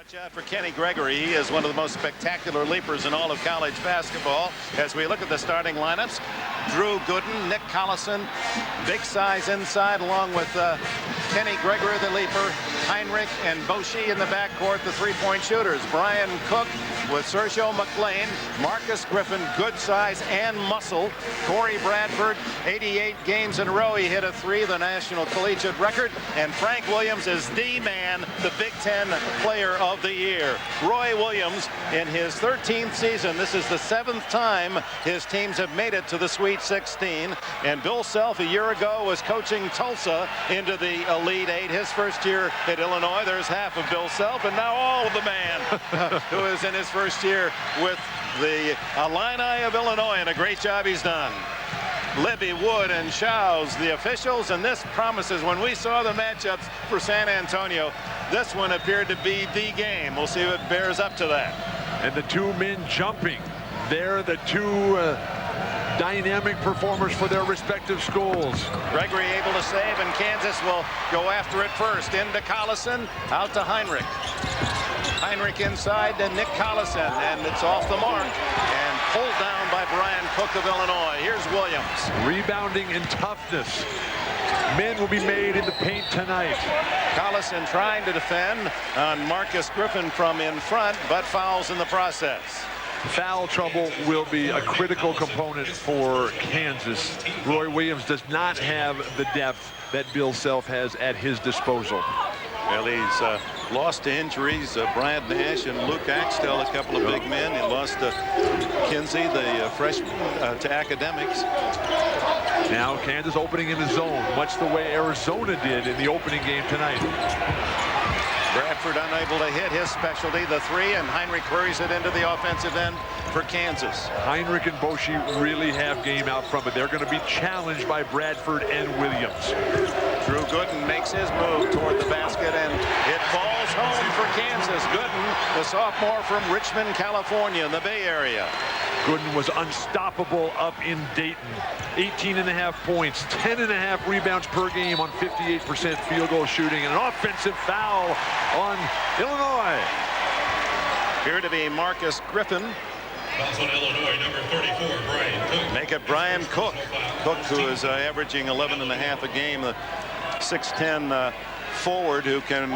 Watch out for Kenny Gregory. He is one of the most spectacular leapers in all of college basketball. As we look at the starting lineups, Drew Gooden, Nick Collison, big size inside, along with Kenny Gregory, the leaper, Heinrich and Boshi in the backcourt, the three-point shooters. Brian Cook with Sergio McLean, Marcus Griffin, good size and muscle. Corey Bradford, 88 games in a row. He hit a three, the national collegiate record. And Frank Williams is the man, the Big Ten player of the year. Roy Williams in his 13th season. This is the 7th time his teams have made it to the Sweet 16. And Bill Self a year ago was coaching Tulsa into the Elite Eight. His first year at Illinois. There's half of Bill Self, and now all of the man who is in his first year with the Illini of Illinois, and a great job he's done. Libby, Wood, and Shows, the officials, and this promises, when we saw the matchups for San Antonio, this one appeared to be the game. We'll see what bears up to that. And the two men jumping. They're the two dynamic performers for their respective schools. Gregory able to save, and Kansas will go after it first. Into Collison, out to Heinrich. Heinrich inside to Nick Collison, and it's off the mark and pulled down by Brian Cook of Illinois. Here's Williams. Rebounding and toughness. Men will be made in the paint tonight. Collison trying to defend on Marcus Griffin from in front, but fouls in the process. Foul trouble will be a critical component for Kansas. Roy Williams does not have the depth that Bill Self has at his disposal. Well, he's lost to injuries. Bryant Nash and Luke Axtell, a couple of big men. He lost to Kinsey, the freshman, to academics. Now Kansas opening in the zone, much the way Arizona did in the opening game tonight. Bradford unable to hit his specialty, the three, and Heinrich hurries it into the offensive end for Kansas. Heinrich and Boshi really have game out front, but they're going to be challenged by Bradford and Williams. Drew Gooden makes his move toward the basket, and it falls home for Kansas. Gooden, the sophomore from Richmond, California, in the Bay Area. Gooden was unstoppable up in Dayton. 18.5 points, 10.5 rebounds per game on 58% field goal shooting, and an offensive foul on Illinois. Here to be Marcus Griffin. Fouls on Illinois, number 34, Brian Cook. Make it Brian Cook. Cook, who is averaging 11.5 a game, the 6'10" forward who can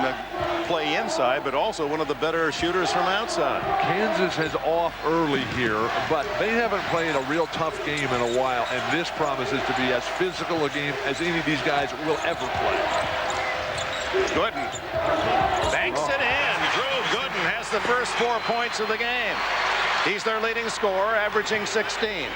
play inside, but also one of the better shooters from outside. Kansas has off early here, but they haven't played a real tough game in a while, and this promises to be as physical a game as any of these guys will ever play. Gooden banks it in. Drew Gooden has the first 4 points of the game. He's their leading scorer, averaging 16.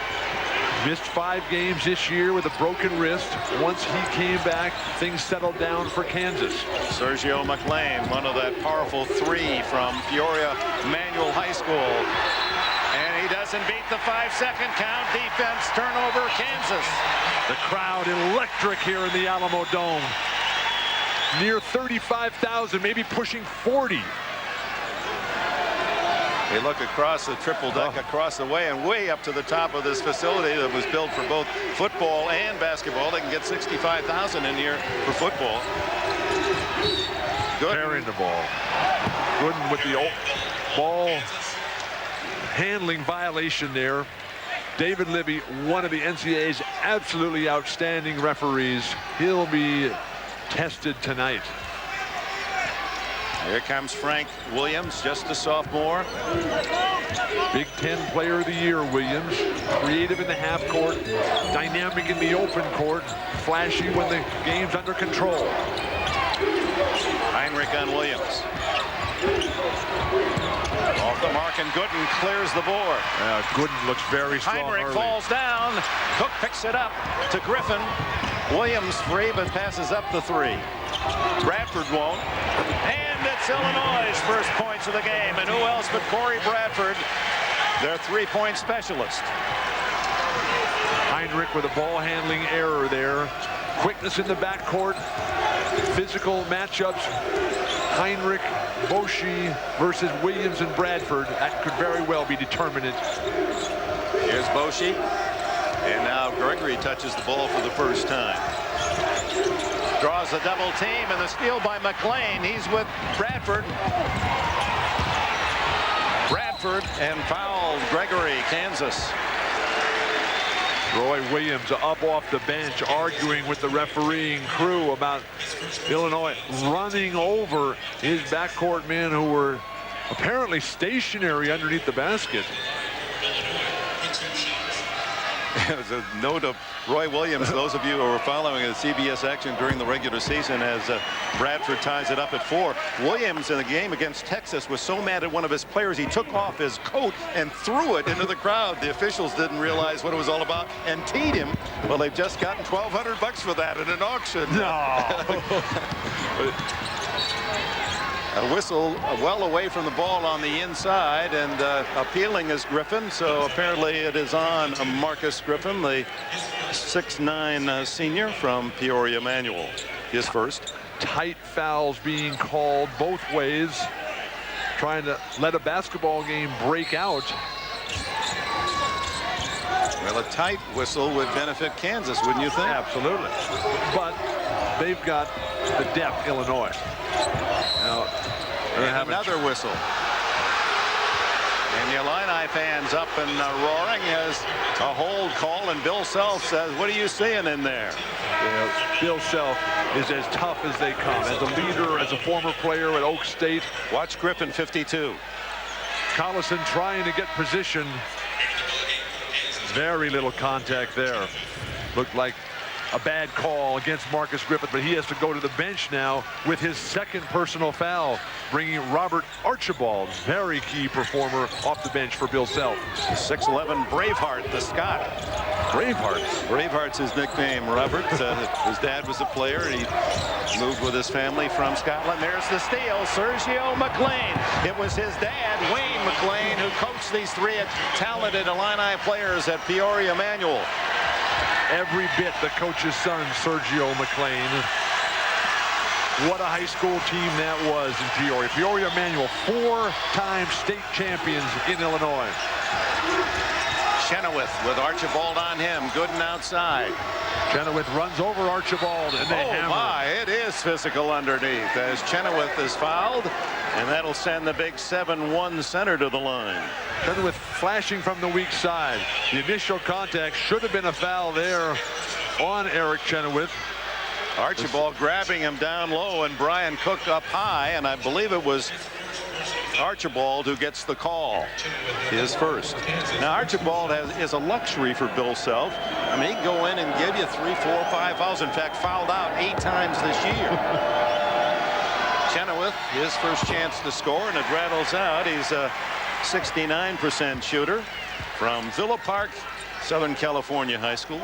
Missed 5 games this year with a broken wrist. Once he came back, things settled down for Kansas. Sergio McLean, one of that powerful three from Peoria Manual High School. And he doesn't beat the 5-second count. Defense, turnover, Kansas. The crowd electric here in the Alamo Dome. Near 35,000, maybe pushing 40. We look across the triple deck across the way, and way up to the top of this facility that was built for both football and basketball. They can get 65,000 in here for football. Good. Carrying the ball. Gooden with the ball handling violation there. David Libby, one of the NCAA's absolutely outstanding referees. He'll be tested tonight. Here comes Frank Williams, just a sophomore. Big Ten Player of the Year, Williams. Creative in the half court, dynamic in the open court, flashy when the game's under control. Heinrich on Williams. Off the mark, and Gooden clears the board. Gooden looks very strong. Heinrich early. falls down. Cook picks it up to Griffin. Williams free, but passes up the three. Bradford won't. And it's Illinois' first points of the game. And who else but Corey Bradford, their three-point specialist. Heinrich with a ball handling error there. Quickness in the backcourt. Physical matchups. Heinrich, Boshi versus Williams and Bradford. That could very well be determinant. Here's Boshi. And now Gregory touches the ball for the first time. Draws a double team, and the steal by McLean. He's with Bradford. Bradford and fouled Gregory, Kansas. Roy Williams up off the bench arguing with the refereeing crew about Illinois running over his backcourt men who were apparently stationary underneath the basket. As a note of Roy Williams, those of you who were following the CBS action during the regular season as Bradford ties it up at 4. Williams in the game against Texas was so mad at one of his players he took off his coat and threw it into the crowd. The officials didn't realize what it was all about and teed him. Well, they've just gotten $1,200 for that at an auction. No. A whistle well away from the ball on the inside, and appealing is Griffin, so apparently it is on Marcus Griffin, the 6'9" senior from Peoria Manual, his first. Tight fouls being called both ways, trying to let a basketball game break out. Well, a tight whistle would benefit Kansas, wouldn't you think? Absolutely. But they've got the depth, Illinois. Now, and another whistle. And the Illini fans up and roaring as a hold call, and Bill Self says, what are you seeing in there? Yeah, Bill Self is as tough as they come. As a leader, as a former player at Oak State. Watch Griffin, 52. Collison trying to get position. Very little contact there. Looked like a bad call against Marcus Griffith, but he has to go to the bench now with his second personal foul, bringing Robert Archibald, very key performer, off the bench for Bill Self. 6'11" Braveheart, the Scot. Braveheart's his nickname, Robert. His dad was a player. He moved with his family from Scotland. There's the steal, Sergio McLean. It was his dad, Wayne McLean, who coached these 3 talented Illini players at Peoria Manual. Every bit the coach's son, Sergio McLean. What a high school team that was in Peoria. Peoria Manual, 4-time state champions in Illinois. Chenoweth with Archibald on him. Gooden outside. Chenoweth runs over Archibald, and they hammer. Oh my, it is physical underneath as Chenoweth is fouled, and that'll send the big 7-1 center to the line. Chenoweth flashing from the weak side. The initial contact should have been a foul there on Eric Chenoweth. Archibald grabbing him down low, and Brian Cook up high, and I believe it was Archibald who gets the call, his first. Now Archibald is a luxury for Bill Self. I mean, he can go in and give you 3, 4, 5 fouls. In fact, fouled out 8 times this year. Chenoweth, his first chance to score, and it rattles out. He's a 69% shooter from Villa Park, Southern California High School.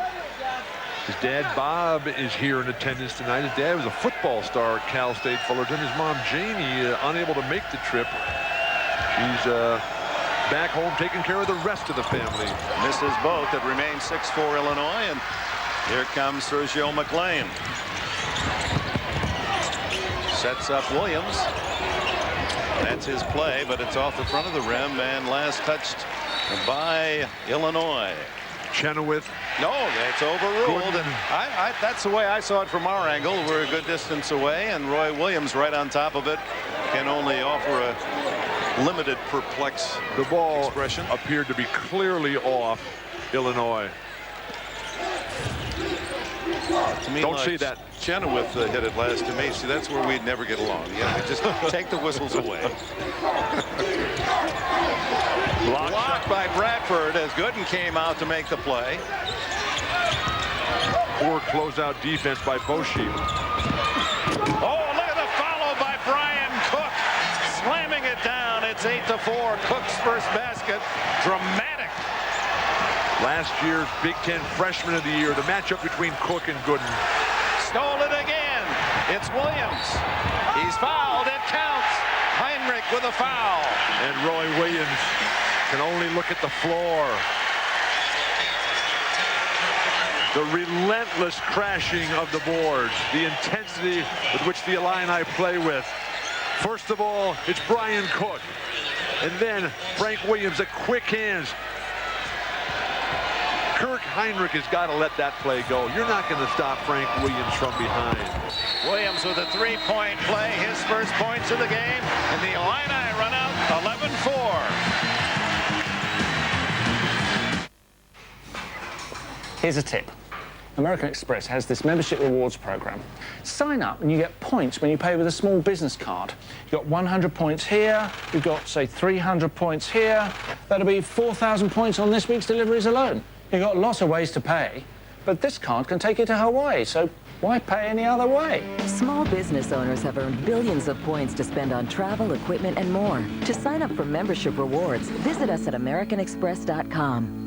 His dad, Bob, is here in attendance tonight. His dad was a football star at Cal State Fullerton. His mom, Janie, unable to make the trip. She's back home taking care of the rest of the family. Misses both. It remains 6-4 Illinois, and here comes Sergio McLean. Sets up Williams. That's his play, but it's off the front of the rim and last touched by Illinois. Chenoweth. No, that's overruled, and that's the way I saw it from our angle. We're a good distance away, and Roy Williams right on top of it can only offer a limited perplex The ball expression. appeared to be clearly off Illinois. To me, Don't like see that. Chenoweth hit it last to me. See, that's where we'd never get along. Yeah, just take the whistles away. Blocked by Bradford as Gooden came out to make the play. Poor closeout defense by Boshi. Oh, look at the follow by Brian Cook. Slamming it down. It's 8-4. Cook's first basket. Dramatic. Last year's Big Ten Freshman of the Year. The matchup between Cook and Gooden. Stole it again. It's Williams. He's fouled. It counts. Heinrich with a foul. And Roy Williams can only look at the floor. The relentless crashing of the boards, the intensity with which the Illini play with. First of all, it's Brian Cook. And then Frank Williams at quick hands. Kirk Heinrich has got to let that play go. You're not going to stop Frank Williams from behind. Williams with a three-point play, his first points of the game, and the Illini run out 11-4. Here's a tip. American Express has this membership rewards program. Sign up and you get points when you pay with a small business card. You've got 100 points here, you've got, say, 300 points here. That'll be 4,000 points on this week's deliveries alone. You've got lots of ways to pay, but this card can take you to Hawaii, so why pay any other way? Small business owners have earned billions of points to spend on travel, equipment, and more. To sign up for membership rewards, visit us at AmericanExpress.com.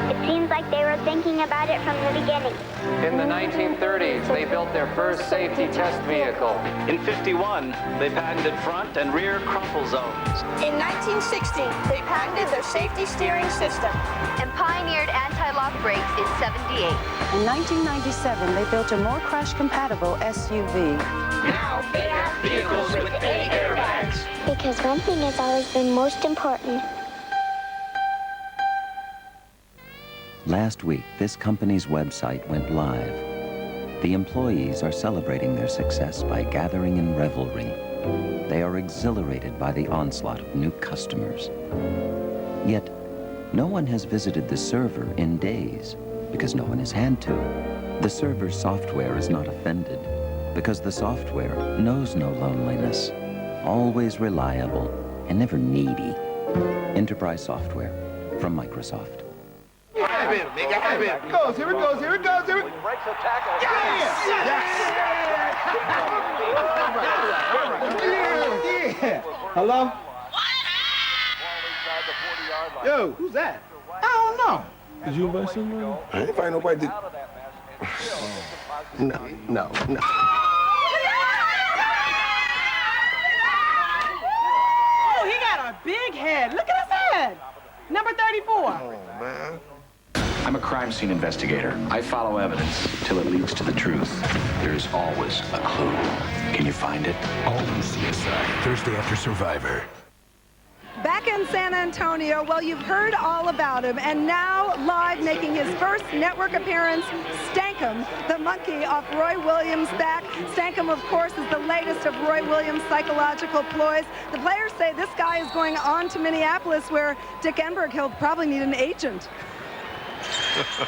It seems like they were thinking about it from the beginning. In the 1930s, they built their first safety test vehicle. In '51, they patented front and rear crumple zones. In 1960, they patented their safety steering system and pioneered anti-lock brakes in '78. In 1997, they built a more crash-compatible SUV. Now they have vehicles with 8 airbags. Because one thing has always been most important. Last week, this company's website went live. The employees are celebrating their success by gathering in revelry. They are exhilarated by the onslaught of new customers. Yet, no one has visited the server in days because no one has had to. The server's software is not offended because the software knows no loneliness, always reliable and never needy. Enterprise software from Microsoft. Make it happen. Here it goes, here it goes, here it goes, here it goes. Breaks the tackle. Yeah. Hello? Yo, who's that? I don't know. Did you invite somebody? I didn't find nobody. No. Oh, he got a big head. Look at his head. Number 34. Oh, man. I'm a crime scene investigator. I follow evidence till it leads to the truth. There is always a clue. Can you find it? All in CSI, Thursday after Survivor. Back in San Antonio, well, you've heard all about him, and now live making his first network appearance, Stankham, the monkey off Roy Williams' back. Stankham, of course, is the latest of Roy Williams' psychological ploys. The players say this guy is going on to Minneapolis, where Dick Enberg, he'll probably need an agent.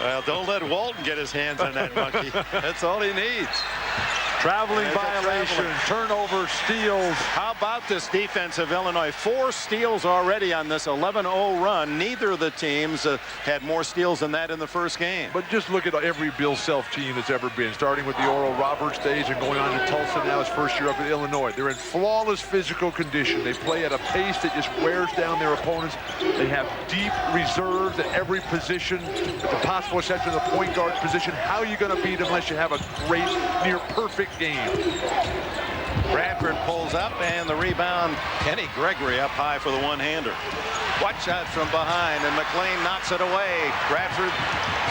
Well, don't let Walton get his hands on that monkey. That's all he needs. Traveling violation, turnover, steals. How about this defense of Illinois? 4 steals already on this 11-0 run. Neither of the teams had more steals than that in the first game. But just look at every Bill Self team that's ever been, starting with the Oral Roberts days and going on to Tulsa now his first year up at Illinois. They're in flawless physical condition. They play at a pace that just wears down their opponents. They have deep reserves at every position, with the possible exception of the point guard position. How are you going to beat them unless you have a great, near perfect game? Bradford pulls up, and the rebound, Kenny Gregory up high for the one-hander. Watch out from behind, and McLean knocks it away. Bradford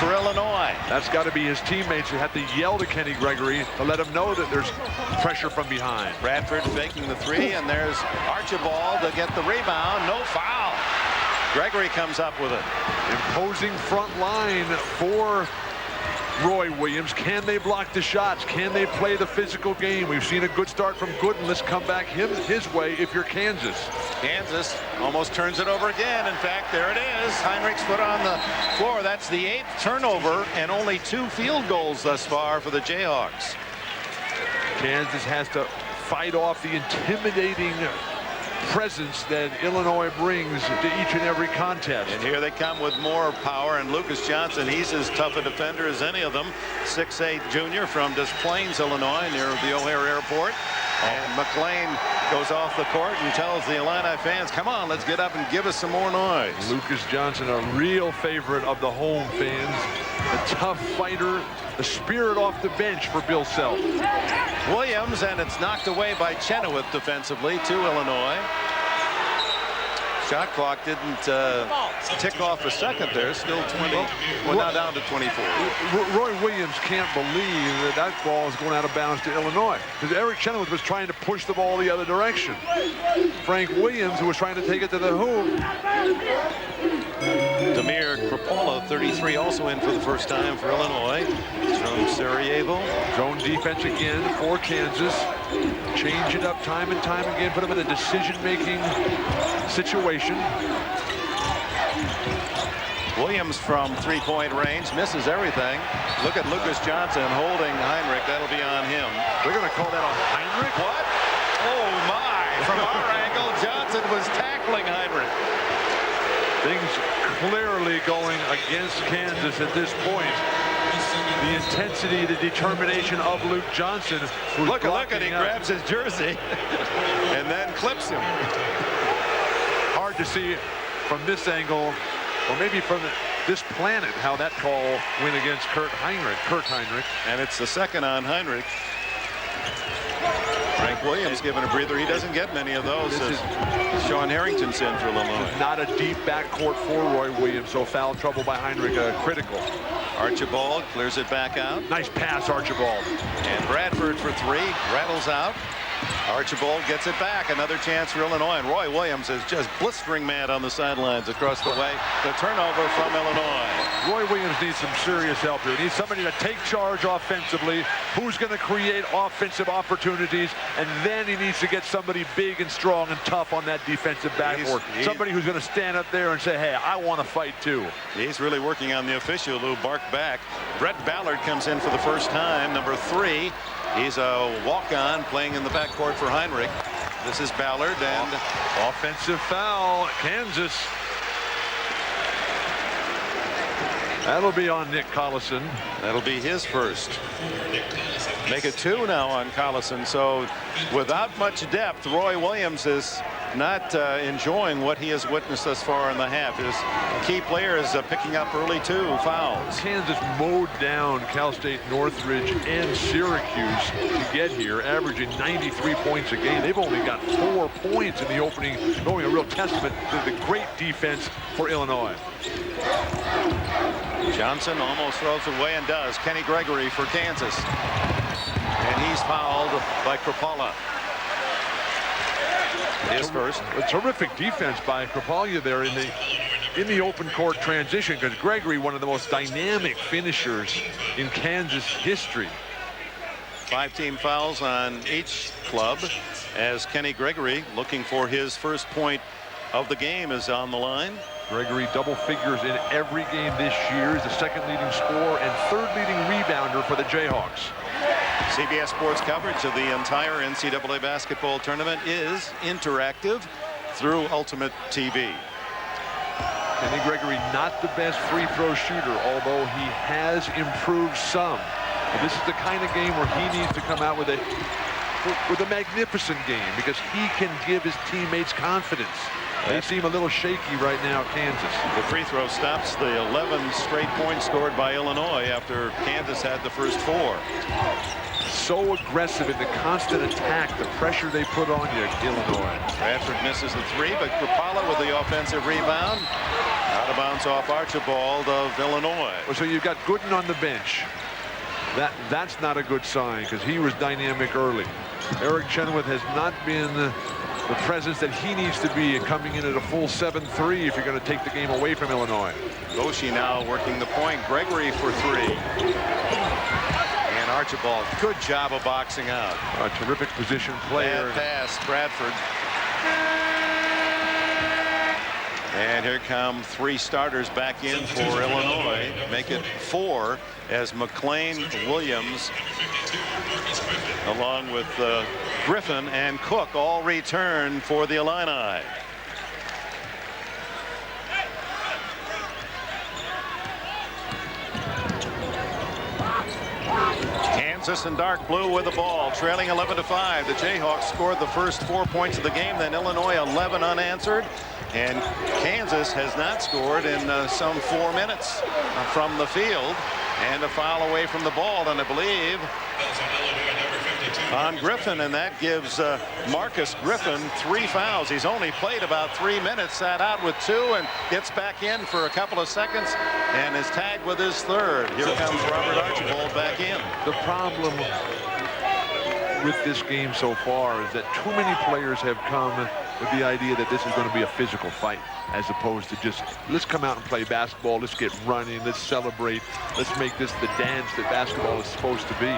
for Illinois. That's got to be his teammates who have to yell to Kenny Gregory to let him know that there's pressure from behind. Bradford faking the 3, and there's Archibald to get the rebound. No foul. Gregory comes up with it. Imposing front line for Roy Williams. Can they block the shots? Can they play the physical game? We've seen a good start from Gooden. Let's come back his way if you're Kansas. Kansas almost turns it over again. In fact, there it is. Heinrich's foot on the floor. That's the 8th turnover and only 2 field goals thus far for the Jayhawks. Kansas has to fight off the intimidating presence that Illinois brings to each and every contest. And here they come with more power, and Lucas Johnson, he's as tough a defender as any of them. 6'8" junior from Des Plaines, Illinois, near the O'Hare Airport. And McLean goes off the court and tells the Illini fans, come on, let's get up and give us some more noise. Lucas Johnson, a real favorite of the home fans. A tough fighter, the spirit off the bench for Bill Self. Williams, and it's knocked away by Chenoweth defensively to Illinois. Shot clock didn't tick off a second there. Still 20. Well, now down to 24. Roy Williams can't believe that ball is going out of bounds to Illinois, because Eric Chenoweth was trying to push the ball the other direction. Frank Williams, who was trying to take it to the hoop. Damir Krapola, 33, also in for the first time for Illinois. From Sarajevo. Zone defense again for Kansas. Change it up time and time again. Put them in a decision-making situation. Williams from three-point range misses everything. Look at Lucas Johnson holding Heinrich. That'll be on him. We're going to call that a Heinrich? What? Oh my! From our angle, Johnson was tackling Heinrich. Things clearly going against Kansas at this point. The intensity, the determination of Luke Johnson. Look at he grabs his jersey and then clips him. Hard to see from this angle, or maybe from this planet, how that call went against Kurt Heinrich. And it's the second on Heinrich. Frank Williams giving a breather. He doesn't get many of those. Sean Harrington's in for Illinois. Not a deep backcourt for Roy Williams, so foul trouble by Heinrich critical. Archibald clears it back out. Nice pass, Archibald. And Bradford for three. Rattles out. Archibald gets it back. Another chance for Illinois. And Roy Williams is just blistering mad on the sidelines across the way. The turnover from Illinois. Roy Williams needs some serious help here. He needs somebody to take charge offensively, who's going to create offensive opportunities, and then he needs to get somebody big and strong and tough on that defensive backboard. Somebody who's going to stand up there and say, hey, I want to fight too. He's really working on the official who barked back. Brett Ballard comes in for the first time, number 3. He's a walk-on playing in the backcourt for Heinrich. This is Ballard, and offensive foul, Kansas. That'll be on Nick Collison. That'll be his first. Make it 2 now on Collison. So without much depth, Roy Williams is not enjoying what he has witnessed thus far in the half. His key player is picking up early 2 fouls. Kansas mowed down Cal State Northridge and Syracuse to get here, averaging 93 points a game. They've only got 4 points in the opening, going a real testament to the great defense for Illinois. Johnson almost throws it away and does. Kenny Gregory for Kansas. And he's fouled by Kropala. His first. A terrific defense by Kropala there in the open court transition, because Gregory, one of the most dynamic finishers in Kansas history. 5 team fouls on each club as Kenny Gregory, looking for his first point of the game, is on the line. Gregory double figures in every game this year. Is the second leading scorer and third leading rebounder for the Jayhawks. CBS Sports coverage of the entire NCAA basketball tournament is interactive through Ultimate TV. Kenny Gregory, not the best free throw shooter, although he has improved some. And this is the kind of game where he needs to come out with a magnificent game, because he can give his teammates confidence. They seem a little shaky right now, Kansas. The free throw stops the 11 straight points scored by Illinois after Kansas had the first 4. So aggressive in the constant attack, the pressure they put on you, Illinois. Bradford misses the 3, but Kropala with the offensive rebound. Out of bounds off Archibald of Illinois. Well, so you've got Gooden on the bench. That's not a good sign, because he was dynamic early. Eric Chenoweth has not been the presence that he needs to be, coming in at a full 7-3 if you're going to take the game away from Illinois. Goshi now working the point. Gregory for 3. And Archibald, good job of boxing out. A terrific position player. Bad pass, Bradford. And here come 3 starters back in for Illinois. Make it 4 as McLean, Williams, along with Griffin and Cook, all return for the Illini. Kansas in dark blue with the ball, trailing 11-5. The Jayhawks scored the first 4 points of the game, then Illinois 11 unanswered. And Kansas has not scored in some 4 minutes from the field, and a foul away from the ball, and I believe on Griffin, and that gives Marcus Griffin 3 fouls. He's only played about 3 minutes, sat out with 2, and gets back in for a couple of seconds and is tagged with his 3rd. Here comes Robert Archibald back in. The problem with this game so far is that too many players have come with the idea that this is going to be a physical fight, as opposed to just, let's come out and play basketball, let's get running, let's celebrate, let's make this the dance that basketball is supposed to be.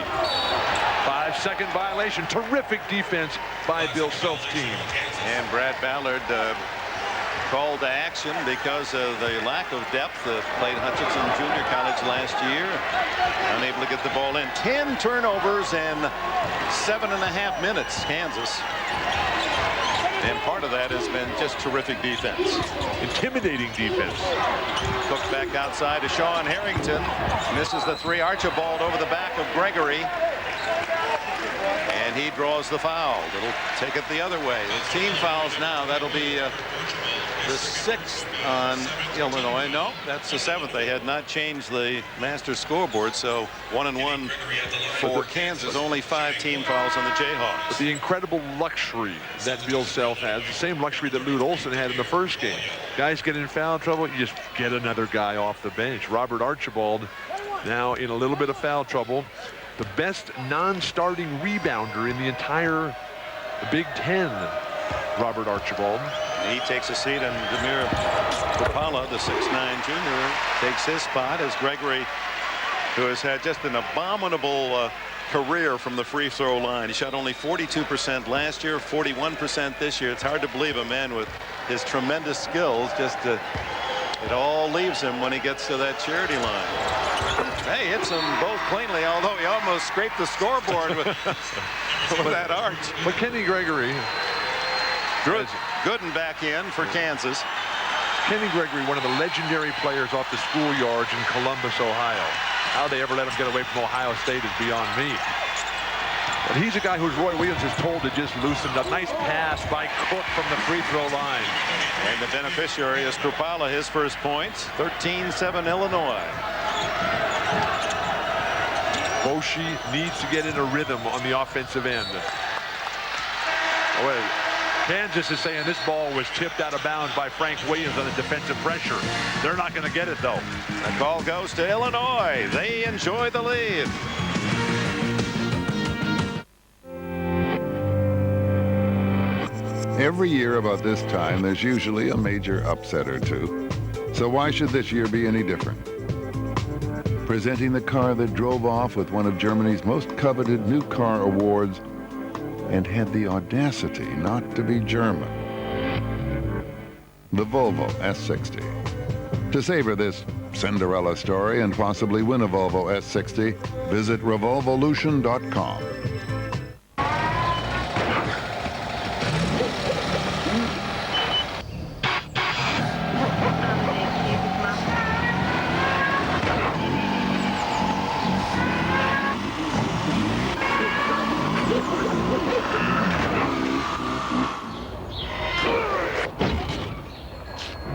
5-second violation. Terrific defense by Bill Self's team. And Brad Ballard called to action because of the lack of depth. Played Hutchinson Junior College last year. Unable to get the ball in. 10 turnovers in 7.5 minutes, Kansas. And part of that has been just terrific defense. Intimidating defense. Cook back outside to Sean Harrington. Misses the three. Archibald over the back of Gregory. And he draws the foul. It'll take it the other way. It's team fouls now. That'll be the 6th on Illinois. No, that's the 7th. They had not changed the master scoreboard, so 1-1 for Kansas. Only 5 team fouls on the Jayhawks. But the incredible luxury that Bill Self has, the same luxury that Lute Olson had in the first game. Guys get in foul trouble, you just get another guy off the bench. Robert Archibald now in a little bit of foul trouble. The best non-starting rebounder in the entire Big Ten, Robert Archibald. He takes a seat, and Demir Kupala, the 6'9" junior, takes his spot as Gregory, who has had just an abominable career from the free throw line. He shot only 42% last year, 41% this year. It's hard to believe a man with his tremendous skills it all leaves him when he gets to that charity line. Hey, hits them both cleanly, although he almost scraped the scoreboard with that arch. But Kenny Gregory. Gooden back in for Kansas. Kenny Gregory, one of the legendary players off the schoolyards in Columbus, Ohio. How they ever let him get away from Ohio State is beyond me. But he's a guy who Roy Williams is told to just loosen up. Nice pass by Cook from the free throw line. And the beneficiary is Krupala, his first points. 13-7 Illinois. Boshi needs to get in a rhythm on the offensive end. Oh, wait. Kansas is saying this ball was tipped out of bounds by Frank Williams on the defensive pressure. They're not going to get it, though. The call goes to Illinois. They enjoy the lead. Every year about this time, there's usually a major upset or two. So why should this year be any different? Presenting the car that drove off with one of Germany's most coveted new car awards and had the audacity not to be German. The Volvo S60. To savor this Cinderella story and possibly win a Volvo S60, visit revolvolution.com.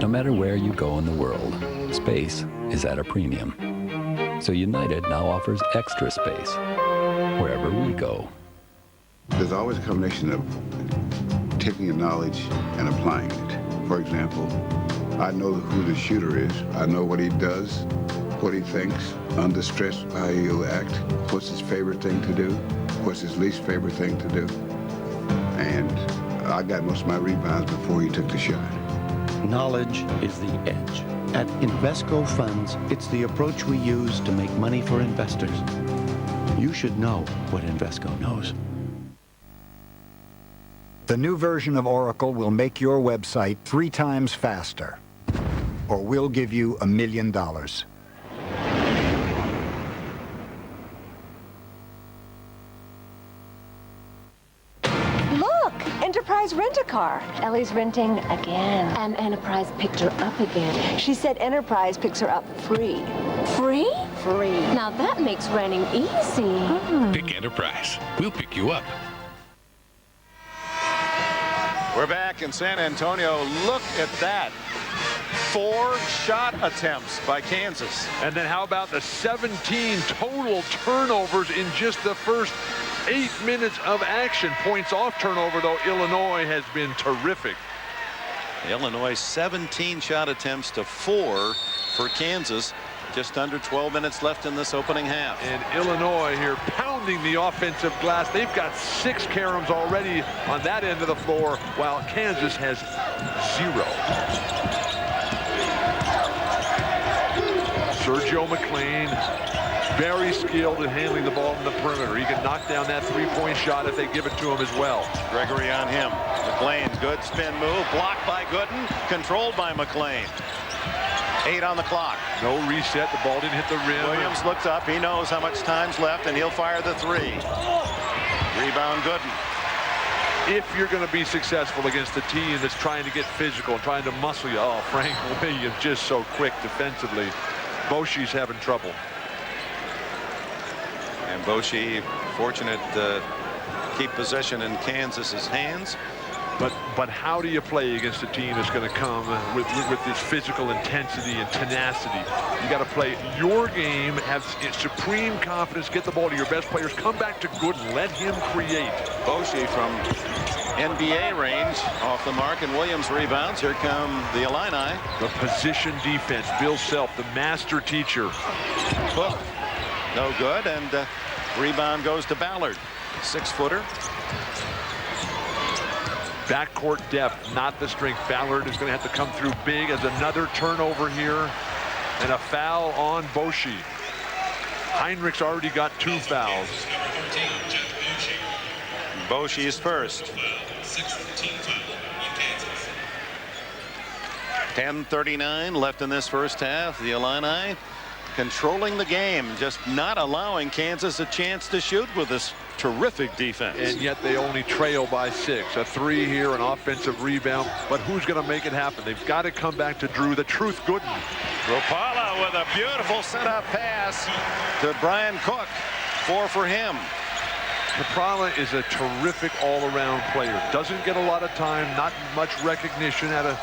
No matter where you go in the world, space is at a premium. So United now offers extra space wherever we go. There's always a combination of taking your knowledge and applying it. For example, I know who the shooter is. I know what he does, what he thinks, under stress, how he'll act, what's his favorite thing to do, what's his least favorite thing to do. And I got most of my rebounds before he took the shot. Knowledge is the edge. At Invesco Funds, it's the approach we use to make money for investors. You should know what Invesco knows. The new version of Oracle will make your website 3 times faster, or we'll give you $1 million. Enterprise Rent-A-Car. Ellie's renting again. And Enterprise picked her up again. She said Enterprise picks her up free. Free? Free. Now that makes renting easy. Pick Enterprise. We'll pick you up. We're back in San Antonio. Look at that. 4 shot attempts by Kansas. And then how about the 17 total turnovers in just the first 8 minutes of action. Points off turnover, though, Illinois has been terrific. Illinois 17 shot attempts to 4 for Kansas. Just under 12 minutes left in this opening half. And Illinois here pounding the offensive glass. They've got 6 caroms already on that end of the floor, while Kansas has 0. Sergio McLean, very skilled at handling the ball in the perimeter. He can knock down that 3-point shot if they give it to him as well. Gregory on him. McLean, good spin move, blocked by Gooden, controlled by McLean. 8 on the clock. No reset. The ball didn't hit the rim. Williams looks up. He knows how much time's left, and he'll fire the 3. Rebound Gooden. If you're going to be successful against a team that's trying to get physical and trying to muscle you, oh, Frank Williams just so quick defensively. Boschie's having trouble. And Boschie fortunate to keep possession in Kansas's hands. But how do you play against a team that's going to come with this physical intensity and tenacity? You got to play your game, have supreme confidence, get the ball to your best players, come back to Gooden, let him create. Boschie from NBA range off the mark, and Williams rebounds. Here come the Illini. The position defense. Bill Self, the master teacher. Hook, no good, and rebound goes to Ballard. 6-footer. Backcourt depth, not the strength. Ballard is going to have to come through big as another turnover here and a foul on Boschie. Heinrich's already got 2 fouls. Boschie's first. 10:39 left in this first half. The Illini controlling the game, just not allowing Kansas a chance to shoot with this terrific defense. And yet they only trail by 6. A 3 here, an offensive rebound. But who's going to make it happen? They've got to come back to Drew. The truth, Gooden. Rapala with a beautiful setup pass to Brian Cook. 4 for him. Caprala is a terrific all-around player. Doesn't get a lot of time, not much recognition out of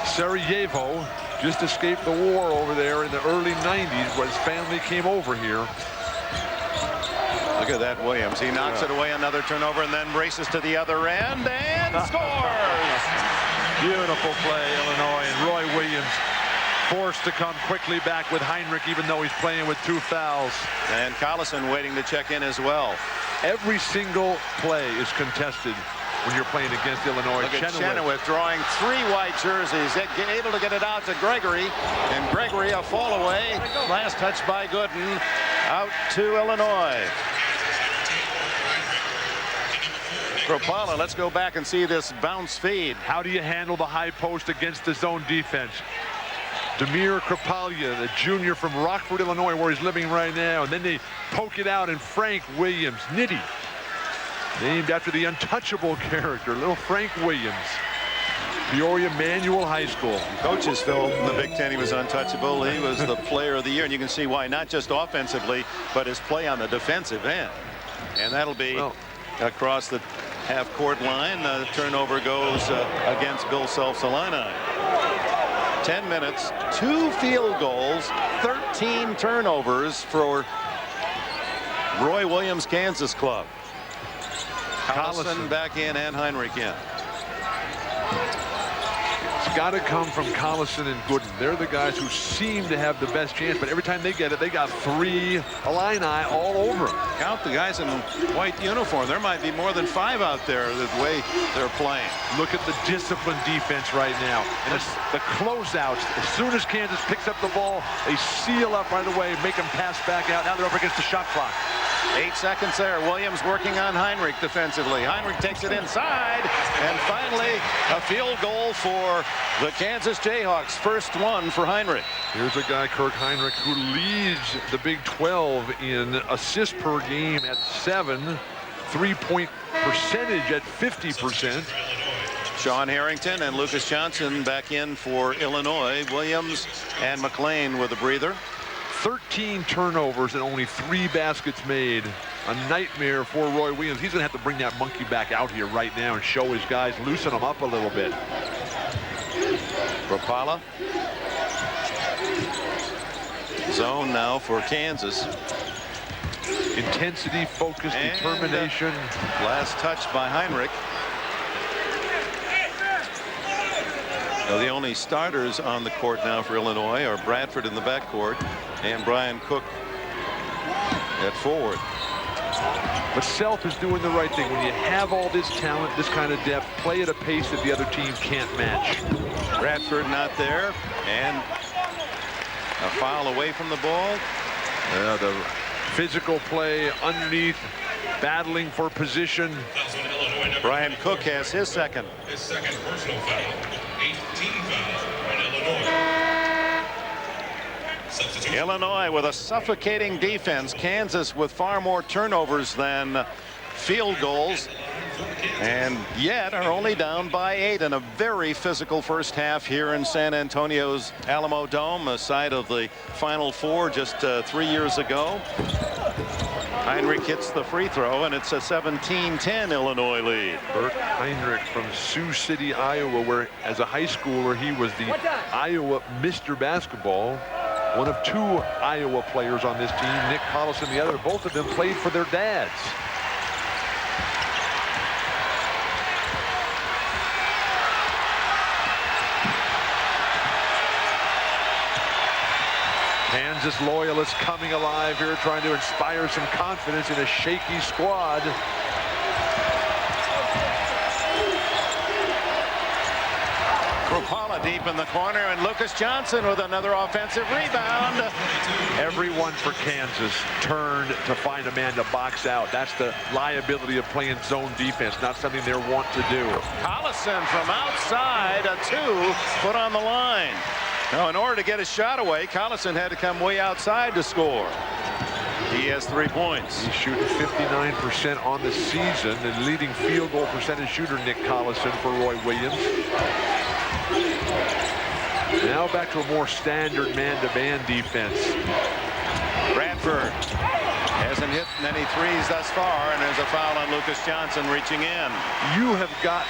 Sarajevo. Just escaped the war over there in the early 90s when his family came over here. Look at that, Williams. He knocks it away, another turnover, and then races to the other end and scores. Beautiful play, Illinois, and Roy Williams forced to come quickly back with Heinrich, even though he's playing with 2 fouls. And Collison waiting to check in as well. Every single play is contested when you're playing against Illinois. Look at Chenoweth drawing 3 white jerseys, able to get it out to Gregory, and Gregory a fall away. Last touch by Gooden, out to Illinois. Rapala, let's go back and see this bounce feed. How do you handle the high post against the zone defense? Demir Krapalia, the junior from Rockford, Illinois, where he's living right now. And then they poke it out, and Frank Williams, Nitty, named after the untouchable character, little Frank Williams. Peoria Manual High School. Coaches Phil in the Big Ten, he was untouchable. He was the player of the year, and you can see why, not just offensively, but his play on the defensive end. And that'll be across the half-court line. The turnover goes against Bill Self's Illini. 10 minutes, 2 field goals, 13 turnovers for Roy Williams' Kansas club. Collison back in and Heinrich in. It's got to come from Collison and Gooden. They're the guys who seem to have the best chance, but every time they get it, they got 3 Illini all over them. Count the guys in white uniform. There might be more than 5 out there the way they're playing. Look at the disciplined defense right now. And it's the closeouts. As soon as Kansas picks up the ball, they seal up right away, make them pass back out. Now they're up against the shot clock. 8 seconds there. Williams working on Heinrich defensively. Heinrich takes it inside, and finally a field goal for the Kansas Jayhawks. First one for Heinrich. Here's a guy, Kirk Heinrich, who leads the Big 12 in assists per game at 7, 3-point percentage at 50%. Sean Harrington and Lucas Johnson back in for Illinois. Williams and McLean with a breather. 13 turnovers and only 3 baskets made. A nightmare for Roy Williams. He's going to have to bring that monkey back out here right now and show his guys, loosen them up a little bit. Rapala. Zone now for Kansas. Intensity, focus, and determination. Last touch by Heinrich. Now, the only starters on the court now for Illinois are Bradford in the backcourt and Brian Cook at forward. But Self is doing the right thing. When you have all this talent, this kind of depth, play at a pace that the other team can't match. Bradford not there, and a foul away from the ball. The physical play underneath, battling for position. Brian Cook has his second. His second personal foul. 18 fouls on Illinois. Illinois with a suffocating defense. Kansas with far more turnovers than field goals, and yet are only down by 8 in a very physical first half here in San Antonio's Alamo Dome, a site of the Final Four just 3 years ago. Heinrich hits the free throw, and it's a 17-10 Illinois lead. Bert Heinrich from Sioux City, Iowa, where as a high schooler he was the Iowa Mr. Basketball. One of 2 Iowa players on this team, Nick Collison the other. Both of them played for their dads. Kansas loyalists coming alive here, trying to inspire some confidence in a shaky squad. Kropala deep in the corner, and Lucas Johnson with another offensive rebound. Everyone for Kansas turned to find a man to box out. That's the liability of playing zone defense, not something they're wont to do. Collison from outside, a 2 put on the line. Now, in order to get his shot away, Collison had to come way outside to score. He has 3 points. He's shooting 59% on the season, and leading field goal percentage shooter Nick Collison for Roy Williams. Now back to a more standard man-to-man defense. Bradford hasn't hit many threes thus far, and there's a foul on Lucas Johnson reaching in. You have got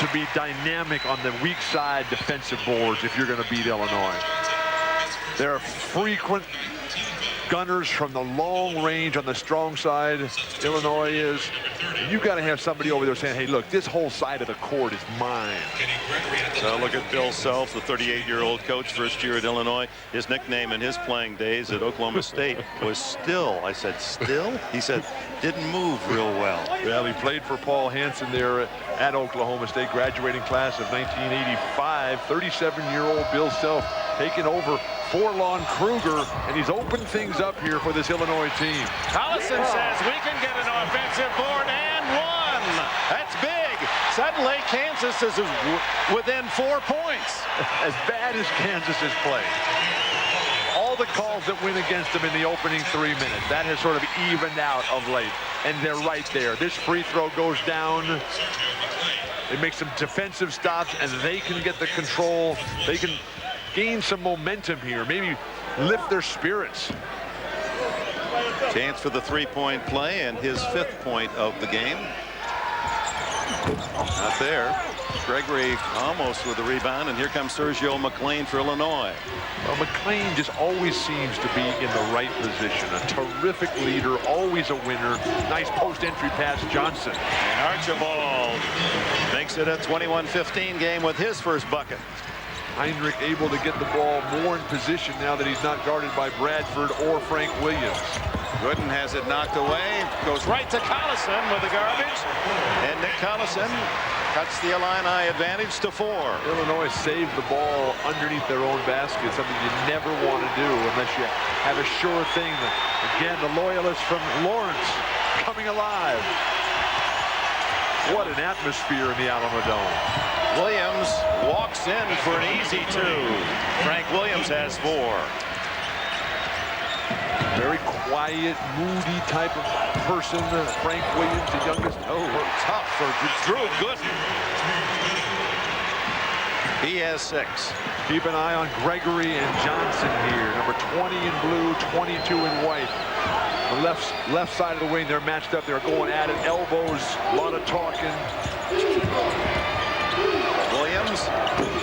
to be dynamic on the weak side defensive boards if you're going to beat Illinois. There are frequent gunners from the long range on the strong side. Illinois is. You've got to have somebody over there saying, hey, look, this whole side of the court is mine. So look at Bill Self, the 38-year-old coach, first year at Illinois. His nickname in his playing days at Oklahoma State was Still. I said, Still? He said, didn't move real well. Well, he played for Paul Hansen there at Oklahoma State, graduating class of 1985. 37-year-old Bill Self taking over Forlon Kruger, and he's opened things up here for this Illinois team. Collison says we can get an offensive board and 1. That's big. Suddenly, Kansas is within 4 points. As bad as Kansas has played, all the calls that went against them in the opening 3 minutes, that has sort of evened out of late, and they're right there. This free throw goes down. They make some defensive stops, and they can get the control. They can gain some momentum here, maybe lift their spirits. Chance for the three-point play, and his 5th point of the game. Not there. Gregory almost with the rebound, and here comes Sergio McLean for Illinois. Well, McLean just always seems to be in the right position. A terrific leader, always a winner. Nice post-entry pass, Johnson. And Archibald makes it a 21-15 game with his first bucket. Heinrich able to get the ball more in position now that he's not guarded by Bradford or Frank Williams. Gooden has it knocked away. Goes right to Collison with the garbage. And Nick Collison cuts the Illini advantage to 4. Illinois saved the ball underneath their own basket, something you never want to do unless you have a sure thing. Again, the loyalists from Lawrence coming alive. What an atmosphere in the Alamo Dome. Williams walks in for an easy 2. Frank Williams has 4. Very quiet, moody type of person. Frank Williams, the youngest. Oh, tough for Drew Gooden. He has 6. Keep an eye on Gregory and Johnson here. Number 20 in blue, 22 in white. The left side of the wing, they're matched up. They're going at it. Elbows, a lot of talking. Williams.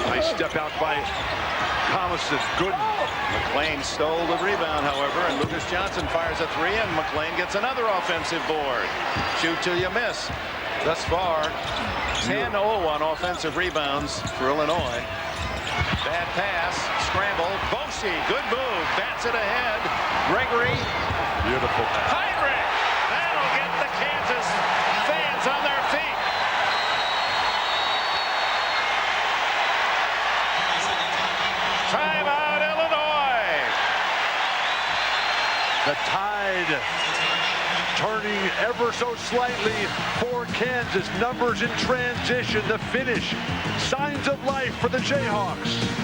Nice step out by Collison. Gooden. McLean stole the rebound, however, and Lucas Johnson fires a 3, and McLean gets another offensive board. Shoot till you miss. Thus far, 10-0 on offensive rebounds for Illinois. Bad pass, scramble. Boshi, good move, bats it ahead. Gregory. Beautiful pass. Heinrich. That'll get the Kansas fans on their feet. Timeout, Illinois. The tide turning ever so slightly for Kansas. Numbers in transition. The finish. Signs of life for the Jayhawks.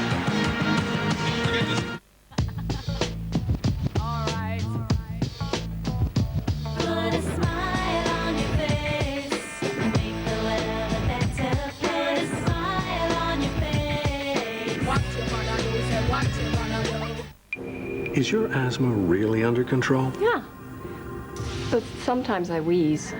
Is your asthma really under control? Yeah. But sometimes I wheeze.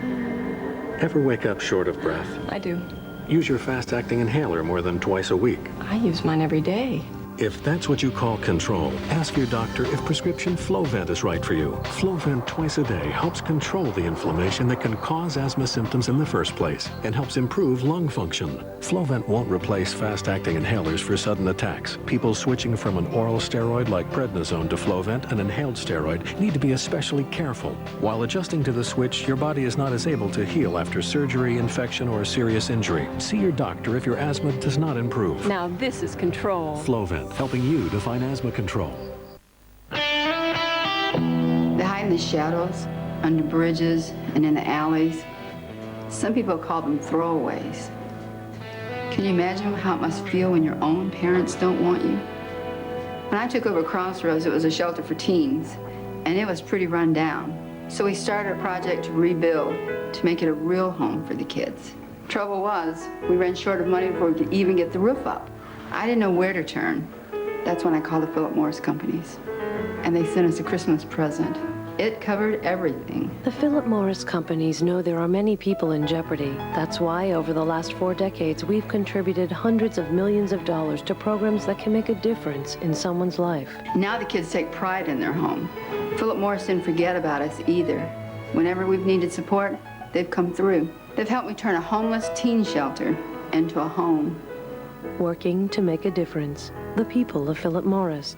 Ever wake up short of breath? I do. Use your fast-acting inhaler more than twice a week. I use mine every day. If that's what you call control, ask your doctor if prescription Flovent is right for you. Flovent twice a day helps control the inflammation that can cause asthma symptoms in the first place and helps improve lung function. Flovent won't replace fast-acting inhalers for sudden attacks. People switching from an oral steroid like prednisone to Flovent, an inhaled steroid, need to be especially careful. While adjusting to the switch, your body is not as able to heal after surgery, infection, or serious injury. See your doctor if your asthma does not improve. Now this is control. Flovent, helping you define asthma control. Behind the shadows, under bridges, and in the alleys, some people call them throwaways. Can you imagine how it must feel when your own parents don't want you? When I took over Crossroads, it was a shelter for teens, and it was pretty run down. So we started a project to rebuild, to make it a real home for the kids. Trouble was, we ran short of money before we could even get the roof up. I didn't know where to turn. That's when I called the Philip Morris companies. And they sent us a Christmas present. It covered everything. The Philip Morris companies know there are many people in jeopardy. That's why over the last 4 decades, we've contributed hundreds of millions of dollars to programs that can make a difference in someone's life. Now the kids take pride in their home. Philip Morris didn't forget about us either. Whenever we've needed support, they've come through. They've helped me turn a homeless teen shelter into a home. Working to make a difference. The people of Philip Morris.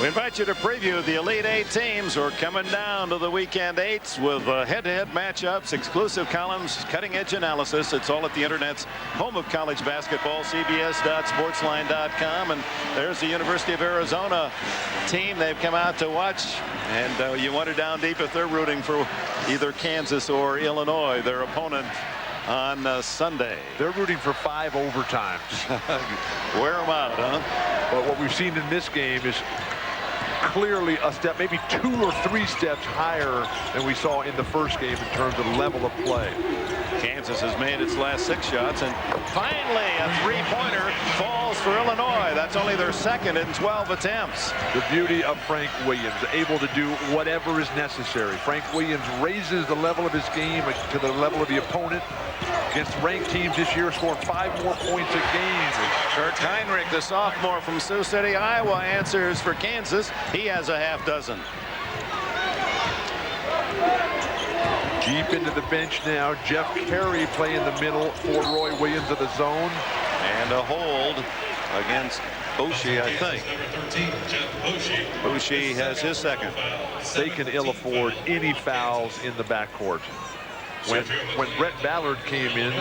We invite you to preview the Elite Eight teams who are coming down to the Weekend Eights with head-to-head matchups, exclusive columns, cutting-edge analysis. It's all at the Internet's home of college basketball, cbs.sportsline.com. And there's the University of Arizona team they've come out to watch. And you wonder down deep if they're rooting for either Kansas or Illinois, their opponent on Sunday. They're rooting for 5 overtimes. Wear them out, huh? But what we've seen in this game is clearly a step, maybe 2 or 3 steps higher than we saw in the first game in terms of level of play. Kansas has made its last 6 shots, and finally a 3-pointer falls for Illinois. That's only their second in 12 attempts. The beauty of Frank Williams, able to do whatever is necessary. Frank Williams raises the level of his game to the level of the opponent. Against ranked teams this year, scored 5 more points a game. Kurt Heinrich, the sophomore from Sioux City, Iowa, answers for Kansas. He has a half dozen. Deep into the bench now. Jeff Carey playing the middle for Roy Williams of the zone. And a hold against Oshie, I think. Oshie has his second. They can ill afford any fouls in the backcourt. When Brett Ballard came in,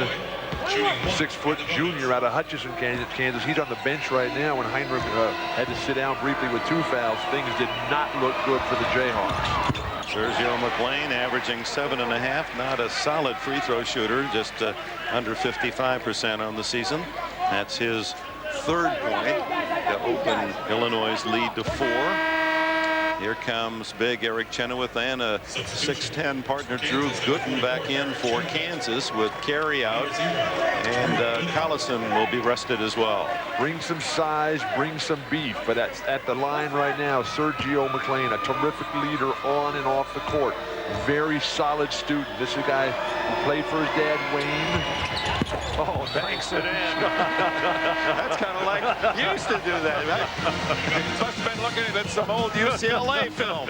6-foot junior out of Hutchinson, Kansas, he's on the bench right now. When Heinrich had to sit down briefly with 2 fouls, things did not look good for the Jayhawks. Sergio McLean averaging 7.5. Not a solid free throw shooter, just under 55% on the season. That's his 3rd point to open Illinois' lead to 4. Here comes big Eric Chenoweth and a 6'10 partner Drew Gooden back in for Kansas with Carey out, and Collison will be rested as well. Bring some size, bring some beef, but at the line right now, Sergio McLean, a terrific leader on and off the court. Very solid student. This is a guy who played for his dad, Wayne. Oh, banks it in. That's kind of like, you used to do that, right? You must have been looking at some old UCLA film.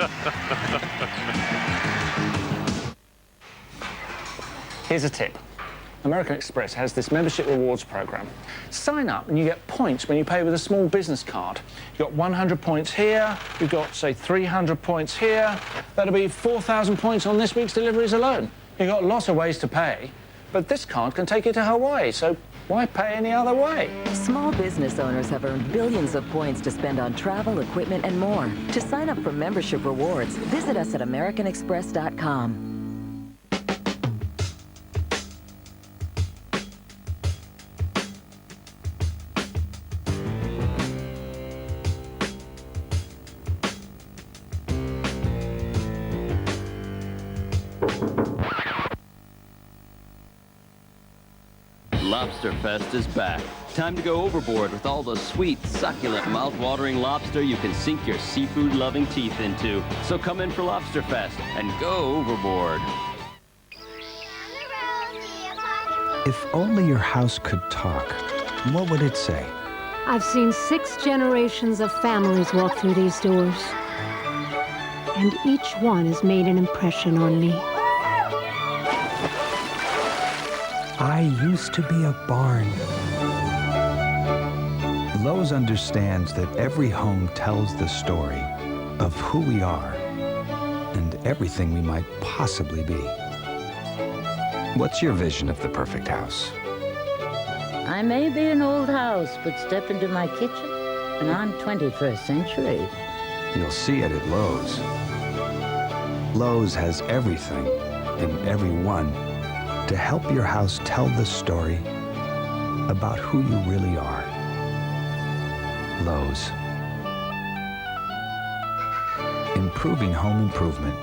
Here's a tip. American Express has this membership rewards program. Sign up and you get points when you pay with a small business card. You've got 100 points here, you've got, say, 300 points here. That'll be 4,000 points on this week's deliveries alone. You've got lots of ways to pay, but this card can take you to Hawaii, so Why pay any other way? Small business owners have earned billions of points to spend on travel, equipment, and more. To sign up for membership rewards, visit us at AmericanExpress.com. Lobster Fest is back. Time to go overboard with all the sweet, succulent, mouth-watering lobster you can sink your seafood-loving teeth into. So come in for Lobster Fest and go overboard. If only your house could talk, what would it say? I've seen 6 generations of families walk through these doors. And each one has made an impression on me. I used to be a barn. Lowe's understands that every home tells the story of who we are and everything we might possibly be. What's your vision of the perfect house? I may be an old house, but step into my kitchen, and I'm 21st century. You'll see it at Lowe's. Lowe's has everything and everyone to help your house tell the story about who you really are. Lowe's. Improving home improvement.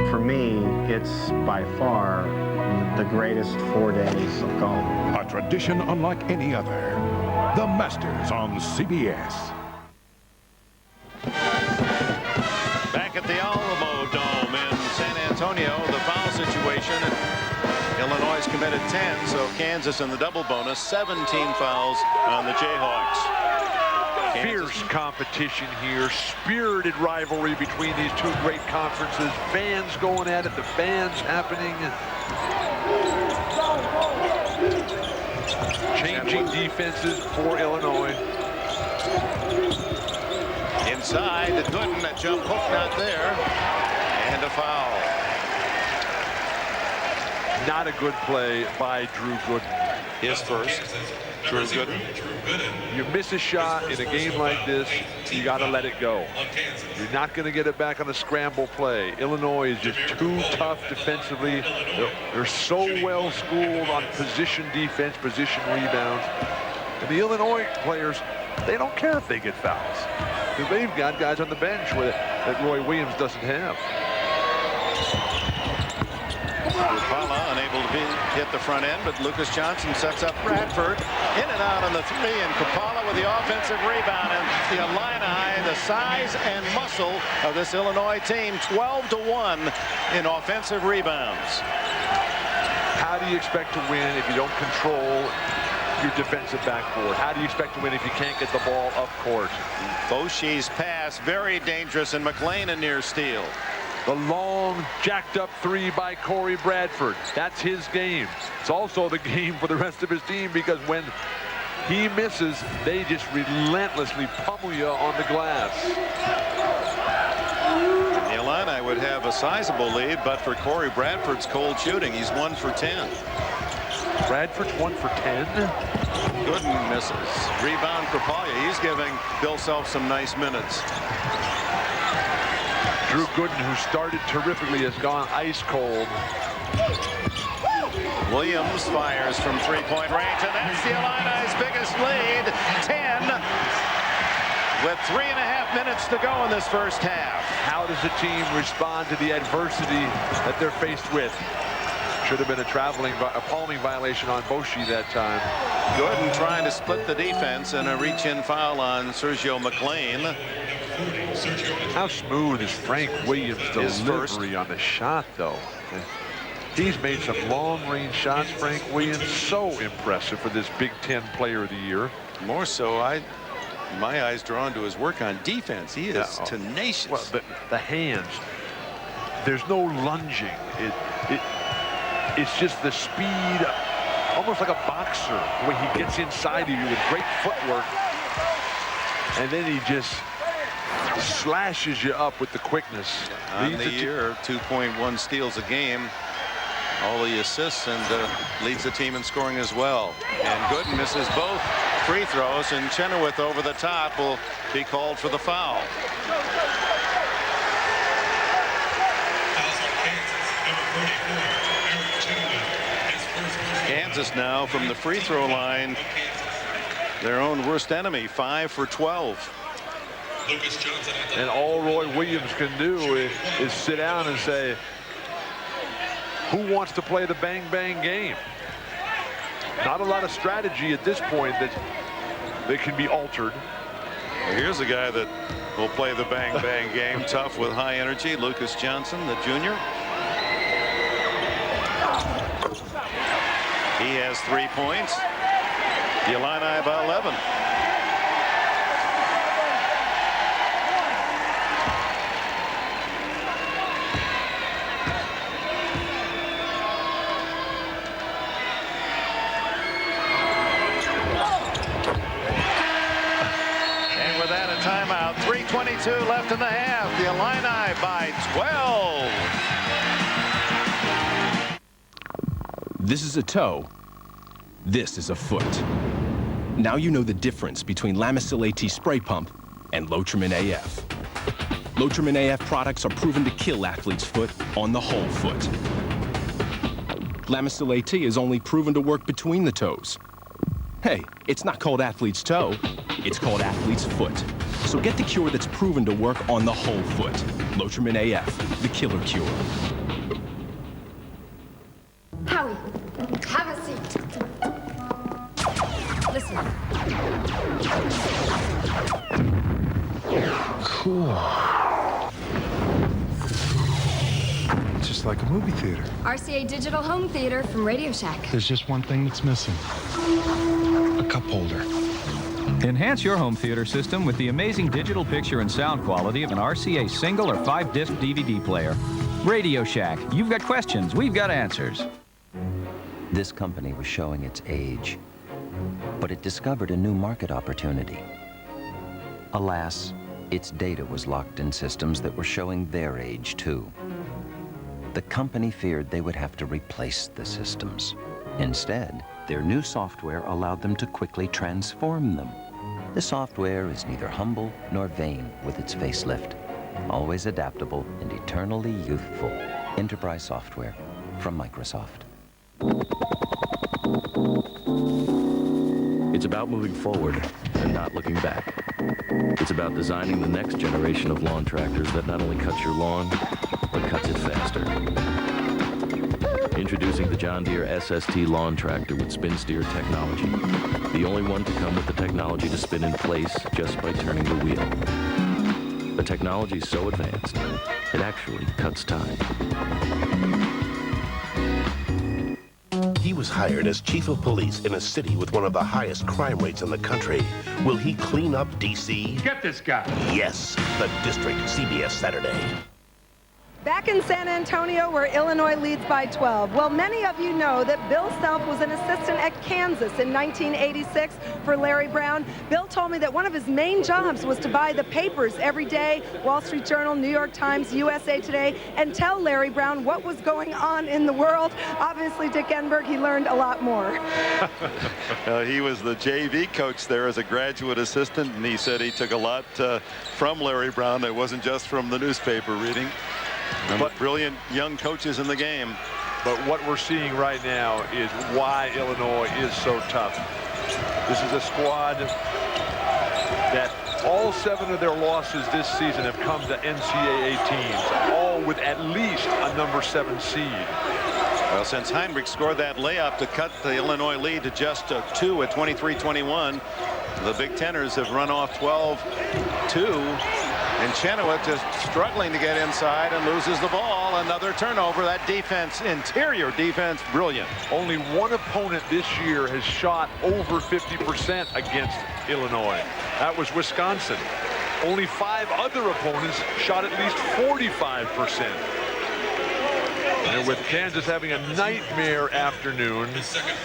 For me, it's by far the greatest 4 days of golf. A tradition unlike any other. The Masters on CBS. Back at the Alamo Dome in San Antonio, the foul situation. Illinois committed 10, so Kansas in the double bonus, 17 fouls on the Jayhawks. Fierce competition here, spirited rivalry between these two great conferences. Fans going at it, the fans happening. Changing defenses for Illinois. Inside, the Gooden, that jump hook not there, and a foul. Not a good play by Drew Gooden. His first. Drew Gooden. You miss a shot in a game like this, you got to let it go. You're not going to get it back on a scramble play. Illinois is just too tough defensively. They're so well schooled on position defense, position rebounds. And the Illinois players, they don't care if they get fouls. Because they've got guys on the bench that Roy Williams doesn't have. Rupala unable to hit the front end, but Lucas Johnson sets up Bradford. In and out on the 3, and Kupala with the offensive rebound. And the Illini, the size and muscle of this Illinois team, 12-1 in offensive rebounds. How do you expect to win if you don't control your defensive backboard? How do you expect to win if you can't get the ball up court? Boshi's pass, very dangerous, and McLean a near steal. The long, jacked-up 3 by Corey Bradford. That's his game. It's also the game for the rest of his team, because when he misses, they just relentlessly pummel you on the glass. The Illini would have a sizable lead, but for Corey Bradford's cold shooting, he's 1 for 10. Bradford's 1 for 10. Gooden misses. Rebound Kupala. He's giving Bill Self some nice minutes. Drew Gooden, who started terrifically, has gone ice cold. Williams fires from 3-point range, and that's the Illini's biggest lead, 10, with 3.5 minutes to go in this first half. How does the team respond to the adversity that they're faced with? Should have been a palming violation on Boshi that time. Gooden trying to split the defense, and a reach-in foul on Sergio McLean. How smooth is Frank Williams' delivery on the shot, though? He's made some long-range shots, Frank Williams. So impressive for this Big Ten Player of the Year. More so, my eyes drawn to his work on defense. He is tenacious. Well, the hands. There's no lunging. It's just the speed, almost like a boxer, the way he gets inside of you with great footwork. And then he just slashes you up with the quickness. On the year, 2.1 steals a game. all the assists and leads the team in scoring as well. And Gooden misses both free throws, and Chenoweth over the top will be called for the foul. Kansas now from the free throw line, their own worst enemy, 5 for 12. And all Roy Williams can do is sit down and say, who wants to play the bang-bang game? Not a lot of strategy at this point that can be altered. Here's a guy that will play the bang-bang game, tough with high energy, Lucas Johnson, the junior. He has 3 points. The Illini by 11. And with that, a timeout. 3:22 left in the half. The Illini by 12. This is a toe. This is a foot. Now you know the difference between Lamisil AT spray pump and Lotrimin AF. Lotrimin AF products are proven to kill athlete's foot on the whole foot. Lamisil AT is only proven to work between the toes. Hey, it's not called athlete's toe, it's called athlete's foot. So get the cure that's proven to work on the whole foot. Lotrimin AF, the killer cure. Howie, have a seat. Listen. Cool. Just like a movie theater. RCA Digital Home Theater from Radio Shack. There's just one thing that's missing. A cup holder. Enhance your home theater system with the amazing digital picture and sound quality of an RCA single or 5-disc DVD player. Radio Shack. You've got questions, we've got answers. This company was showing its age, but it discovered a new market opportunity. Alas, its data was locked in systems that were showing their age too. The company feared they would have to replace the systems. Instead, their new software allowed them to quickly transform them. The software is neither humble nor vain with its facelift. Always adaptable and eternally youthful. Enterprise software from Microsoft. It's about moving forward and not looking back. It's about designing the next generation of lawn tractors that not only cuts your lawn, but cuts it faster. Introducing the John Deere SST lawn tractor with spin steer technology. The only one to come with the technology to spin in place just by turning the wheel. The technology is so advanced, it actually cuts time. He was hired as chief of police in a city with one of the highest crime rates in the country. Will he clean up D.C.? Get this guy. Yes, The District, CBS Saturday. Back in San Antonio, where Illinois leads by 12. Well, many of you know that Bill Self was an assistant at Kansas in 1986 for Larry Brown. Bill told me that one of his main jobs was to buy the papers every day, Wall Street Journal, New York Times, USA Today, and tell Larry Brown what was going on in the world. Obviously, Dick Enberg, he learned a lot more. He was the JV coach there as a graduate assistant, and he said he took a lot from Larry Brown. It wasn't just from the newspaper reading. But brilliant young coaches in the game. But what we're seeing right now is why Illinois is so tough. This is a squad that all 7 of their losses this season have come to NCAA teams, all with at least a number 7 seed. Well, since Heinrich scored that layup to cut the Illinois lead to just 2 at 23-21, the Big Teners have run off 12-2. And Chenoweth just struggling to get inside and loses the ball. Another turnover. That defense, interior defense, brilliant. Only one opponent this year has shot over 50% against Illinois. That was Wisconsin. Only 5 other opponents shot at least 45%. And with Kansas having a nightmare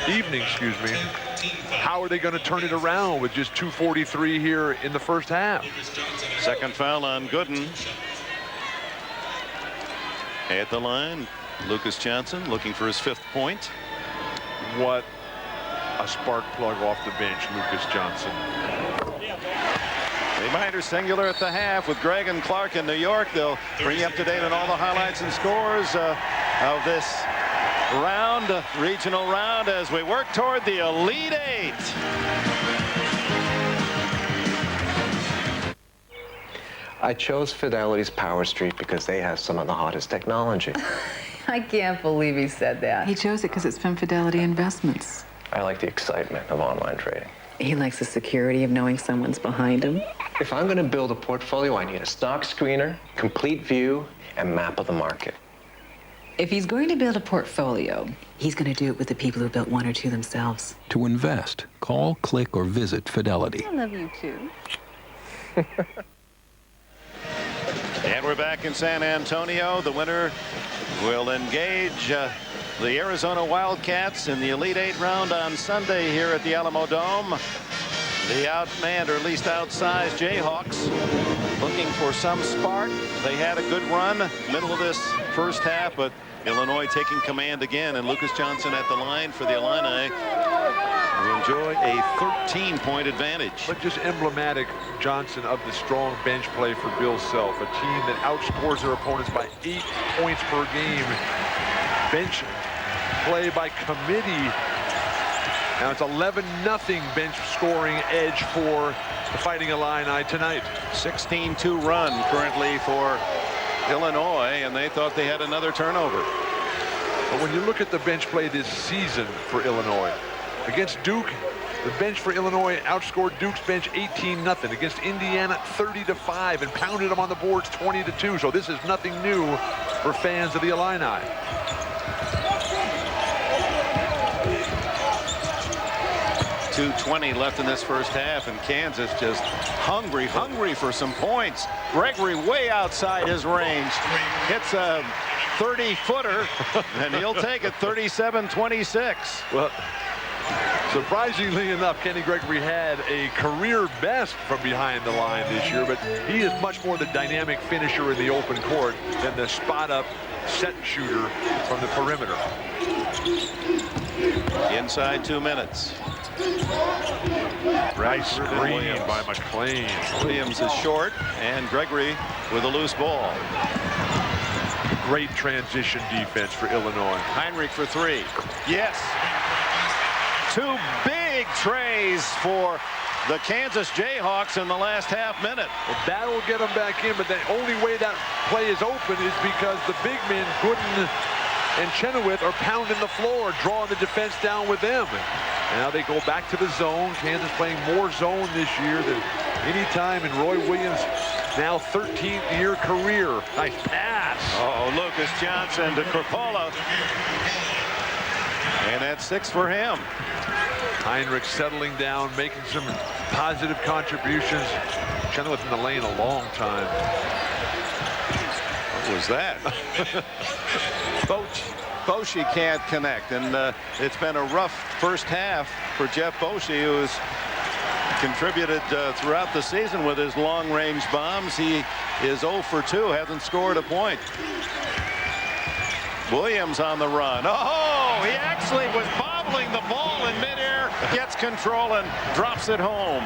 evening, how are they going to turn it around with just 2:43 here in the first half? Second foul on Gooden. At the line, Lucas Johnson looking for his 5th point. What a spark plug off the bench, Lucas Johnson. Reminder, singular at the half with Gregg and Clark in New York. They'll bring you up to date on all the highlights and scores of this round, regional round, as we work toward the Elite Eight. I chose Fidelity's Power Street because they have some of the hottest technology. I can't believe he said that. He chose it because it's from Fidelity Investments. I like the excitement of online trading. He likes the security of knowing someone's behind him. If I'm going to build a portfolio, I need a stock screener, complete view, and map of the market. If he's going to build a portfolio, he's going to do it with the people who built one or two themselves. To invest, call, click, or visit Fidelity. I love you too. And we're back in San Antonio. The winner will engage the Arizona Wildcats in the Elite Eight round on Sunday here at the Alamo Dome. The outmanned, or at least outsized, Jayhawks looking for some spark. They had a good run middle of this first half, but Illinois taking command again, and Lucas Johnson at the line for the Illini will enjoy a 13-point advantage. But just emblematic, Johnson, of the strong bench play for Bill Self, a team that outscores their opponents by 8 points per game. Bench play by committee. Now it's 11-0 bench scoring edge for the Fighting Illini tonight. 16-2 run currently for Illinois, and they thought they had another turnover. But when you look at the bench play this season for Illinois, against Duke, the bench for Illinois outscored Duke's bench 18-0. Against Indiana, 30-5, and pounded them on the boards 20-2. So this is nothing new for fans of the Illini. 2:20 left in this first half, and Kansas just hungry for some points. Gregory way outside his range. Hits a 30-footer, and he'll take it 37-26. Well, surprisingly enough, Kenny Gregory had a career best from behind the line this year, but he is much more the dynamic finisher in the open court than the spot-up set shooter from the perimeter. Inside 2 minutes. Nice screen by McLean. Williams is short, and Gregory with a loose ball. Great transition defense for Illinois. Heinrich for 3. Yes. 2 big trays for the Kansas Jayhawks in the last half minute. Well, that'll get them back in, but the only way that play is open is because the big men, Gooden and Chenoweth, are pounding the floor, drawing the defense down with them. Now they go back to the zone. Kansas playing more zone this year than any time in Roy Williams' now 13th-year career. Nice pass. Oh, Lucas Johnson to Crapola. And that's 6 for him. Heinrich settling down, making some positive contributions. Chenoweth in the lane a long time. What was that? Boschee can't connect, and it's been a rough first half for Jeff Boschee, who has contributed throughout the season with his long-range bombs. He is 0 for 2, hasn't scored a point. Williams on the run. Oh, he actually was bobbling the ball in midair, gets control and drops it home.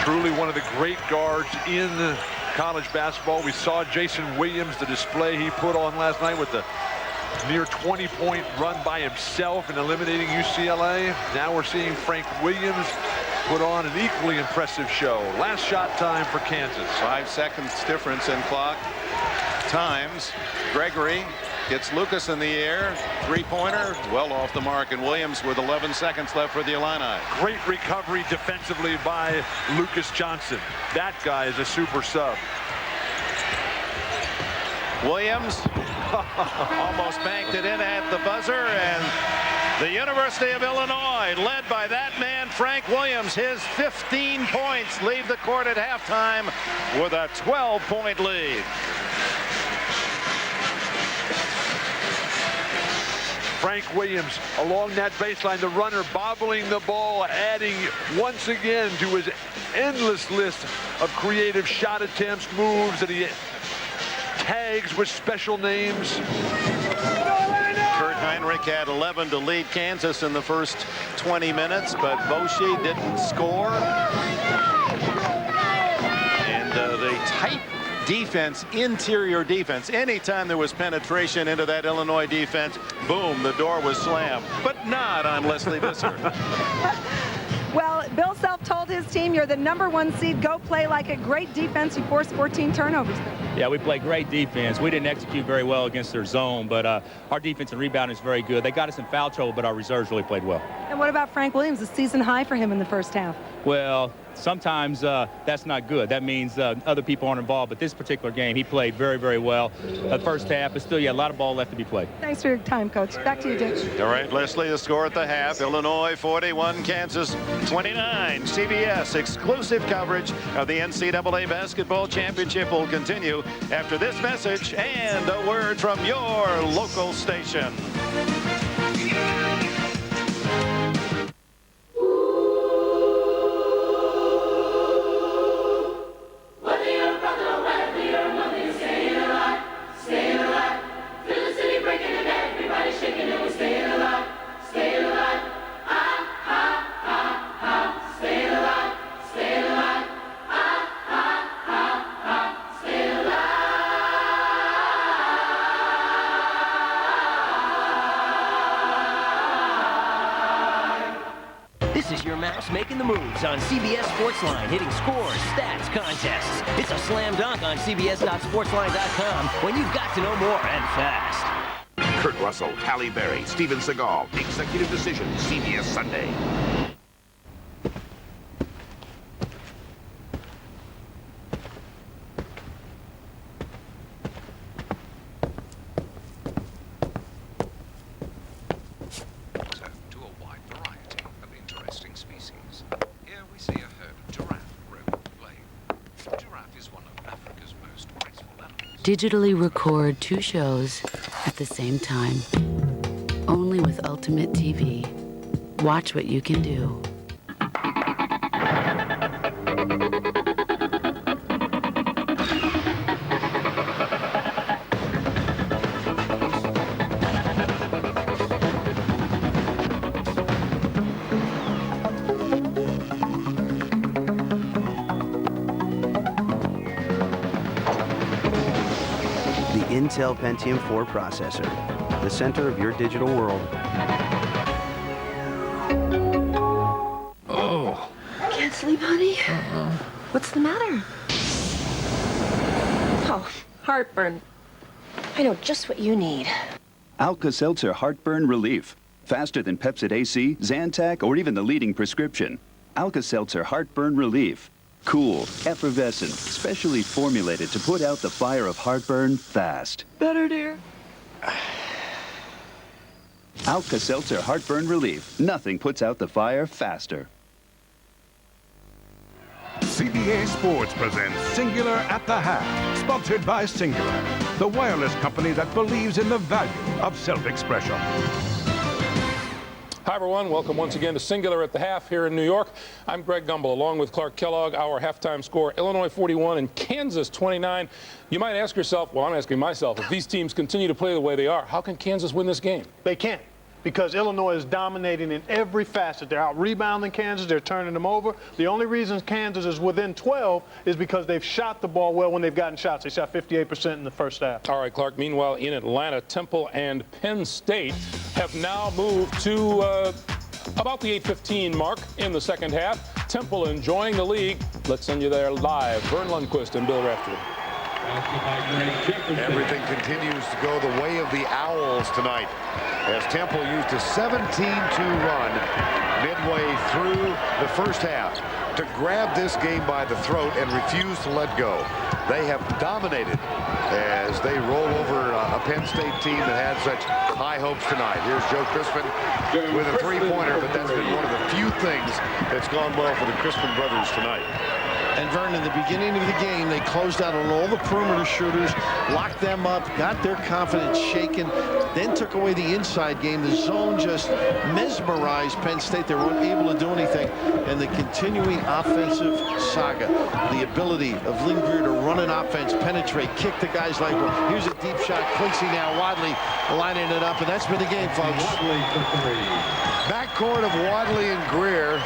Truly one of the great guards in college basketball. We saw Jason Williams, the display he put on last night with the near 20-point run by himself and eliminating UCLA. Now we're seeing Frank Williams put on an equally impressive show. Last shot time for Kansas. 5 seconds difference in clock times. Gregory gets Lucas in the air. 3-pointer, well off the mark, and Williams with 11 seconds left for the Illini. Great recovery defensively by Lucas Johnson. That guy is a super sub. Williams almost banked it in at the buzzer, and the University of Illinois, led by that man, Frank Williams, his 15 points, leave the court at halftime with a 12-point lead. Frank Williams along that baseline, the runner bobbling the ball, adding once again to his endless list of creative shot attempts, moves that he tags with special names. Heinrich had 11 to lead Kansas in the first 20 minutes, but Boschee didn't score. And the tight defense, interior defense, anytime there was penetration into that Illinois defense, boom, the door was slammed. But not on Leslie Visser. Well, Bill Self told his team, you're the #1 seed. Go play like a great defense. You forced 14 turnovers. Yeah, we played great defense. We didn't execute very well against their zone, but our defense and rebounding is very good. They got us in foul trouble, but our reserves really played well. And what about Frank Williams? A season high for him in the first half. Well, sometimes that's not good. That means other people aren't involved. But this particular game, he played very, very well. The first half, but still, yeah, a lot of ball left to be played. Thanks for your time, Coach. Back to you, Dick. All right, Leslie, the score at the half. Illinois 41, Kansas 29. CBS exclusive coverage of the NCAA Basketball Championship will continue after this message and a word from your local station. This is your mouse making the moves on CBS Sportsline, hitting scores, stats, contests. It's a slam dunk on CBS.Sportsline.com when you've got to know more and fast. Kurt Russell, Halle Berry, Steven Seagal. Executive Decision, CBS Sunday. Digitally record 2 shows at the same time. Only with Ultimate TV. Watch what you can do. Intel Pentium 4 processor, the center of your digital world. Oh. Can't sleep, honey? What's the matter? Oh, heartburn. I know just what you need. Alka-Seltzer Heartburn Relief. Faster than Pepcid AC, Zantac, or even the leading prescription. Alka-Seltzer Heartburn Relief. Cool, effervescent, specially formulated to put out the fire of heartburn fast. Better, dear. Alka-Seltzer Heartburn Relief. Nothing puts out the fire faster. CBA Sports presents Singular at the Half, sponsored by Singular, the wireless company that believes in the value of self-expression. Hi, everyone. Welcome once again to Singular at the Half here in New York. I'm Greg Gumbel, along with Clark Kellogg. Our halftime score, Illinois 41 and Kansas 29. You might ask yourself, well, I'm asking myself, if these teams continue to play the way they are, how can Kansas win this game? They can't, because Illinois is dominating in every facet. They're out rebounding Kansas. They're turning them over. The only reason Kansas is within 12 is because they've shot the ball well when they've gotten shots. They shot 58% in the first half. All right, Clark. Meanwhile, in Atlanta, Temple and Penn State have now moved to about the 8:15 mark in the second half. Temple enjoying the league. Let's send you there live. Vern Lundquist and Bill Raftery. Everything continues to go the way of the Owls tonight, as Temple used a 17-2 run midway through the first half to grab this game by the throat and refuse to let go. They have dominated as they roll over a Penn State team that had such high hopes tonight. Here's Joe Crispin with a three-pointer, but that's been one of the few things that's gone well for the Crispin brothers tonight. And Vern, in the beginning of the game, they closed out on all the perimeter shooters, locked them up, got their confidence shaken, then took away the inside game. The zone just mesmerized Penn State. They weren't able to do anything. And the continuing offensive saga, the ability of Lynn Greer to run an offense, penetrate, kick the guys like, well, here's a deep shot. Quincy now, Wadley lining it up, and that's been the game, folks. Backcourt of Wadley and Greer.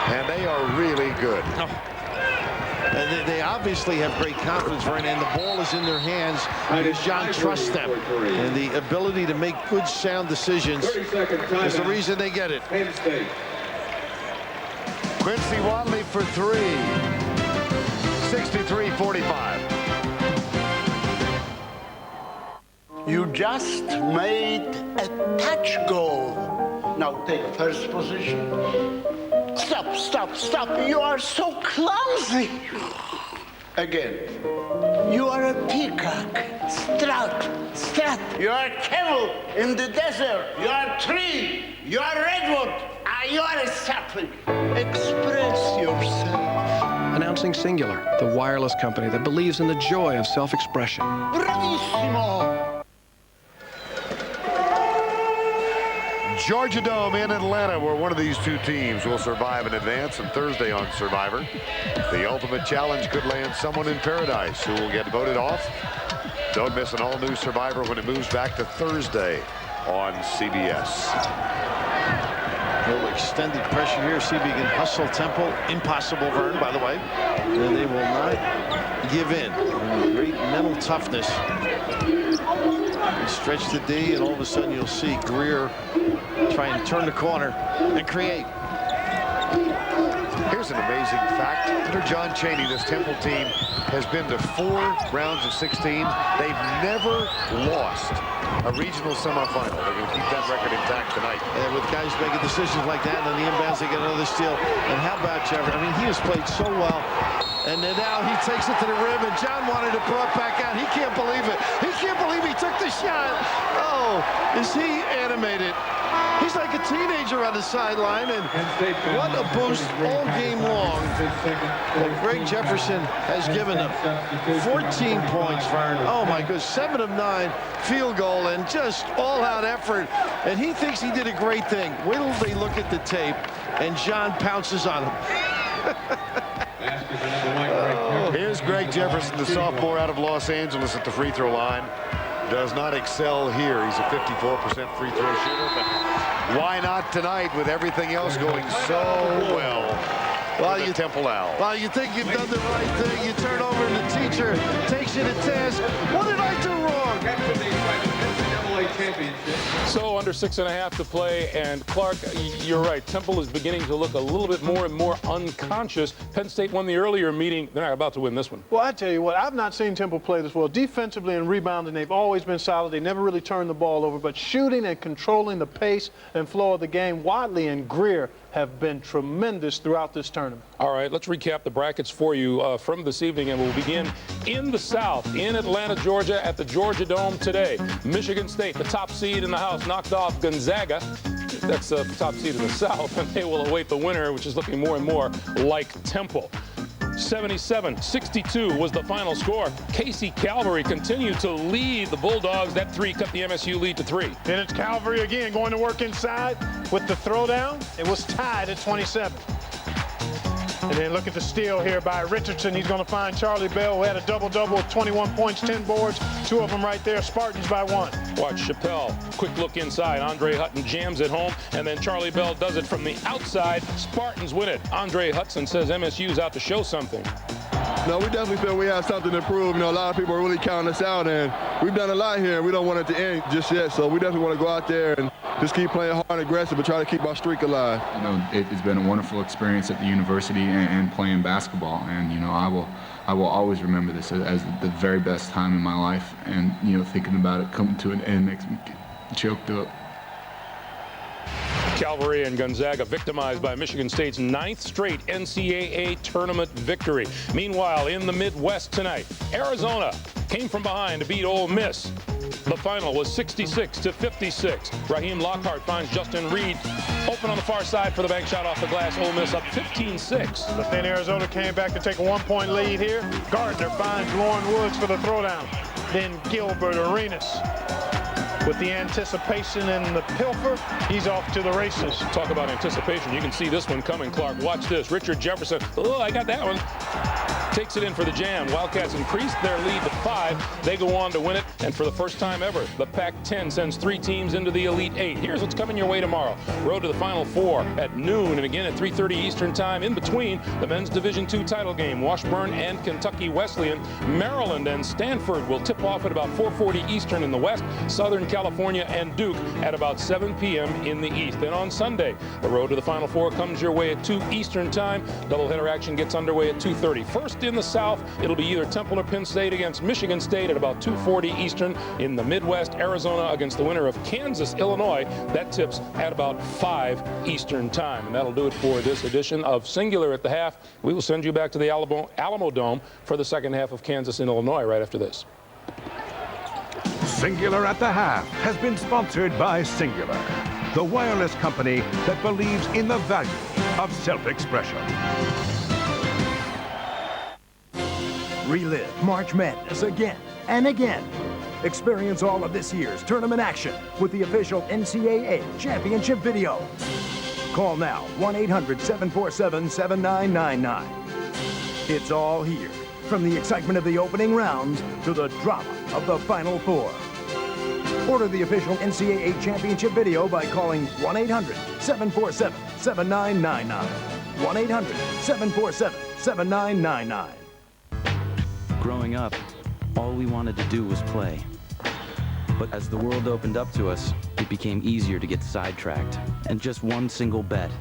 And they are really good. And they obviously have great confidence, Vern, and the ball is in their hands because John trusts them. And the ability to make good, sound decisions is the reason they get it. Quincy Wadley for three. 63-45. You just made a touch goal. Now take first position. Stop, stop, stop. You are so clumsy. Again. You are a peacock. Strut, strut. You are a camel in the desert. You are a tree. You are a redwood. You are a sapling. Express yourself. Announcing Singular, the wireless company that believes in the joy of self-expression. Bravissimo. Georgia Dome in Atlanta, where one of these two teams will survive in advance, and Thursday on Survivor, the ultimate challenge could land someone in paradise who will get voted off. Don't miss an all-new Survivor when it moves back to Thursday on CBS. A little extended pressure here. See if he can hustle Temple. Impossible, Vern, by the way. And they will not give in. Great mental toughness. Stretch the D, and all of a sudden you'll see Greer try and turn the corner and create. Here's an amazing fact. Under John Chaney, this Temple team has been to 4 rounds of 16. They've never lost a regional semifinal. They're going to keep that record intact tonight. And with guys making decisions like that, and then the inbounds, they get another steal. And how about Jefferson? I mean, he has played so well. And then now he takes it to the rim, and John wanted to put it back out. He can't believe it. He can't believe he took the shot. Oh, is he animated? He's like a teenager on the sideline, and what a boost all game long that Greg Jefferson has given them. 14 points, Vern. Oh, my goodness. 7 of 9 field goal, and just all-out effort. And he thinks he did a great thing. Wait till they look at the tape, and John pounces on him. Here's Greg Jefferson, the sophomore out of Los Angeles at the free throw line. Does not excel here. He's a 54% free throw shooter, but why not tonight with everything else going so well? Well, you Temple Owl. Well, you think you've done the right thing. You turn over and the teacher takes you to task. What did I do wrong? So under 6.5 to play, and Clark, you're right. Temple is beginning to look a little bit more and more unconscious. Penn State won the earlier meeting. They're not about to win this one. Well, I tell you what, I've not seen Temple play this well. Defensively and rebounding, they've always been solid. They never really turned the ball over, but shooting and controlling the pace and flow of the game, Wadley and Greer have been tremendous throughout this tournament. All right, let's recap the brackets for you from this evening, and we'll begin in the South, in Atlanta, Georgia, at the Georgia Dome today. Michigan State, the top seed in the house, knocked off Gonzaga. That's the top seed in the South, and they will await the winner, which is looking more and more like Temple. 77-62 was the final score. Casey Calvary continued to lead the Bulldogs. That 3 cut the MSU lead to 3. And it's Calvary again going to work inside with the throwdown. It was tied at 27. And then look at the steal here by Richardson. He's going to find Charlie Bell, who had a double-double with 21 points, 10 boards, 2 of them right there. Spartans by 1. Watch Chappelle. Quick look inside. Andre Hutton jams it home, and then Charlie Bell does it from the outside. Spartans win it. Andre Hudson says MSU's out to show something. No, we definitely feel we have something to prove. You know, a lot of people are really counting us out, and we've done a lot here, and we don't want it to end just yet. So we definitely want to go out there and just keep playing hard and aggressive, but try to keep our streak alive. You know, it's been a wonderful experience at the university and playing basketball, and you know, I will always remember this as the very best time in my life. And you know, thinking about it coming to an end makes me get choked up. Calvary and Gonzaga victimized by Michigan State's 9th straight NCAA tournament victory. Meanwhile, in the Midwest tonight, Arizona came from behind to beat Ole Miss. The final was 66-56. Raheem Lockhart finds Justin Reed open on the far side for the bank shot off the glass. Ole Miss up 15-6. But then Arizona came back to take a 1-point lead here. Gardner finds Lauren Woods for the throwdown. Then Gilbert Arenas. With the anticipation and the pilfer, he's off to the races. Talk about anticipation. You can see this one coming, Clark. Watch this. Richard Jefferson. Oh, I got that one. Takes it in for the jam. Wildcats increased their lead to 5. They go on to win it, and for the first time ever, the Pac-10 sends 3 teams into the Elite 8. Here's what's coming your way tomorrow. Road to the Final Four at noon, and again at 3:30 Eastern Time. In between, the men's Division II title game. Washburn and Kentucky Wesleyan. Maryland and Stanford will tip off at about 4:40 Eastern in the West. Southern California and Duke at about 7 p.m. in the East. Then on Sunday, the road to the Final Four comes your way at 2 Eastern Time. Doubleheader action gets underway at 2:30. First in the South, it'll be either Temple or Penn State against Michigan State at about 2:40 Eastern. In the Midwest, Arizona against the winner of Kansas, Illinois. That tips at about 5 Eastern Time. And that'll do it for this edition of Singular at the Half. We will send you back to the Alamo Dome for the second half of Kansas and Illinois right after this. Singular at the Half has been sponsored by Singular, the wireless company that believes in the value of self-expression. Relive March Madness again and again. Experience all of this year's tournament action with the official NCAA championship video. Call now 1-800-747-7999. It's all here, from the excitement of the opening rounds to the drama of the Final Four. Order the official NCAA championship video by calling 1-800-747-7999. 1-800-747-7999. Growing up, all we wanted to do was play. But as the world opened up to us, it became easier to get sidetracked. And just one single bet,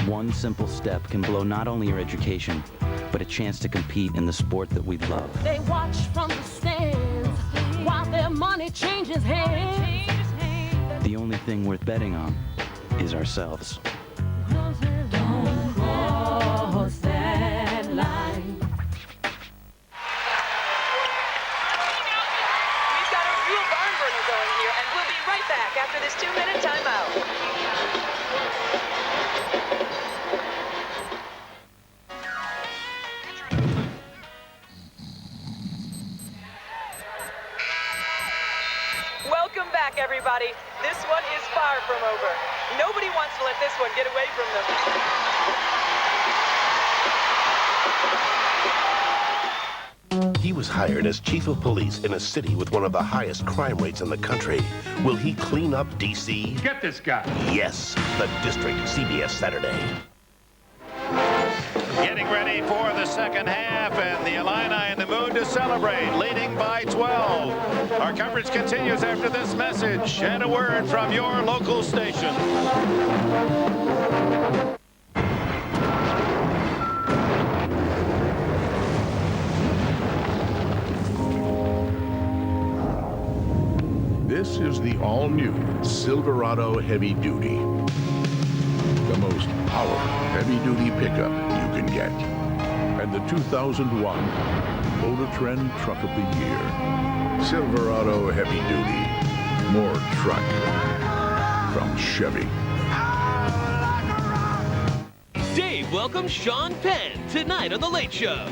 one simple step can blow not only your education, but a chance to compete in the sport that we love. They watch from the stands while their money changes hands. The only thing worth betting on is ourselves. Don't cross that line. We've got a real barn burner going here, and we'll be right back after this 2-minute timeout. Welcome back, everybody. This one is far from over. Nobody wants to let this one get away from them. He was hired as chief of police in a city with one of the highest crime rates in the country. Will he clean up D.C.? Get this guy. Yes, The District, CBS Saturday. Getting ready for the second half, and the Illini in the mood to celebrate, leading by 12. Our coverage continues after this message and a word from your local station. This is the all-new Silverado Heavy Duty. The most powerful heavy-duty pickup you can get. And the 2001 Motor Trend Truck of the Year. Silverado Heavy Duty. More truck from Chevy. Dave welcomes Sean Penn tonight on The Late Show.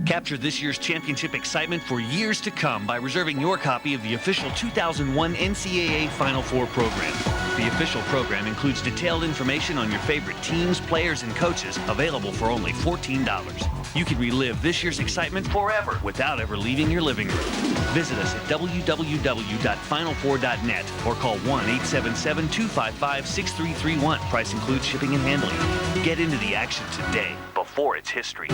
Capture this year's championship excitement for years to come by reserving your copy of the official 2001 NCAA Final Four program. The official program includes detailed information on your favorite teams, players, and coaches, available for only $14. You can relive this year's excitement forever without ever leaving your living room. Visit us at www.final4.net or call 1-877-255-6331. Price includes shipping and handling. Get into the action today before it's history.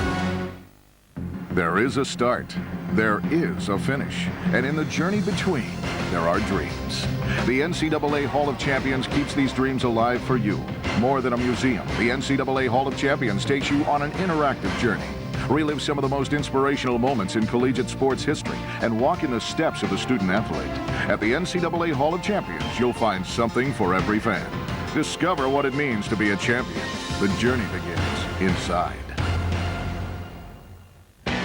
There is a start, there is a finish, and in the journey between, there are dreams. The NCAA Hall of Champions keeps these dreams alive for you. More than a museum, the NCAA Hall of Champions takes you on an interactive journey. Relive some of the most inspirational moments in collegiate sports history and walk in the steps of the student athlete. At the NCAA Hall of Champions, you'll find something for every fan. Discover what it means to be a champion. The journey begins inside.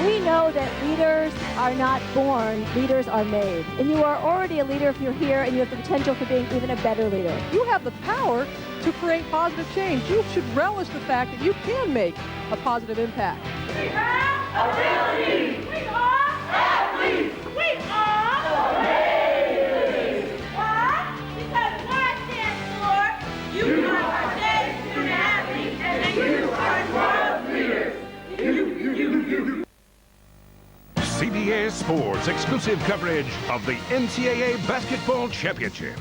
We know know that leaders are not born, leaders are made. And you are already a leader if you're here, and you have the potential for being even a better leader. You have the power to create positive change. You should relish the fact that you can make a positive impact. We have ability. We are athletes. We are amazing. Why? Because Y stands for you are today's student athletes, and you are tomorrow's leaders. You. CBS Sports exclusive coverage of the NCAA Basketball Championship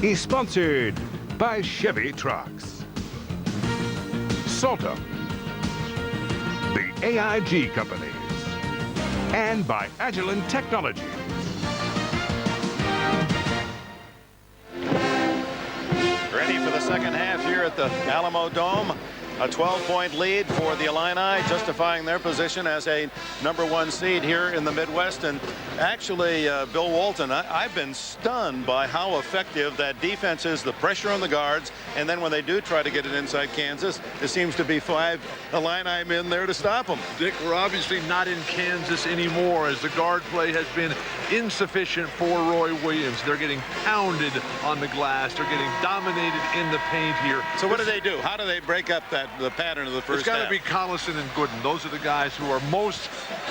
is sponsored by Chevy Trucks, Saltum, the AIG Companies, and by Agilent Technologies. Ready for the second half here at the Alamo Dome. A 12-point lead for the Illini, justifying their position as a #1 seed here in the Midwest. And actually, Bill Walton, I've been stunned by how effective that defense is, the pressure on the guards, and then when they do try to get it inside Kansas, there seems to be 5 Illini men there to stop them. Dick, we're obviously not in Kansas anymore, as the guard play has been insufficient for Roy Williams. They're getting pounded on the glass. They're getting dominated in the paint here. So what do they do? How do they break up the pattern of the first half? It's got to be Collison and Gooden. Those are the guys who are most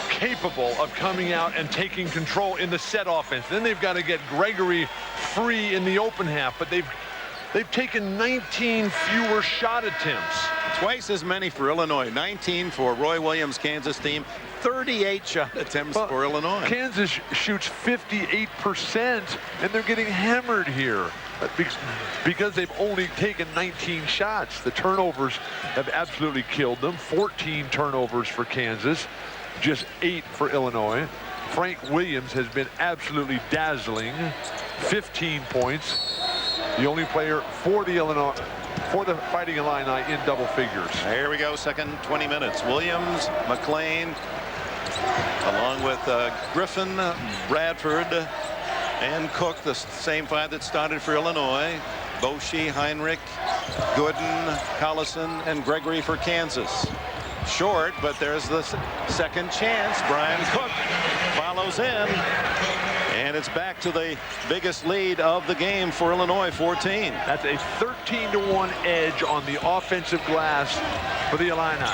capable of coming out and taking control in the set offense. Then they've got to get Gregory free in the open half, but they've taken 19 fewer shot attempts. Twice as many for Illinois. 19 for Roy Williams' Kansas team. 38 shot attempts for Illinois. Kansas shoots 58%, and they're getting hammered here because they've only taken 19 shots. The turnovers have absolutely killed them. 14 turnovers for Kansas, just 8 for Illinois. Frank Williams has been absolutely dazzling. 15 points. The only player for the Fighting Illini in double figures. Here we go, second 20 minutes. Williams, McLean, along with Griffin, Bradford, and Cook, the same 5 that started for Illinois. Boschee, Heinrich, Gooden, Collison, and Gregory for Kansas. Short, but there's the second chance. Brian Cook follows in. And it's back to the biggest lead of the game for Illinois, 14. That's a 13-1 edge on the offensive glass for the Illini.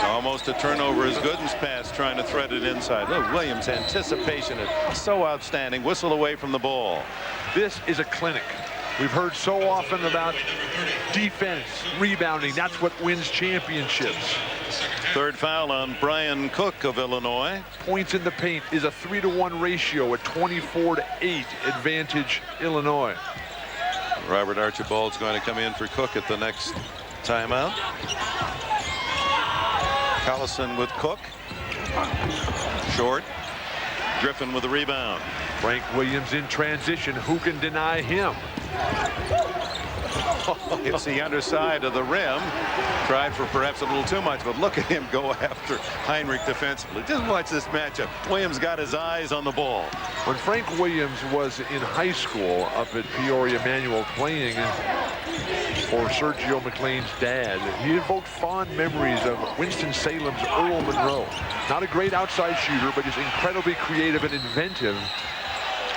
Almost a turnover as Gooden's pass, trying to thread it inside. Look, Williams' anticipation is so outstanding. Whistle away from the ball. This is a clinic. We've heard so often about defense, rebounding. That's what wins championships. Third foul on Brian Cook of Illinois. Points in the paint is a 3-to-1 ratio, a 24-8 advantage Illinois. Robert Archibald's going to come in for Cook at the next timeout. Collison with Cook. Short. Griffin with the rebound. Frank Williams in transition. Who can deny him? Hits the underside of the rim. Tried for perhaps a little too much, but look at him go after Heinrich defensively. Just watch this matchup. Williams got his eyes on the ball. When Frank Williams was in high school up at Peoria Manual playing for Sergio McLean's dad, he invoked fond memories of Winston-Salem's Earl Monroe. Not a great outside shooter, but just incredibly creative and inventive.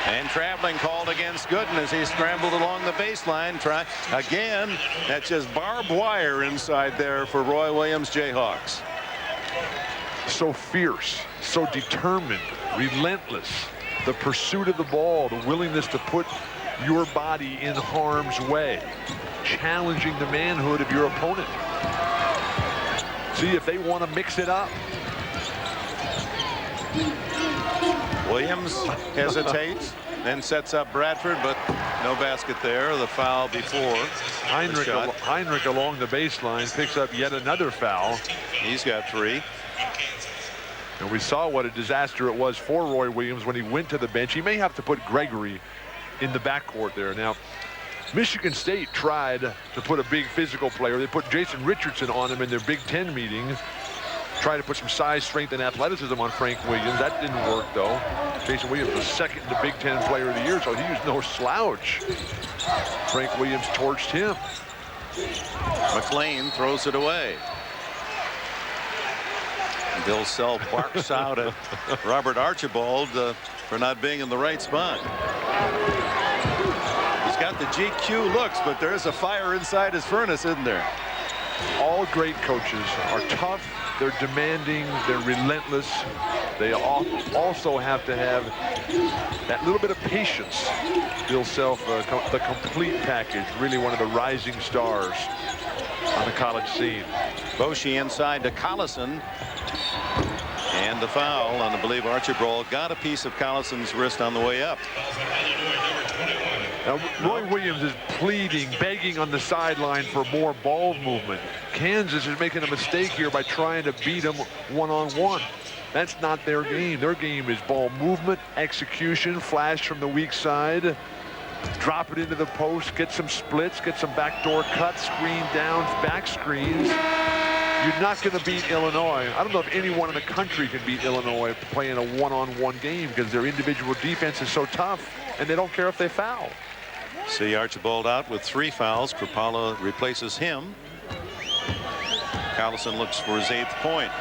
And traveling called against Gooden as he scrambled along the baseline. Try again. That's just barbed wire inside there for Roy Williams Jayhawks. So fierce, so determined, relentless. The pursuit of the ball, the willingness to put your body in harm's way, challenging the manhood of your opponent. See if they want to mix it up. Williams hesitates, then sets up Bradford, but no basket there. The foul before. Heinrich along the baseline picks up yet another foul. He's got 3. And we saw what a disaster it was for Roy Williams when he went to the bench. He may have to put Gregory in the backcourt there. Now, Michigan State tried to put a big physical player. They put Jason Richardson on him in their Big Ten meetings. Try to put some size, strength, and athleticism on Frank Williams. That didn't work, though. Jason Williams was second to Big Ten Player of the Year, so he was no slouch. Frank Williams torched him. McLean throws it away. Bill Self barks out at Robert Archibald for not being in the right spot. He's got the GQ looks, but there's a fire inside his furnace, isn't there? All great coaches are tough, they're demanding, they're relentless. They also have to have that little bit of patience. Bill Self, the complete package, really one of the rising stars on the college scene. Boschee inside to Collison. And the foul, and I believe Archibald got a piece of Collison's wrist on the way up. Now, Roy Williams is pleading, begging on the sideline for more ball movement. Kansas is making a mistake here by trying to beat him one-on-one. That's not their game. Their game is ball movement, execution, flash from the weak side, drop it into the post, get some splits, get some backdoor cuts, screen downs, back screens. You're not going to beat Illinois. I don't know if anyone in the country can beat Illinois playing a one-on-one game because their individual defense is so tough, and they don't care if they foul. See Archibald out with 3 fouls. Krapala replaces him. Collison looks for his 8th point.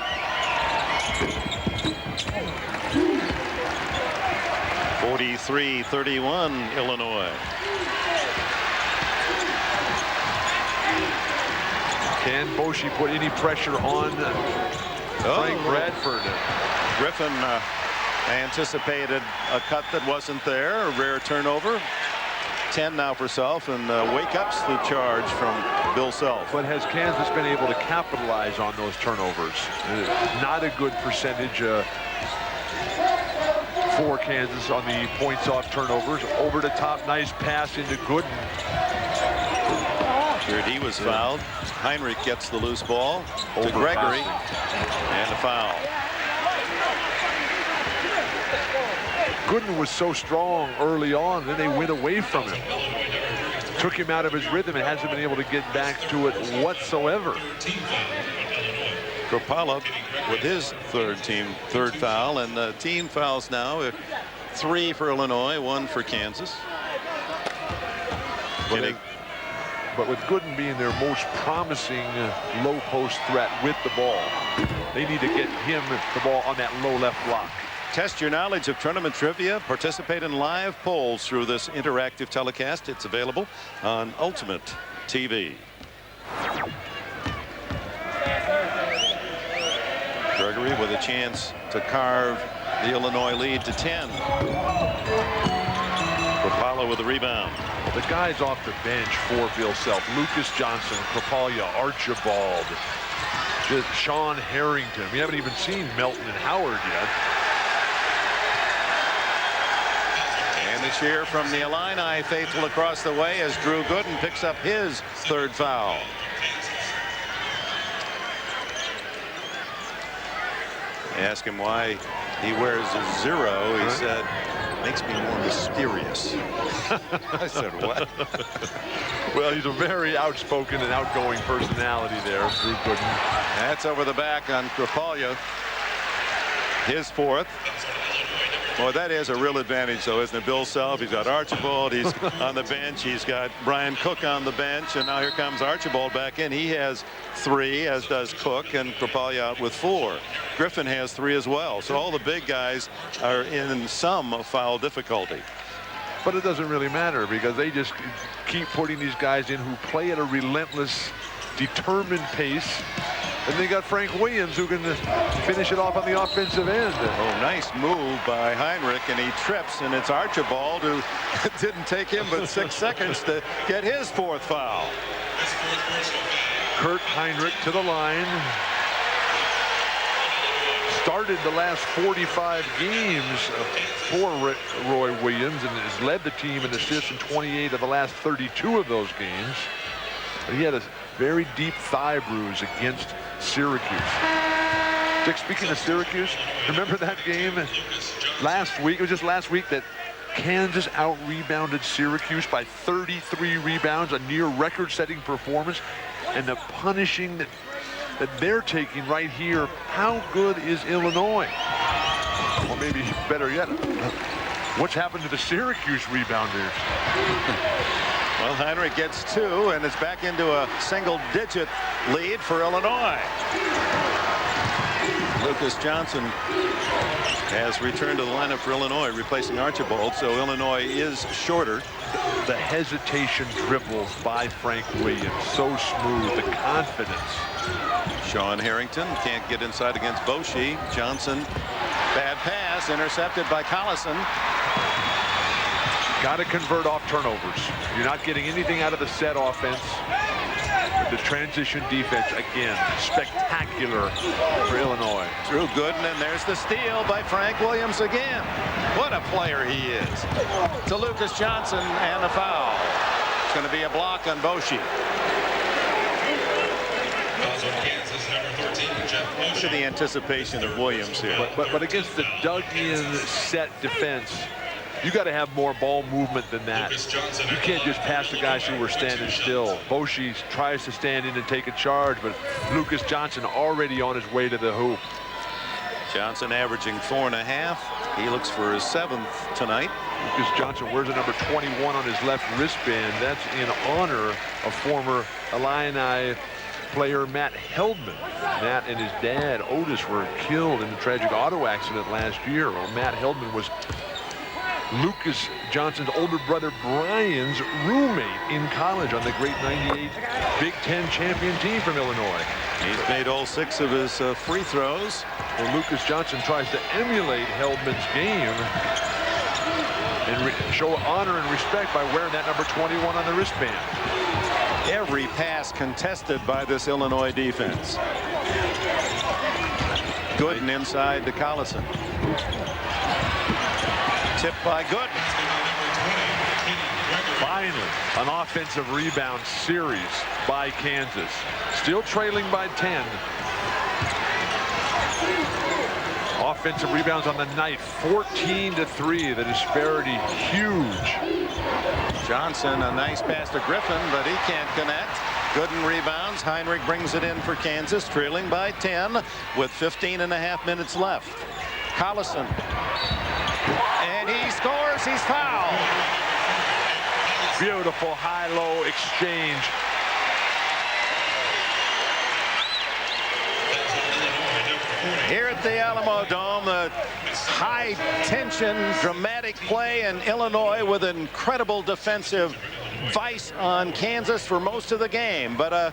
(43-31) Illinois. Can Boschee put any pressure on Frank Bradford? Griffin anticipated a cut that wasn't there. A rare turnover. 10 now for Self, and wake-ups the charge from Bill Self. But has Kansas been able to capitalize on those turnovers? Not a good percentage for Kansas on the points off turnovers. Over the top, nice pass into Gooden. Here he was fouled. Heinrich gets the loose ball to Gregory, and a foul. Gooden was so strong early on, then they went away from him. Took him out of his rhythm and hasn't been able to get back to it whatsoever. Krapala with his third foul, and team fouls now. 3 for Illinois, 1 for Kansas. But with Gooden being their most promising low post threat with the ball, they need to get him the ball on that low left block. Test your knowledge of tournament trivia. Participate in live polls through this interactive telecast. It's available on Ultimate TV. Gregory with a chance to carve the Illinois lead to 10. Krapala with the rebound. The guys off the bench for Bill Self: Lucas Johnson, Krapala, Archibald, just Sean Harrington. We haven't even seen Melton and Howard yet. And the cheer from the Illini faithful across the way as Drew Gooden picks up his 3rd foul. I asked him why he wears a 0. He said, "Makes me more mysterious." I said, what? Well, he's a very outspoken and outgoing personality there, Drew Gooden. That's over the back on Krapala. His 4th. Boy, that is a real advantage, though, isn't it? Bill Self, he's got Archibald, he's on the bench, he's got Brian Cook on the bench, and now here comes Archibald back in. He has 3, as does Cook, and Krapala out with 4. Griffin has 3 as well. So all the big guys are in some foul difficulty. But it doesn't really matter because they just keep putting these guys in who play at a relentless, determined pace. And they got Frank Williams who can finish it off on the offensive end. Oh, nice move by Heinrich, and he trips, and it's Archibald who didn't take him but 6 seconds to get his 4th foul. Kurt Heinrich to the line. Started the last 45 games for Roy Williams and has led the team in assists in 28 of the last 32 of those games. But he had a very deep thigh bruise against Syracuse. Dick, speaking of Syracuse, remember that game last week? It was just last week that Kansas out-rebounded Syracuse by 33 rebounds, a near record-setting performance, and the punishing that they're taking right here. How good is Illinois? Or maybe better yet, what's happened to the Syracuse rebounders? Well, Heinrich gets 2, and it's back into a single-digit lead for Illinois. Look, Lucas Johnson has returned to the lineup for Illinois, replacing Archibald, so Illinois is shorter. The hesitation dribbles by Frank Williams, so smooth, the confidence. Sean Harrington can't get inside against Boshi. Johnson, bad pass, intercepted by Collison. Got to convert off turnovers. You're not getting anything out of the set offense. But the transition defense, again, spectacular for Illinois. Drew Gooden, and there's the steal by Frank Williams again. What a player he is. To Lucas Johnson, and a foul. It's going to be a block on Boshi. Look at the anticipation of Williams here. But against the dug-in set defense, you got to have more ball movement than that. You can't just pass the guys who were standing still. Boshi tries to stand in and take a charge, but Lucas Johnson already on his way to the hoop. Johnson averaging 4.5. He looks for his 7th tonight. Lucas Johnson wears a number 21 on his left wristband. That's in honor of former Illini player Matt Heldman. Matt and his dad Otis were killed in a tragic auto accident last year. Well, Matt Heldman was Lucas Johnson's older brother Brian's roommate in college on the great '98 Big Ten champion team from Illinois. He's made all 6 of his free throws. Well, Lucas Johnson tries to emulate Heldman's game and show honor and respect by wearing that number 21 on the wristband. Every pass contested by this Illinois defense. Gooden inside to Collison. Tipped by Gooden. Finally, an offensive rebound series by Kansas. Still trailing by 10. Offensive rebounds on the night, 14-3. The disparity huge. Johnson, a nice pass to Griffin, but he can't connect. Gooden rebounds. Heinrich brings it in for Kansas, trailing by 10 with 15.5 minutes left. Collison. And he scores. He's fouled. Beautiful high-low exchange. Here at the Alamo Dome, the high-tension, dramatic play, in Illinois with incredible defensive vice on Kansas for most of the game. But a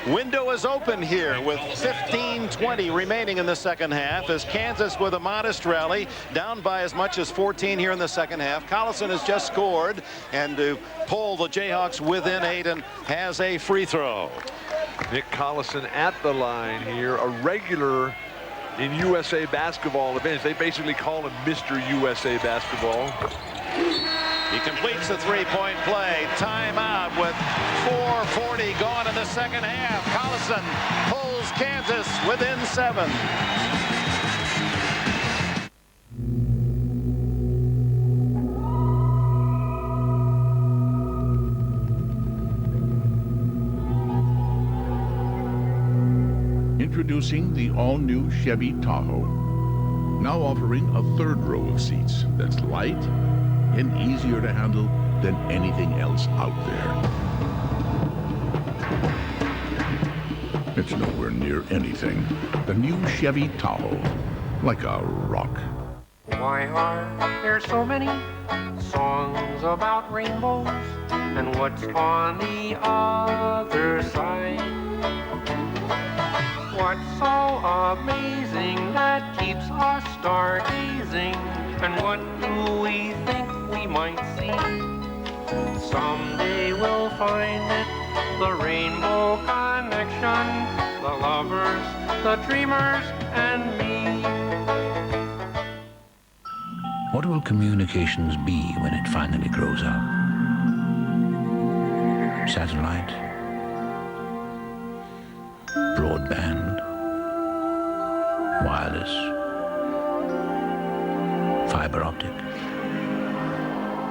window is open here with 15:20 remaining in the second half, as Kansas, with a modest rally, down by as much as 14 here in the second half. Collison has just scored, and to pull the Jayhawks within 8, and has a free throw. Nick Collison at the line here, a regular in USA basketball events. They basically call him Mr. USA basketball. He completes the three-point play. Timeout with 4:40 gone in the second half. Collison pulls Kansas within 7. Introducing the all-new Chevy Tahoe. Now offering a 3rd row of seats that's light and easier to handle than anything else out there. It's nowhere near anything. The new Chevy Tahoe, like a rock. Why are there so many songs about rainbows? And what's on the other side? What's so amazing that keeps us stargazing? And what do we think we might see? Someday we'll find it, the rainbow connection, the lovers, the dreamers, and me. What will communications be when it finally grows up? Satellite? Broadband? Wireless? Fiber optic?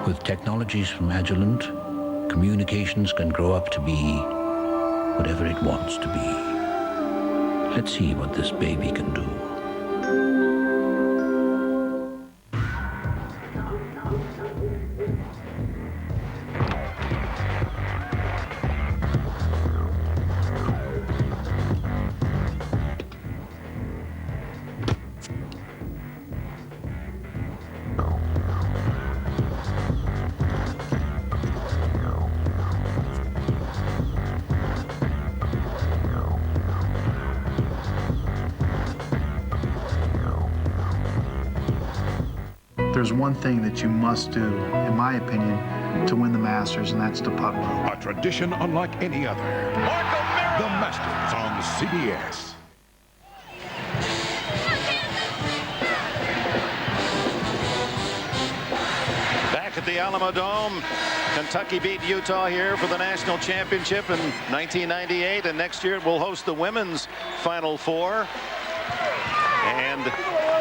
With technologies from Agilent, communications can grow up to be whatever it wants to be. Let's see what this baby can do. There's one thing that you must do, in my opinion, to win the Masters, and that's the putt row. A tradition unlike any other. The Masters on CBS. Back at the Alamo Dome, Kentucky beat Utah here for the national championship in 1998, and next year it will host the women's Final Four. And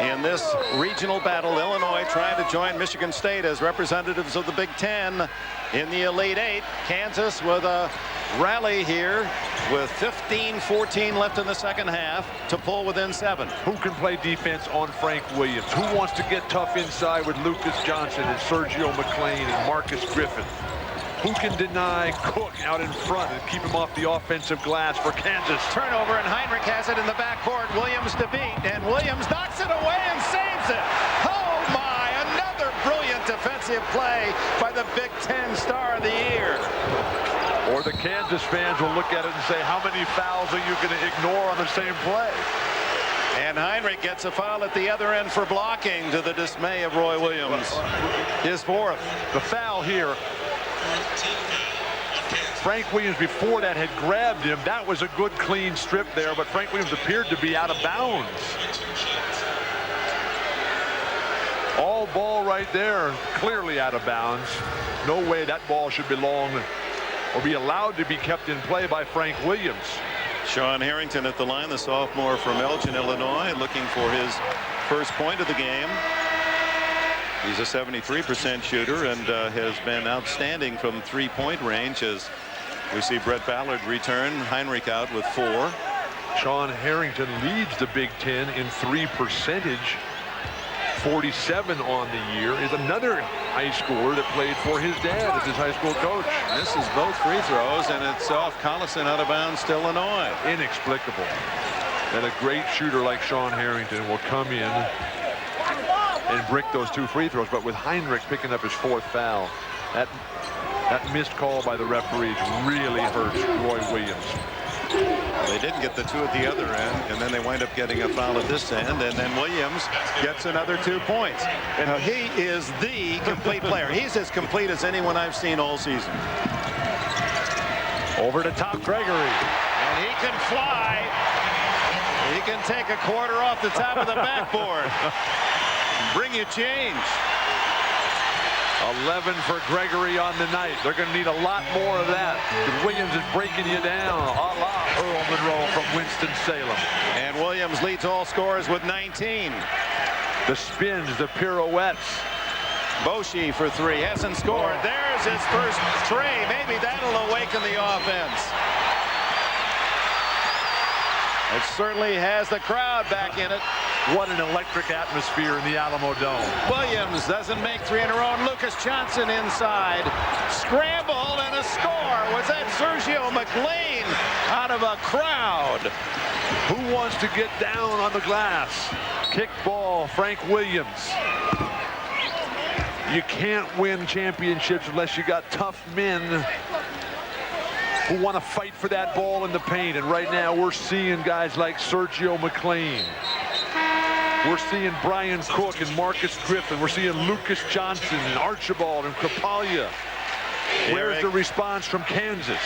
in this regional battle, Illinois trying to join Michigan State as representatives of the Big Ten in the Elite Eight. Kansas with a rally here with 15-14 left in the second half to pull within 7. Who can play defense on Frank Williams? Who wants to get tough inside with Lucas Johnson and Sergio McLean and Marcus Griffin? Who can deny Cook out in front and keep him off the offensive glass for Kansas? Turnover, and Heinrich has it in the backcourt. Williams to beat, and Williams knocks it away and saves it. Oh my, another brilliant defensive play by the Big Ten Star of the Year. Or the Kansas fans will look at it and say, how many fouls are you going to ignore on the same play? And Heinrich gets a foul at the other end for blocking, to the dismay of Roy Williams. His 4th. The foul here. Frank Williams before that had grabbed him. That was a good clean strip there, but Frank Williams appeared to be out of bounds. All ball right there, clearly out of bounds. No way that ball should belong or be allowed to be kept in play by Frank Williams. Sean Harrington at the line, the sophomore from Elgin, Illinois, looking for his first point of the game. He's a 73% shooter and has been outstanding from three-point range, as we see Brett Ballard return. Heinrich out with 4. Sean Harrington leads the Big Ten in 3 percentage. 47 on the year. Is another high schooler that played for his dad as his high school coach. Misses both free throws, and it's off Collison, out of bounds to Illinois. Inexplicable that a great shooter like Sean Harrington will come in and brick those 2 free throws, but with Heinrich picking up his 4th foul, that missed call by the referees really hurts Roy Williams. They didn't get the 2 at the other end, and then they wind up getting a foul at this end, and then Williams gets another 2 points. And he is the complete player. He's as complete as anyone I've seen all season. Over to top Gregory. And he can fly. He can take a quarter off the top of the backboard. Bring you change. 11 for Gregory on the night. They're going to need a lot more of that. Williams is breaking you down, a la Earl Monroe from Winston-Salem. And Williams leads all scorers with 19. The spins, the pirouettes. Boshi for 3, hasn't scored. There's his first tray. Maybe that'll awaken the offense. It certainly has the crowd back in it. What an electric atmosphere in the Alamo Dome. Williams doesn't make 3 in a row. And Lucas Johnson inside. Scramble and a score. Was that Sergio McLean out of a crowd? Who wants to get down on the glass? Kick ball, Frank Williams. You can't win championships unless you got tough men who want to fight for that ball in the paint. And right now we're seeing guys like Sergio McLean. We're seeing Brian Cook and Marcus Griffin. We're seeing Lucas Johnson and Archibald and Krapalia. Where's the response from Kansas?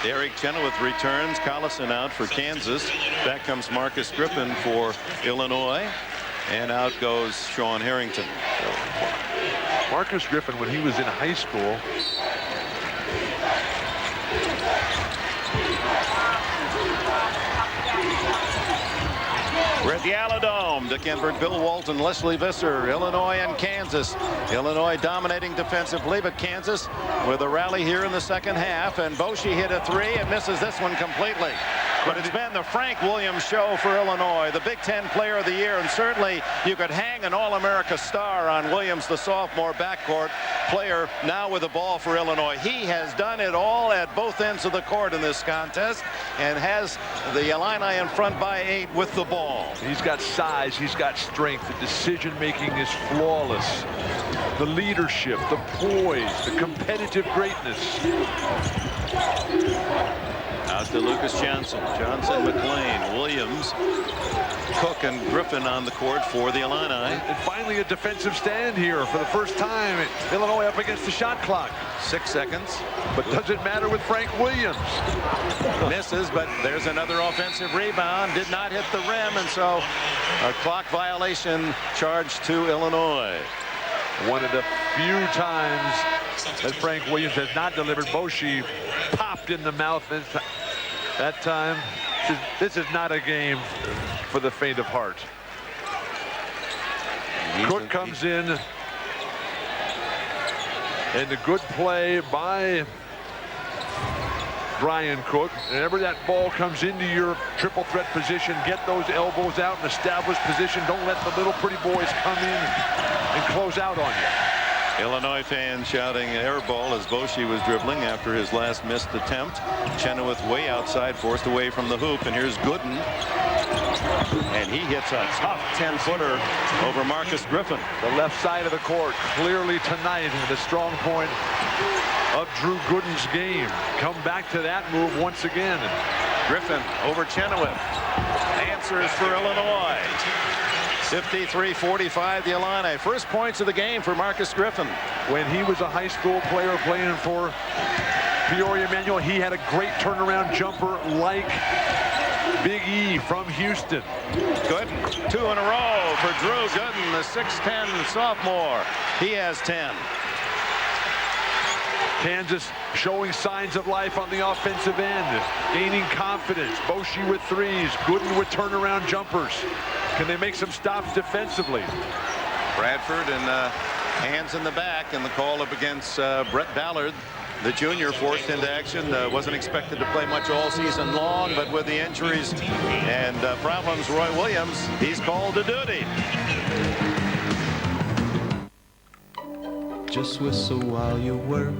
Eric Chenoweth returns. Collison out for Kansas. Back comes Marcus Griffin for Illinois. And out goes Sean Harrington. Marcus Griffin, when he was in high school, we're at the Aladome. Dick Enberg, Bill Walton, Leslie Visser, Illinois and Kansas. Illinois dominating defensively, but Kansas with a rally here in the second half. And Boshi hit a 3 and misses this one completely. But it's been the Frank Williams show for Illinois, the Big Ten Player of the Year, and certainly you could hang an All-America star on Williams, the sophomore backcourt player, now with the ball for Illinois. He has done it all at both ends of the court in this contest and has the Illini in front by 8 with the ball. He's got size, he's got strength, the decision-making is flawless. The leadership, the poise, the competitive greatness. Out to Lucas Johnson. Johnson, McLean, Williams, Cook, and Griffin on the court for the Illini. And finally a defensive stand here for the first time. Illinois up against the shot clock. 6 seconds. But does it matter with Frank Williams? Misses, but there's another offensive rebound. Did not hit the rim, and so a clock violation charged to Illinois. One of the few times that Frank Williams has not delivered. Boshi popped in the mouth that time. This is not a game for the faint of heart. Cook comes in, and a good play by Brian Cook. Whenever that ball comes into your triple threat position, get those elbows out and establish position. Don't let the little pretty boys come in and close out on you. Illinois fans shouting air ball as Boshi was dribbling after his last missed attempt. Chenoweth way outside, forced away from the hoop, and here's Gooden. And he hits a tough 10-footer over Marcus Griffin. The left side of the court clearly tonight the strong point of Drew Gooden's game. Come back to that move once again. Griffin over Chenoweth. Answers for Illinois. 53-45 the Illini. First points of the game for Marcus Griffin. When he was a high school player playing for Peoria Manual, he had a great turnaround jumper like Big E from Houston. Good. 2 in a row for Drew Gooden, the 6'10 sophomore. He has 10. Kansas showing signs of life on the offensive end, gaining confidence. Boshi with threes, Gooden with turnaround jumpers. Can they make some stops defensively? Bradford and hands in the back, and the call up against Brett Ballard, the junior, forced into action. Wasn't expected to play much all season long, but with the injuries and problems, Roy Williams, he's called to duty. Just whistle while you work.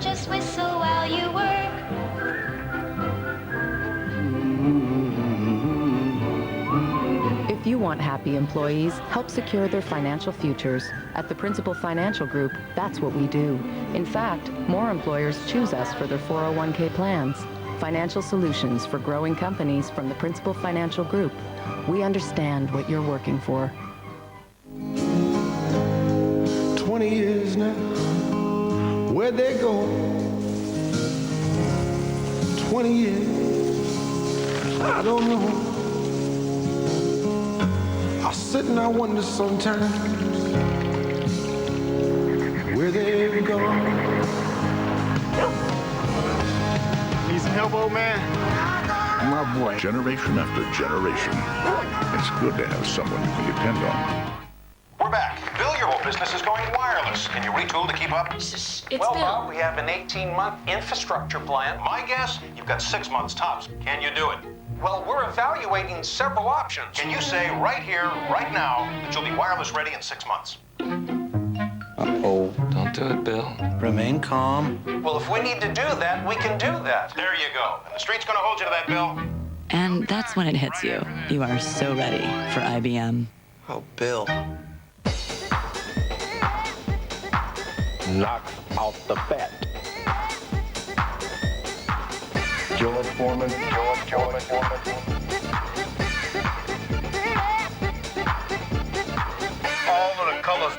Just whistle while you work. If you want happy employees, help secure their financial futures. At the Principal Financial Group, that's what we do. In fact, more employers choose us for their 401k plans. Financial solutions for growing companies from the Principal Financial Group. We understand what you're working for. 20 years now, where'd they go? 20 years, I don't know. I sit and I wonder sometimes where they've gone. Need some help, old man? My boy. Generation after generation. It's good to have someone you can depend on. We're back. Bill, your whole business is going wireless. Can you retool to keep up? It's well, Bill. Bob, we have an 18-month infrastructure plan. My guess, you've got 6 months tops. Can you do it? Well, we're evaluating several options. Can you say right here, right now, that you'll be wireless ready in 6 months? Uh-oh. Don't do it, Bill. Remain calm. Well, if we need to do that, we can do that. There you go. And the street's going to hold you to that, Bill. And that's when it hits you. You are so ready for IBM. Oh, Bill. Knock out the fat. George Foreman. George Foreman. All of the colors.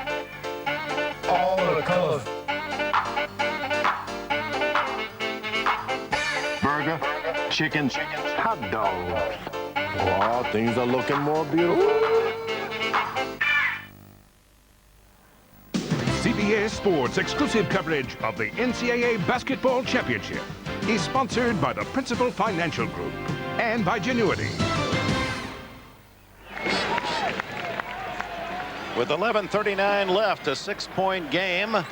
All of the colors. Burger, chicken, hot dogs. Oh, things are looking more beautiful. CBS Sports exclusive coverage of the NCAA Basketball Championship is sponsored by the Principal Financial Group and by Genuity. With 11:39 left, a 6-point game.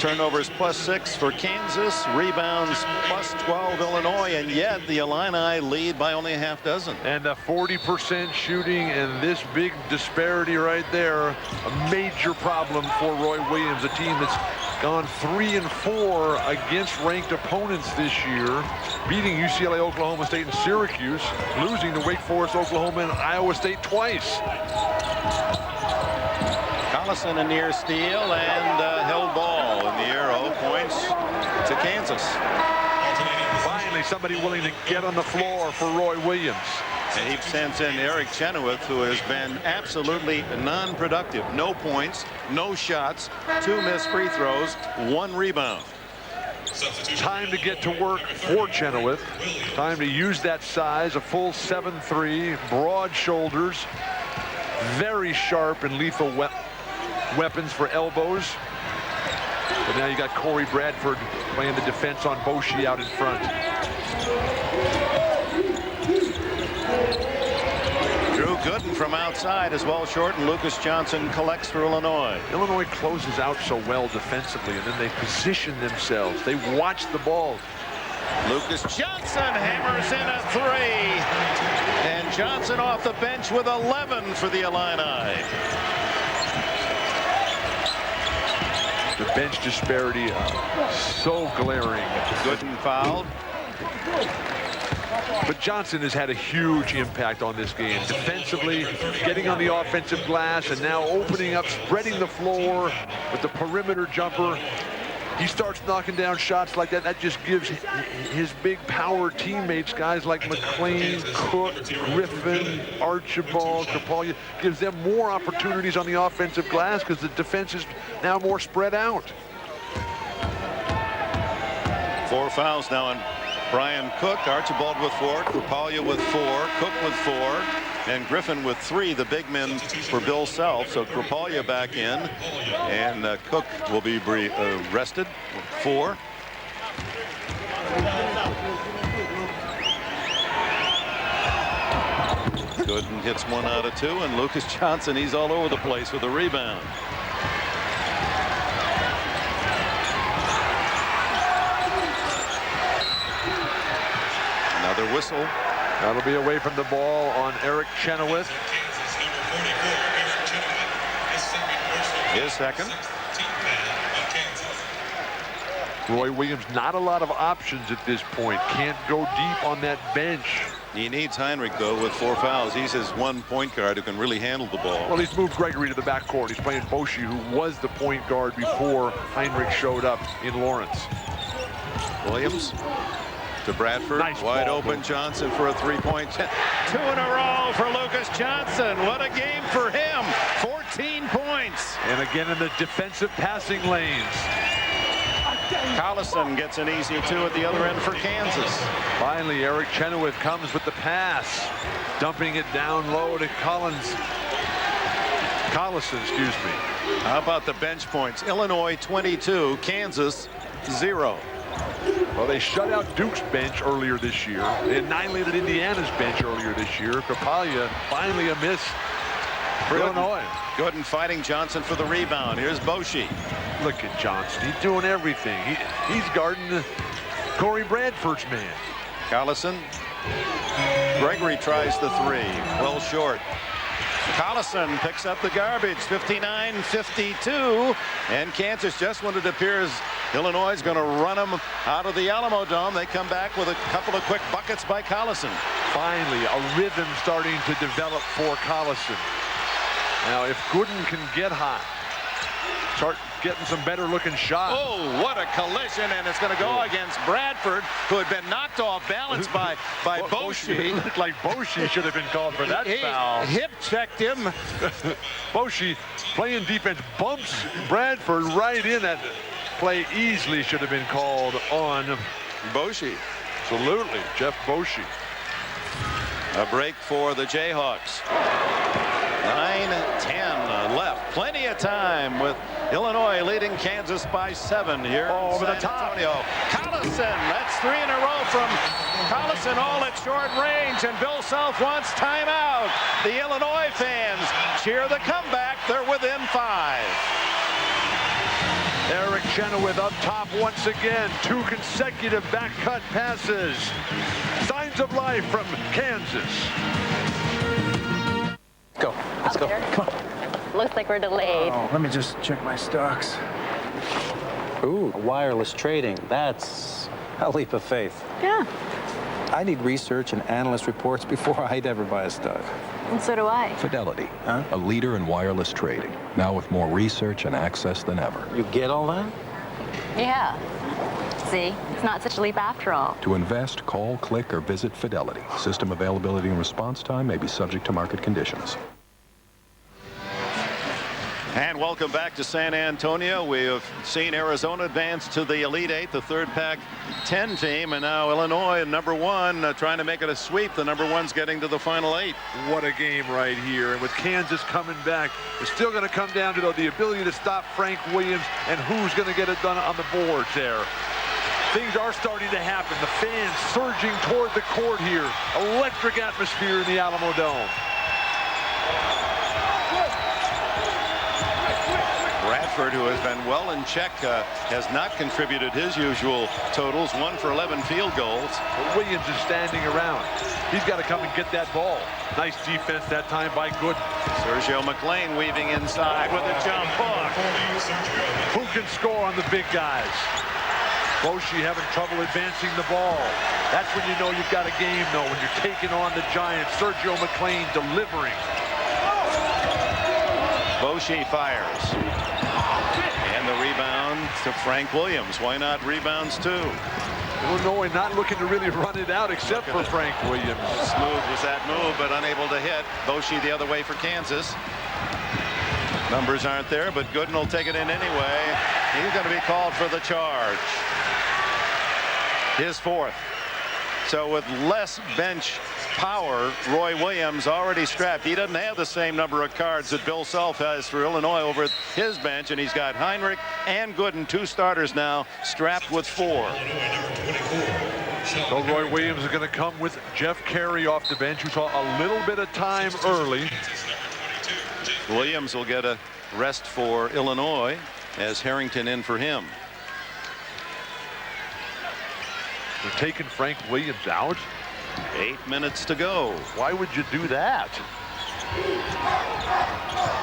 Turnovers +6 for Kansas, rebounds +12 Illinois, and yet the Illini lead by only a half dozen. And a 40% shooting, and this big disparity right there, a major problem for Roy Williams, a team that's gone 3-4 against ranked opponents this year, beating UCLA, Oklahoma State, and Syracuse, losing to Wake Forest, Oklahoma, and Iowa State twice. Collison a near steal and held ball in the arrow. Points to to Kansas. Finally, somebody willing to get on the floor for Roy Williams. And he sends in Eric Chenoweth, who has been absolutely non-productive. No points, no shots, 2 missed free throws, 1 rebound. Time to get to work for Chenoweth. Time to use that size, a full 7'3", broad shoulders, very sharp and lethal weapons for elbows. But now you got Corey Bradford playing the defense on Boshi out in front. Drew Gooden from outside is well short, and Lucas Johnson collects for Illinois. Illinois closes out so well defensively, and then they position themselves. They watch the ball. Lucas Johnson hammers in a 3. And Johnson off the bench with 11 for the Illini. The bench disparity so glaring. Gooden fouled. But Johnson has had a huge impact on this game. Defensively, getting on the offensive glass, and now opening up, spreading the floor with the perimeter jumper. He starts knocking down shots like that. That just gives his big power teammates, guys like McLean, Cook, Griffin, Archibald, Kapalya, gives them more opportunities on the offensive glass because the defense is now more spread out. 4 fouls now on Brian Cook. Archibald with 4, Kapalya with 4, Cook with 4, and Griffin with 3, the big men for Bill Self. So Kapalya back in, and Cook will be rested with 4. Gooden hits 1 out of 2, and Lucas Johnson, he's all over the place with a rebound. Another whistle. That'll be away from the ball on Eric Chenoweth. His second. Roy Williams, not a lot of options at this point. Can't go deep on that bench. He needs Heinrich, though, with 4 fouls. He's his 1 point guard who can really handle the ball. Well, he's moved Gregory to the backcourt. He's playing Boshi, who was the point guard before Heinrich showed up in Lawrence. Williams to Bradford. Nice wide ball, open. Johnson for a 3-point. 2 in a row for Lucas Johnson. What a game for him. 14 points. And again in the defensive passing lanes. Collison gets an easy 2 at the other end for Kansas. Finally, Eric Chenoweth comes with the pass, dumping it down low to Collison, excuse me. How about the bench points? Illinois 22, Kansas 0. Well, they shut out Duke's bench earlier this year. They annihilated Indiana's bench earlier this year. Kapalya finally a miss for Illinois. Gooden fighting Johnson for the rebound. Here's Boshi. Look at Johnson. He's doing everything. He's guarding Corey Bradford's man. Collison. Gregory tries the 3. Well short. Collison picks up the garbage. 59-52. And Kansas, just when it appears Illinois is going to run them out of the Alamo Dome, they come back with a couple of quick buckets by Collison. Finally, a rhythm starting to develop for Collison. Now, if Gooden can get hot, start getting some better looking shots. Oh, what a collision, and it's going to go against Bradford, who had been knocked off balance by Boshi. Looked like Boshi should have been called for that foul. Hip checked him. Boshi playing defense, bumps Bradford right in. That play easily should have been called on Boshi. Absolutely, Jeff Boshi. A break for the Jayhawks. 9-10 left. Plenty of time with Illinois leading Kansas by 7 here. Over the top. Antonio. Collison. That's 3 in a row from Collison, all at short range. And Bill Self wants timeout. The Illinois fans cheer the comeback. They're within 5. Eric Chenoweth up top once again. 2 consecutive back cut passes. Signs of life from Kansas. Go. Let's go. Come on. Looks like we're delayed. Oh, let me just check my stocks. Ooh, wireless trading. That's a leap of faith. Yeah. I need research and analyst reports before I'd ever buy a stock. And so do I. Fidelity, a leader in wireless trading, now with more research and access than ever. You get all that? Yeah. See, it's not such a leap after all. To invest, call, click, or visit Fidelity. System availability and response time may be subject to market conditions. And welcome back to San Antonio. We have seen Arizona advance to the Elite Eight, the third Pac-10 team, and now Illinois, number one, trying to make it a sweep. The number one's getting to the Final Eight. What a game right here. And with Kansas coming back, it's still going to come down to the ability to stop Frank Williams and who's going to get it done on the boards there. Things are starting to happen. The fans surging toward the court here. Electric atmosphere in the Alamo Dome. Bradford, who has been well in check, has not contributed his usual totals. 1 for 11 field goals. But Williams is standing around. He's got to come and get that ball. Nice defense that time by Gooden. Sergio McLean weaving inside with a jump hook. Who can score on the big guys? Boshi having trouble advancing the ball. That's when you know you've got a game, though, when you're taking on the Giants. Sergio McLean delivering. Boshi fires. And the rebound to Frank Williams. Why not rebounds too? Illinois not looking to really run it out except for Frank Williams. Smooth was that move, but unable to hit. Boshi the other way for Kansas. Numbers aren't there, but Gooden will take it in anyway. He's going to be called for the charge. His fourth. So with less bench power, Roy Williams already strapped. He doesn't have the same number of cards that Bill Self has for Illinois over his bench, and he's got Heinrich and Gooden, 2 starters now, strapped with 4. So Roy Williams is going to come with Jeff Carey off the bench, who saw a little bit of time early. Williams will get a rest for Illinois as Harrington in for him. They're taking Frank Williams out. 8 minutes to go. Why would you do that?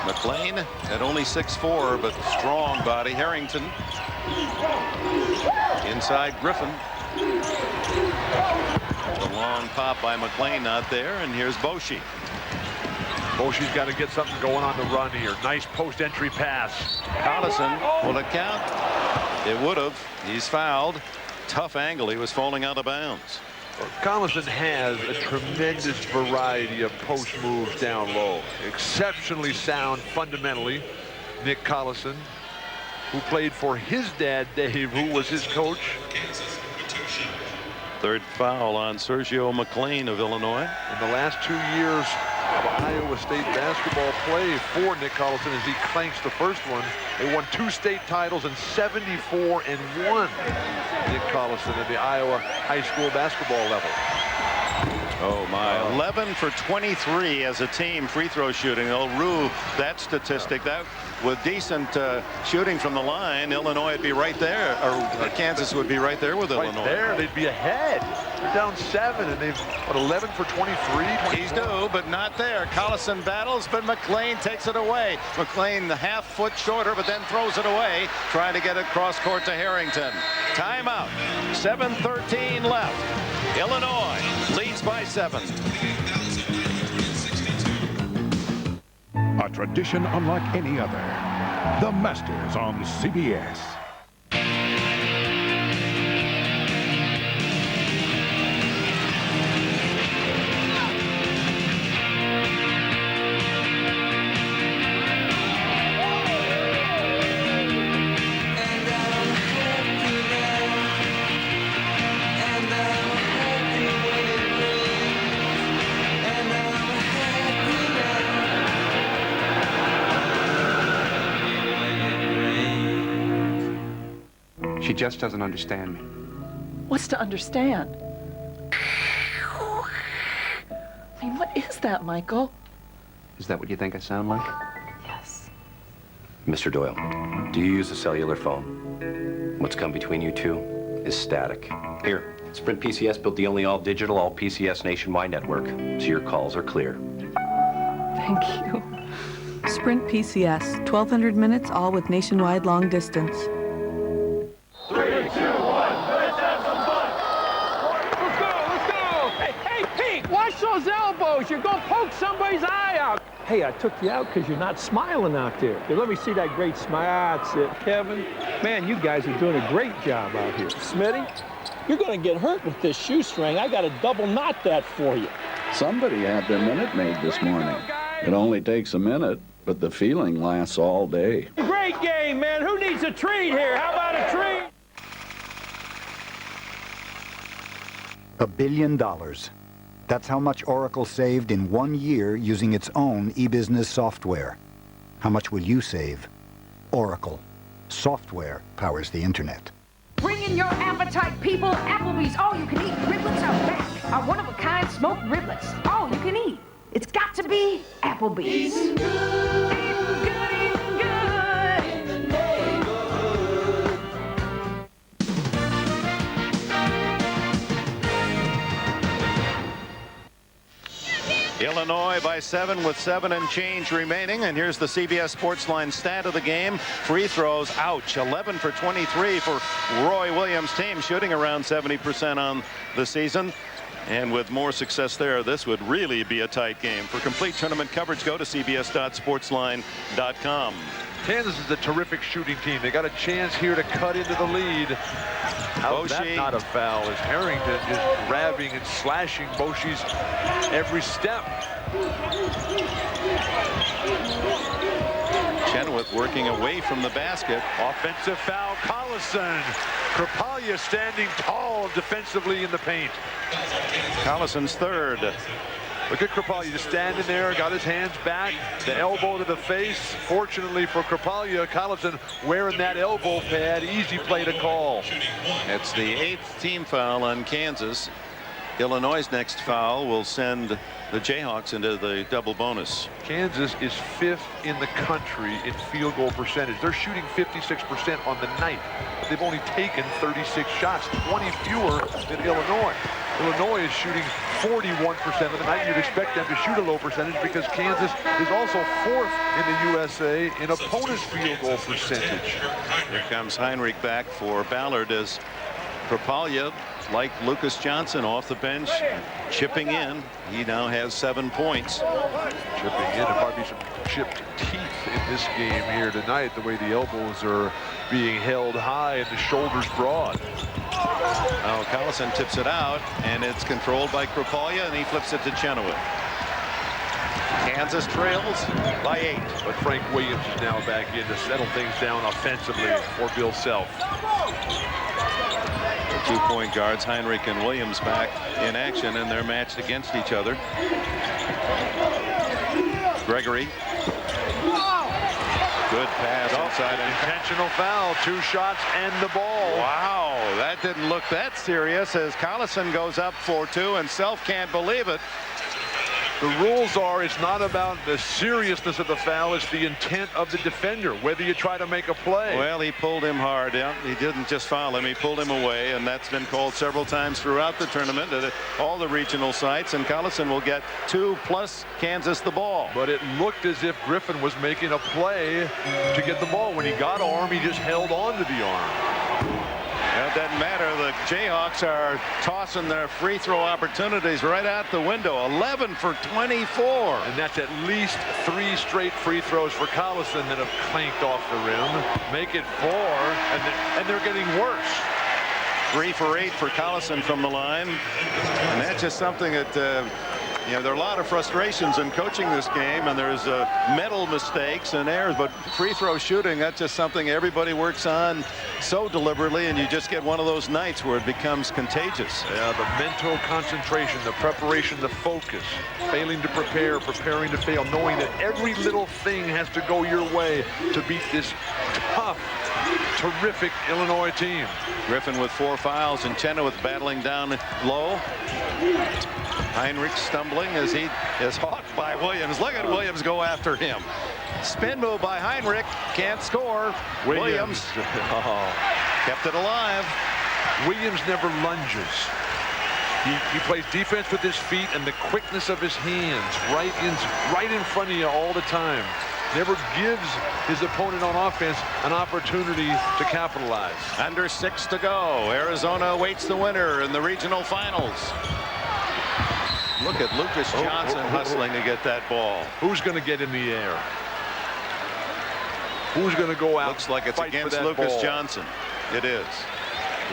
McLean at only 6'4", but strong body. Harrington inside Griffin. The long pop by McLean not there, and here's Boshi. Boshi's got to get something going on the run here. Nice post entry pass. Collison, will it count? It would have. He's fouled. Tough angle. He was falling out of bounds. Collison has a tremendous variety of post moves down low. Exceptionally sound fundamentally. Nick Collison, who played for his dad, Dave, who was his coach. Third foul on Sergio McLean of Illinois. In the last 2 years of Iowa State basketball play for Nick Collison as he clanks the first one. They won 2 state titles and 74-1. Nick Collison at the Iowa high school basketball level. Oh my, 11 for 23 as a team free throw shooting. They'll rue that statistic. That with decent shooting from the line, Illinois would be right there, or Kansas would be right there with Illinois. Right there, they'd be ahead. They're down 7, and they've, what, 11 for 23? 24? He's due, but not there. Collison battles, but McLean takes it away. McLean, the half foot shorter, but then throws it away, trying to get it cross court to Harrington. Timeout. 7:13 left. Illinois leads by 7. A tradition unlike any other. The Masters on CBS. She just doesn't understand me. What's to understand? I mean, what is that, Michael? Is that what you think I sound like? Yes. Mr. Doyle, do you use a cellular phone? What's come between you two is static. Here, Sprint PCS built the only all-digital, all-PCS nationwide network, so your calls are clear. Thank you. Sprint PCS, 1,200 minutes, all with nationwide long distance. 3, 2, 1, let's have some fun! Let's go! Hey, Pete, watch those elbows. You're going to poke somebody's eye out. Hey, I took you out because you're not smiling out there. Here, let me see that great smile. That's it, Kevin. Man, you guys are doing a great job out here. Smitty, you're going to get hurt with this shoestring. I got to double knot that for you. Somebody had their minute maid this morning. It only takes a minute, but the feeling lasts all day. Great game, man. Who needs a treat here? How about a treat? $1 billion. That's how much Oracle saved in 1 year using its own e-business software. How much will you save? Oracle. Software powers the internet. Bring in your appetite, people. Applebee's all-you-can-eat riblets are back. Our one-of-a-kind smoked riblets. All you can eat. It's got to be Applebee's. Eating good, eating good in the neighborhood. Illinois by 7 with 7 and change remaining. And here's the CBS Sportsline stat of the game. Free throws, ouch, 11 for 23 for Roy Williams' team, shooting around 70% on the season. And with more success there, this would really be a tight game. For complete tournament coverage, go to cbs.sportsline.com. Kansas is a terrific shooting team. They got a chance here to cut into the lead. How's that not a foul? Is Harrington just grabbing and slashing Boshy's every step. Chenoweth working away from the basket. Offensive foul, Collison. Krapalia standing tall defensively in the paint. Collison's third. Look at Krapalia just standing there, got his hands back, the elbow to the face. Fortunately for Krapalia, Collison wearing that elbow pad. Easy play to call. It's the 8th team foul on Kansas. Illinois' next foul will send the Jayhawks into the double bonus. Kansas is 5th in the country in field goal percentage. They're shooting 56% on the night. But they've only taken 36 shots, 20 fewer than Illinois. Illinois is shooting 41% of the night. You'd expect them to shoot a low percentage because Kansas is also 4th in the USA in opponent's field goal percentage. Here comes Heinrich back for Ballard as Krapalia, like Lucas Johnson, off the bench, chipping in. He now has 7 points. Chipping in, and probably some chipped teeth in this game here tonight, the way the elbows are being held high and the shoulders broad. Now Collison tips it out, and it's controlled by Krapalia, and he flips it to Chenoweth. Kansas trails by 8. But Frank Williams is now back in to settle things down offensively for Bill Self. The 2-point guards, Heinrich and Williams, back in action, and they're matched against each other. Gregory. Good pass inside. Intentional foul, 2 shots and the ball. Wow, that didn't look that serious as Collison goes up for 2 and Self can't believe it. The rules are it's not about the seriousness of the foul, it's the intent of the defender, whether you try to make a play. Well, he pulled him hard. Yeah, he didn't just foul him, he pulled him away, and that's been called several times throughout the tournament at all the regional sites, and Collison will get 2 plus Kansas the ball. But it looked as if Griffin was making a play to get the ball. When he got arm, he just held on to the arm. It doesn't matter. The Jayhawks are tossing their free throw opportunities right out the window. 11 for 24. And that's at least 3 straight free throws for Collison that have clanked off the rim. Make it 4, and they're getting worse. 3 for 8 for Collison from the line. And that's just something that you know, there are a lot of frustrations in coaching this game, and there's mental mistakes and errors, but free throw shooting, that's just something everybody works on so deliberately, and you just get one of those nights where it becomes contagious. Yeah, the mental concentration, the preparation, the focus, failing to prepare, preparing to fail, knowing that every little thing has to go your way to beat this tough, terrific Illinois team. Griffin with 4 fouls, and Chenoweth battling down low. Heinrich stumbling as he is hawked by Williams. Look at Williams go after him. Spin move by Heinrich. Can't score. Williams kept it alive. Williams never lunges. He plays defense with his feet and the quickness of his hands right in front of you all the time. Never gives his opponent on offense an opportunity to capitalize. Under 6 to go. Arizona awaits the winner in the regional finals. Look at Lucas Johnson hustling to get that ball. Who's going to get in the air? Who's going to go out? Looks like it's against Lucas Johnson. It is.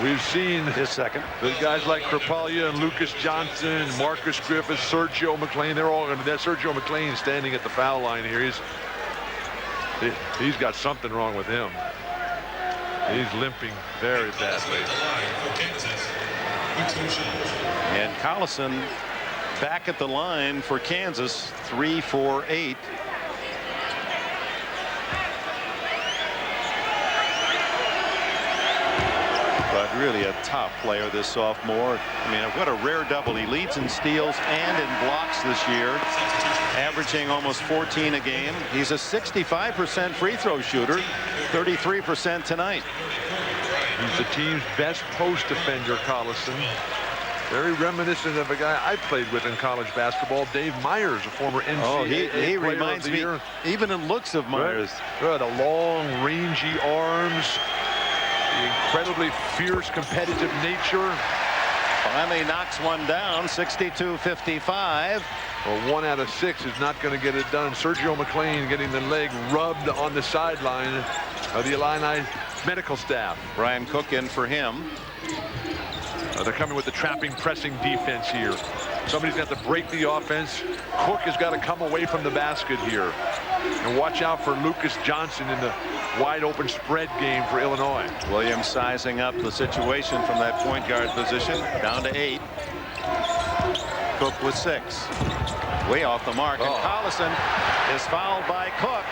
We've seen his second. The guys like Krapalia and Lucas Johnson, Marcus Griffith, Sergio McLean. They're all. That Sergio McLean standing at the foul line here. He's got something wrong with him. He's limping very badly. And Collison back at the line for Kansas. 3-4-8. But really a top player, this sophomore. I mean, what a rare double. He leads in steals and in blocks this year, averaging almost 14 a game. He's a 65% free throw shooter, 33% tonight. He's the team's best post defender, Collison. Very reminiscent of a guy I played with in college basketball, Dave Myers, a former NCAA Oh, he player reminds of the me, year. even in looks of Myers. Right. The long, rangy arms, the incredibly fierce, competitive nature. Finally knocks one down, 62-55. Well, 1 out of 6 is not going to get it done. Sergio McLean getting the leg rubbed on the sideline of the Illini medical staff. Brian Cook in for him. They're coming with the trapping, pressing defense here. Somebody's got to break the offense. Cook has got to come away from the basket here. And watch out for Lucas Johnson in the wide open spread game for Illinois. Williams sizing up the situation from that point guard position, down to 8. Cook with 6. Way off the mark, and Collison is fouled by Cook.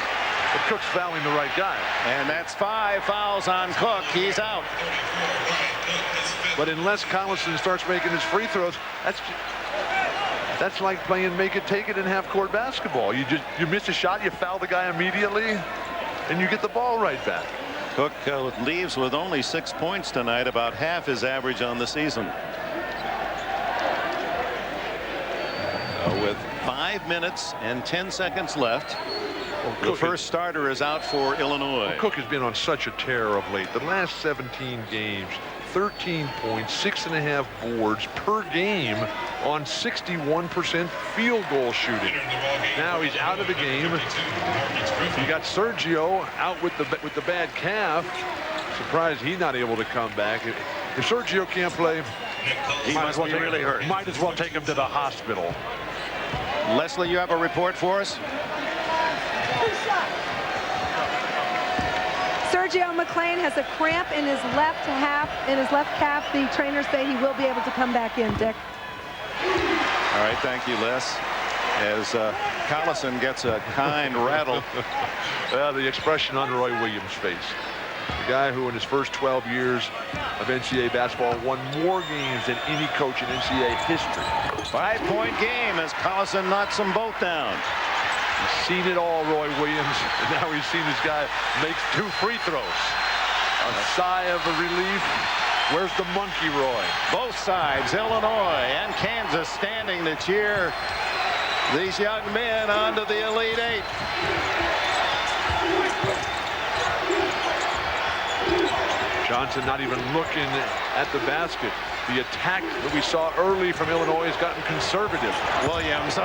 But Cook's fouling the right guy. And that's 5 fouls on Cook. He's out. But unless Collison starts making his free throws, that's like playing make it, take it in half-court basketball. You miss a shot, you foul the guy immediately, and you get the ball right back. Cook leaves with only 6 points tonight, about half his average on the season. With 5 minutes and 10 seconds left, the first starter is out for Illinois. Well, Cook has been on such a tear of late. The last 17 games, 13 points, 6.5 boards per game on 61% field goal shooting. Now he's out of the game. You got Sergio out with the bad calf. Surprised he's not able to come back. If Sergio can't play, he must be really hurt. Might as well take him to the hospital. Leslie, you have a report for us? Sergio McLean has a cramp in his left calf. The trainers say he will be able to come back in, Dick. All right, thank you, Les. As Collison gets a kind rattle. The expression on Roy Williams' face. The guy who in his first 12 years of NCAA basketball won more games than any coach in NCAA history. 5-point game as Collison knocks them both down. He's seen it all, Roy Williams. And now he's seen this guy makes 2 free throws. A sigh of relief. Where's the monkey, Roy? Both sides, Illinois and Kansas, standing to cheer these young men onto the Elite Eight. Johnson not even looking at the basket. The attack that we saw early from Illinois has gotten conservative. Williams,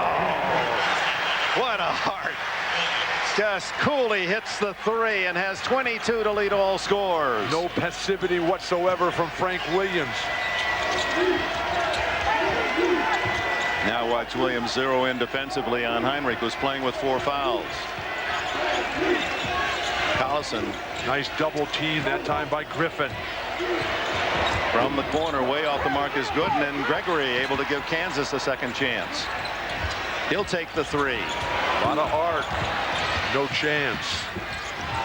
what a heart. Just coolly hits the 3 and has 22 to lead all scores. No passivity whatsoever from Frank Williams. Now watch Williams zero in defensively on Heinrich, who's playing with 4 fouls. Collison. Nice double team that time by Griffin. From the corner, way off the mark is Gooden, and Gregory able to give Kansas a second chance. He'll take the 3. A lot of arc. No chance.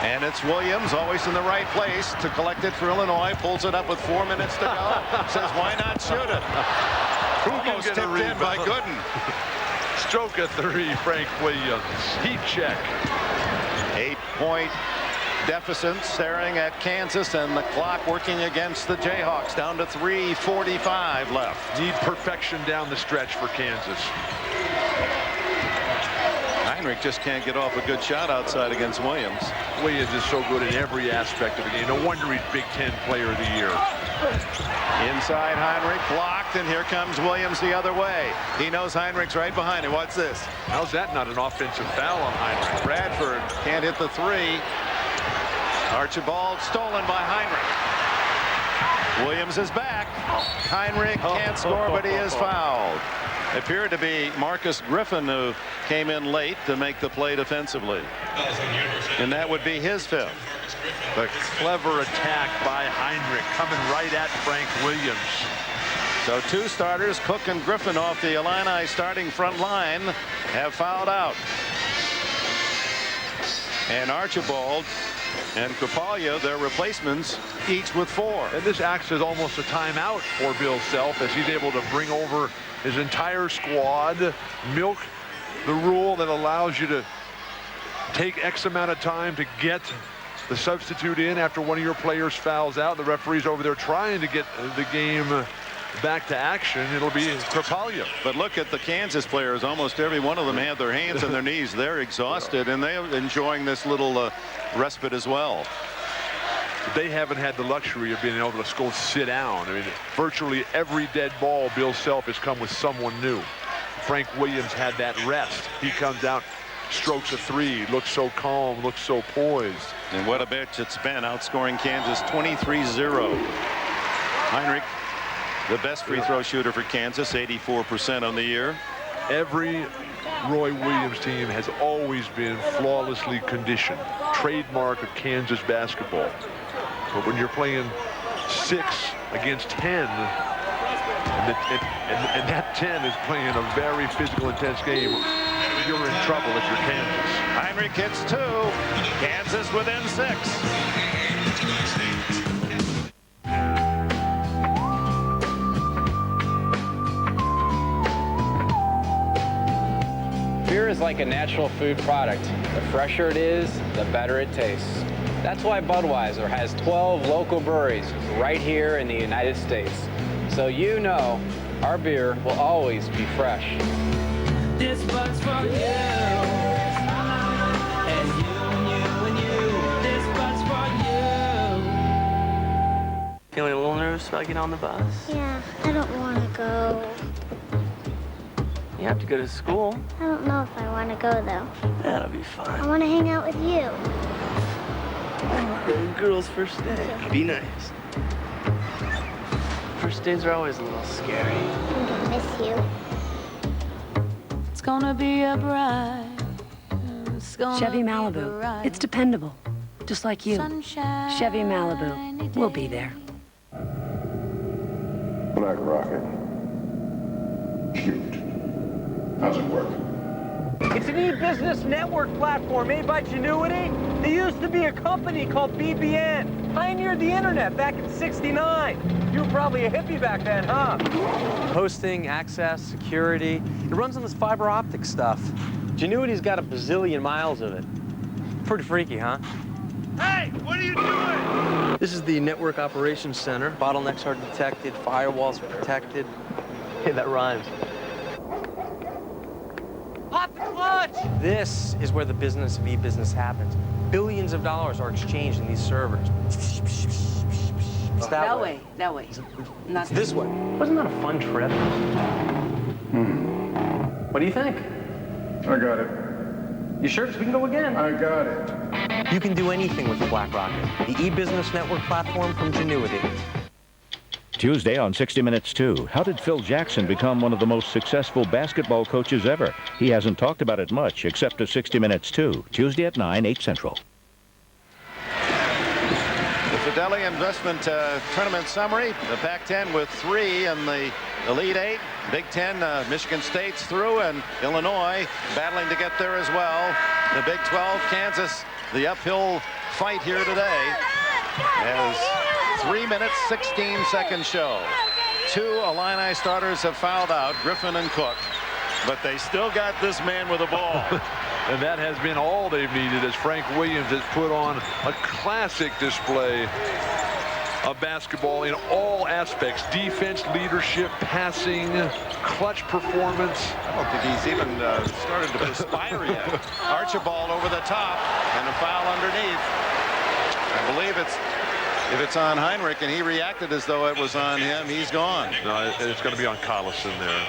And it's Williams, always in the right place to collect it for Illinois. Pulls it up with 4 minutes to go. Says, why not shoot it? Almost tipped in by Gooden. Stroke a 3, Frank Williams. Heat check. 8-point deficit staring at Kansas, and the clock working against the Jayhawks. Down to 3:45 left. Need perfection down the stretch for Kansas. Heinrich just can't get off a good shot outside against Williams. Williams is so good in every aspect of the game. No wonder he's Big Ten Player of the Year. Inside Heinrich, blocked, and here comes Williams the other way. He knows Heinrich's right behind him. What's this? How's that not an offensive foul on Heinrich? Bradford can't hit the three. Archibald stolen by Heinrich. Williams is back. Heinrich can't score, but he is fouled. Appeared to be Marcus Griffin who came in late to make the play defensively. And that would be his fifth. The clever attack by Heinrich coming right at Frank Williams. So two starters, Cook and Griffin, off the Illini starting front line, have fouled out. And Archibald and Krapalia, their replacements, each with 4. And this acts as almost a timeout for Bill Self as he's able to bring over his entire squad, milk the rule that allows you to take X amount of time to get the substitute in after one of your players fouls out. The referee's over there trying to get the game back to action. It'll be Krapalia. But look at the Kansas players. Almost every one of them had their hands on their knees. They're exhausted, and they're enjoying this little respite as well. They haven't had the luxury of being able to go sit down. I mean, virtually every dead ball, Bill Self has come with someone new. Frank Williams had that rest. He comes out, strokes a 3, looks so calm, looks so poised. And what a bitch it's been, outscoring Kansas 23-0. Heinrich, the best free throw shooter for Kansas, 84% on the year. Every Roy Williams team has always been flawlessly conditioned. Trademark of Kansas basketball. But when you're playing 6 against 10, and that 10 is playing a very physical, intense game, you're in trouble if you're Kansas. Heinrich hits 2. Kansas within 6. Beer is like a natural food product. The fresher it is, the better it tastes. That's why Budweiser has 12 local breweries right here in the United States. So you know our beer will always be fresh. This one's for you. And you and you and you. This one's for you. Feeling a little nervous about getting on the bus? Yeah, I don't want to go. You have to go to school. I don't know if I want to go, though. That'll be fun. I want to hang out with you. Girls' first day. Be nice. First days are always a little scary. I'm going to miss you. It's gonna be a bride. Chevy Malibu. It's dependable. Just like you. Chevy Malibu. We'll be there. Black Rocket. Cute. How's it work? It's an e-business network platform made by Genuity. There used to be a company called BBN. Pioneered the internet back in '69. You were probably a hippie back then, huh? Hosting, access, security. It runs on this fiber optic stuff. Genuity's got a bazillion miles of it. Pretty freaky, huh? Hey, what are you doing? This is the Network Operations Center. Bottlenecks are detected, firewalls are protected. Hey, that rhymes. Pop the clutch! This is where the business of e-business happens. Billions of dollars are exchanged in these servers. It's that way. That way. It's this way. Wasn't that a fun trip? What do you think? I got it. You sure? 'Cause we can go again. I got it. You can do anything with the Black Rocket, the e-business network platform from Genuity. Tuesday on 60 Minutes 2. How did Phil Jackson become one of the most successful basketball coaches ever? He hasn't talked about it much, except to 60 Minutes 2. Tuesday at 9, 8 Central. The Fidelity Investment Tournament summary. The Pac-10 with 3 in the Elite 8. Big Ten, Michigan State's through, and Illinois battling to get there as well. The Big 12, Kansas, the uphill fight here today. As 3 minutes, 16 seconds show. 2 Illini starters have fouled out, Griffin and Cook. But they still got this man with a ball. And that has been all they've needed as Frank Williams has put on a classic display of basketball in all aspects. Defense, leadership, passing, clutch performance. I don't think he's even started to perspire yet. Archibald over the top and a foul underneath. I believe if it's on Heinrich and he reacted as though it was on him, he's gone. No, it's going to be on Collison there.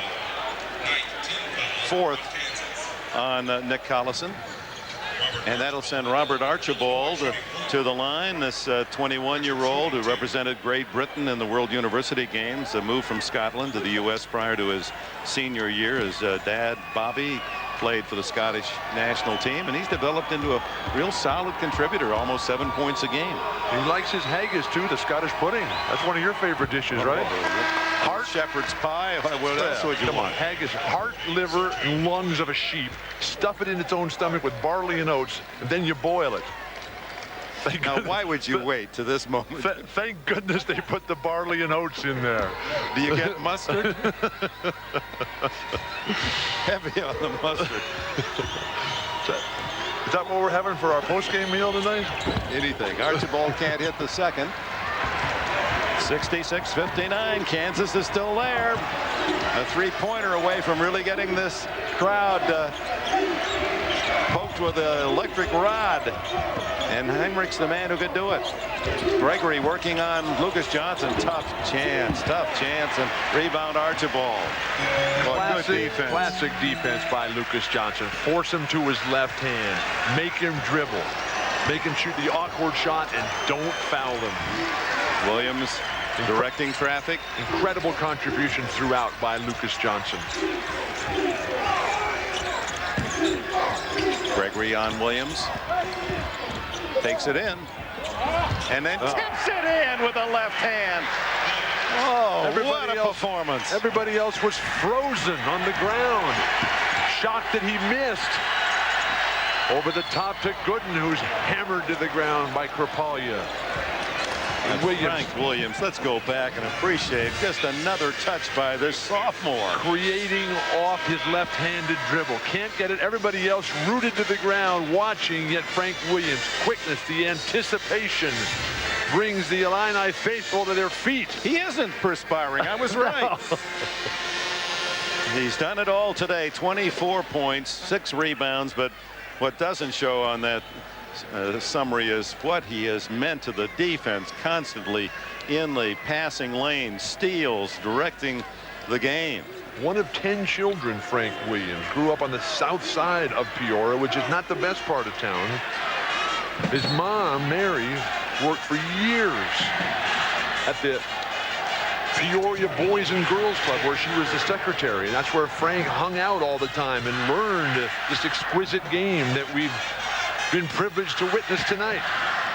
Fourth on Nick Collison. And that'll send Robert Archibald to the line, this 21-year-old who represented Great Britain in the World University Games, moved from Scotland to the U.S. prior to his senior year. His dad, Bobby, played for the Scottish national team, and he's developed into a real solid contributor, almost 7 points a game. He likes his haggis, too, the Scottish pudding. That's one of your favorite dishes, right? Heart, shepherd's pie. What else would you want? Haggis, heart, liver, and lungs of a sheep. Stuff it in its own stomach with barley and oats, and then you boil it. Now, why would you wait to this moment? Thank goodness they put the barley and oats in there. Do you get mustard? Heavy on the mustard. Is that what we're having for our post-game meal tonight? Anything. Archibald can't hit the second. 66-59. Kansas is still there. A three-pointer away from really getting this crowd poked with an electric rod. And Heinrich's the man who could do it. Gregory working on Lucas Johnson. Tough chance, and rebound Archibald. Well, good defense. Classic defense by Lucas Johnson. Force him to his left hand. Make him dribble. Make him shoot the awkward shot and don't foul him. Williams directing traffic. Incredible contribution throughout by Lucas Johnson. Gregory on Williams. Takes it in. And then tips it in with the left hand. Oh, what a performance. Everybody else was frozen on the ground. Shocked that he missed. Over the top to Gooden, who's hammered to the ground by Krapalya. And Frank Williams, let's go back and appreciate just another touch by this sophomore. Creating off his left-handed dribble. Can't get it. Everybody else rooted to the ground watching, yet Frank Williams' quickness, the anticipation brings the Illini faithful to their feet. He isn't perspiring. I was right. He's done it all today. 24 points, 6 rebounds, but what doesn't show on that summary is what he has meant to the defense, constantly in the passing lane, steals, directing the game. One of 10 children, Frank Williams, grew up on the south side of Peoria, which is not the best part of town. His mom, Mary, worked for years at the Peoria Boys and Girls Club, where she was the secretary. And that's where Frank hung out all the time and learned this exquisite game that we've been privileged to witness tonight.